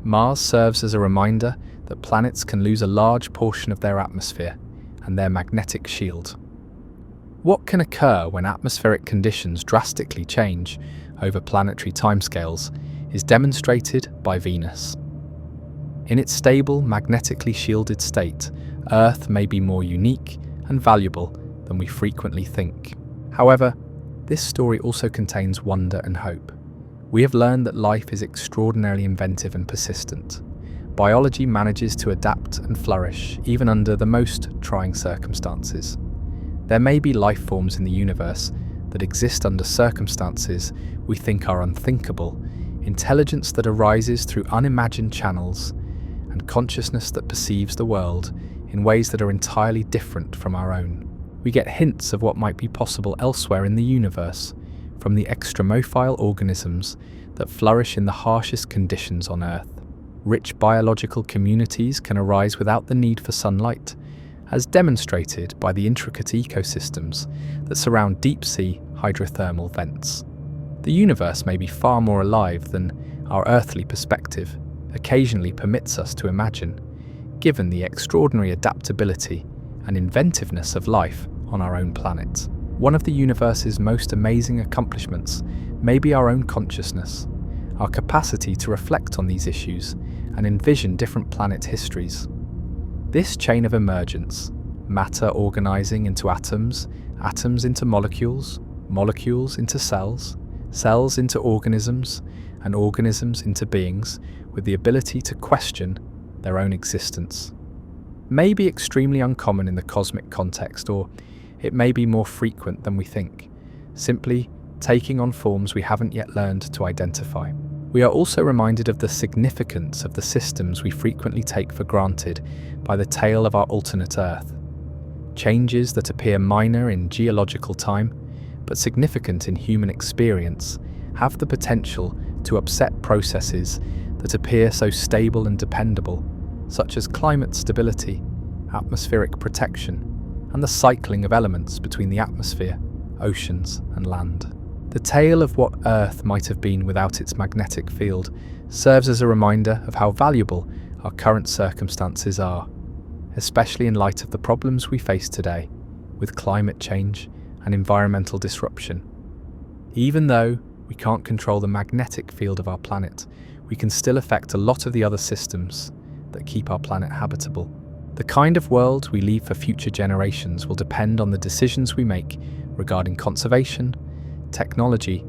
Mars serves as a reminder that planets can lose a large portion of their atmosphere and their magnetic shield. What can occur when atmospheric conditions drastically change over planetary timescales is demonstrated by Venus. In its stable, magnetically shielded state, Earth may be more unique and valuable than we frequently think. However, this story also contains wonder and hope. We have learned that life is extraordinarily inventive and persistent. Biology manages to adapt and flourish even under the most trying circumstances. There may be life forms in the universe that exist under circumstances we think are unthinkable, intelligence that arises through unimagined channels, and consciousness that perceives the world in ways that are entirely different from our own. We get hints of what might be possible elsewhere in the universe, from the extremophile organisms that flourish in the harshest conditions on Earth. Rich biological communities can arise without the need for sunlight, as demonstrated by the intricate ecosystems that surround deep-sea hydrothermal vents. The universe may be far more alive than our earthly perspective occasionally permits us to imagine, given the extraordinary adaptability and inventiveness of life on our own planet. One of the universe's most amazing accomplishments may be our own consciousness, our capacity to reflect on these issues and envision different planet histories. This chain of emergence, matter organizing into atoms, atoms into molecules, molecules into cells, cells into organisms, and organisms into beings with the ability to question their own existence, may be extremely uncommon in the cosmic context, or it may be more frequent than we think, simply taking on forms we haven't yet learned to identify. We are also reminded of the significance of the systems we frequently take for granted by the tale of our alternate Earth. Changes that appear minor in geological time, but significant in human experience, have the potential to upset processes that appear so stable and dependable, such as climate stability, atmospheric protection, and the cycling of elements between the atmosphere, oceans, and land. The tale of what Earth might have been without its magnetic field serves as a reminder of how valuable our current circumstances are, especially in light of the problems we face today with climate change and environmental disruption. Even though we can't control the magnetic field of our planet, we can still affect a lot of the other systems that keep our planet habitable. The kind of world we leave for future generations will depend on the decisions we make regarding conservation, technology,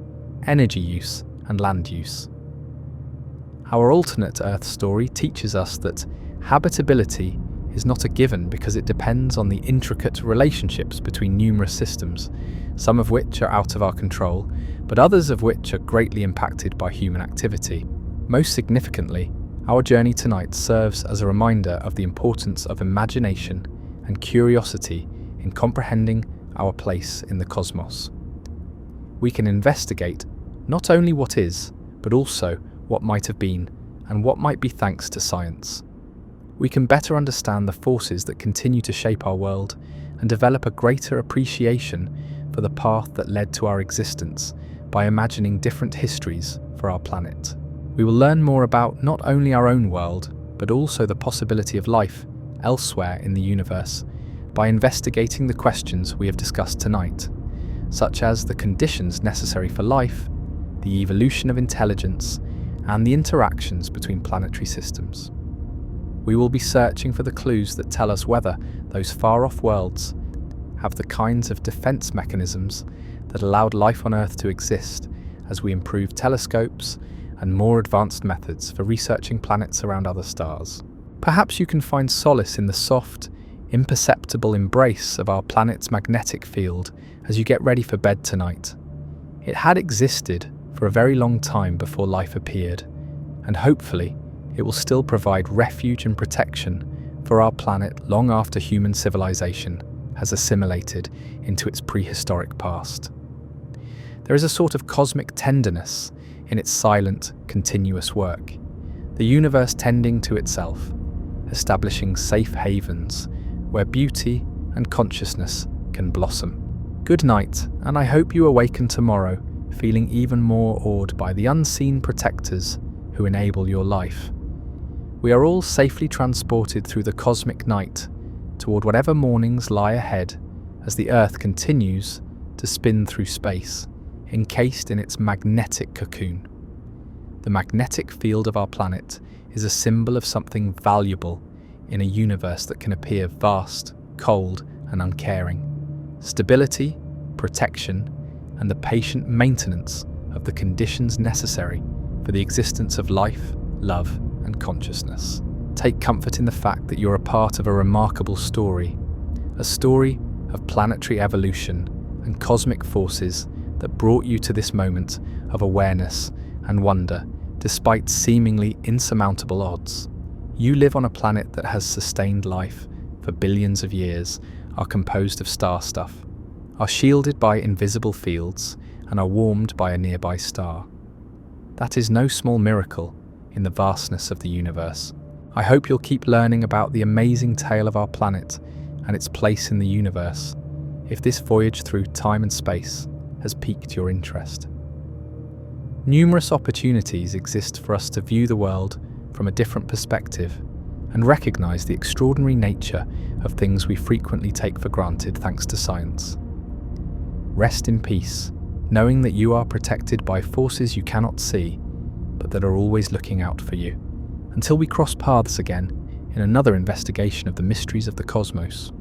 energy use, and land use. Our alternate Earth story teaches us that habitability is not a given because it depends on the intricate relationships between numerous systems, some of which are out of our control, but others of which are greatly impacted by human activity. Most significantly, our journey tonight serves as a reminder of the importance of imagination and curiosity in comprehending our place in the cosmos. We can investigate not only what is, but also what might have been and what might be thanks to science. We can better understand the forces that continue to shape our world and develop a greater appreciation for the path that led to our existence by imagining different histories for our planet. We will learn more about not only our own world, but also the possibility of life elsewhere in the universe by investigating the questions we have discussed tonight, such as the conditions necessary for life, the evolution of intelligence, and the interactions between planetary systems. We will be searching for the clues that tell us whether those far-off worlds have the kinds of defense mechanisms that allowed life on Earth to exist as we improve telescopes and more advanced methods for researching planets around other stars. Perhaps you can find solace in the soft, imperceptible embrace of our planet's magnetic field as you get ready for bed tonight. It had existed for a very long time before life appeared, and hopefully it will still provide refuge and protection for our planet long after human civilization has assimilated into its prehistoric past. There is a sort of cosmic tenderness in its silent, continuous work, the universe tending to itself, establishing safe havens where beauty and consciousness can blossom. Good night, and I hope you awaken tomorrow feeling even more awed by the unseen protectors who enable your life. We are all safely transported through the cosmic night toward whatever mornings lie ahead as the Earth continues to spin through space, encased in its magnetic cocoon. The magnetic field of our planet is a symbol of something valuable in a universe that can appear vast, cold, and uncaring. Stability, protection, and the patient maintenance of the conditions necessary for the existence of life, love, and consciousness. Take comfort in the fact that you're a part of a remarkable story, a story of planetary evolution and cosmic forces that brought you to this moment of awareness and wonder despite seemingly insurmountable odds. You live on a planet that has sustained life for billions of years, are composed of star stuff, are shielded by invisible fields, and are warmed by a nearby star. That is no small miracle in the vastness of the universe. I hope you'll keep learning about the amazing tale of our planet and its place in the universe, if this voyage through time and space has piqued your interest. Numerous opportunities exist for us to view the world from a different perspective and recognize the extraordinary nature of things we frequently take for granted thanks to science. Rest in peace, knowing that you are protected by forces you cannot see, but that are always looking out for you. Until we cross paths again in another investigation of the mysteries of the cosmos.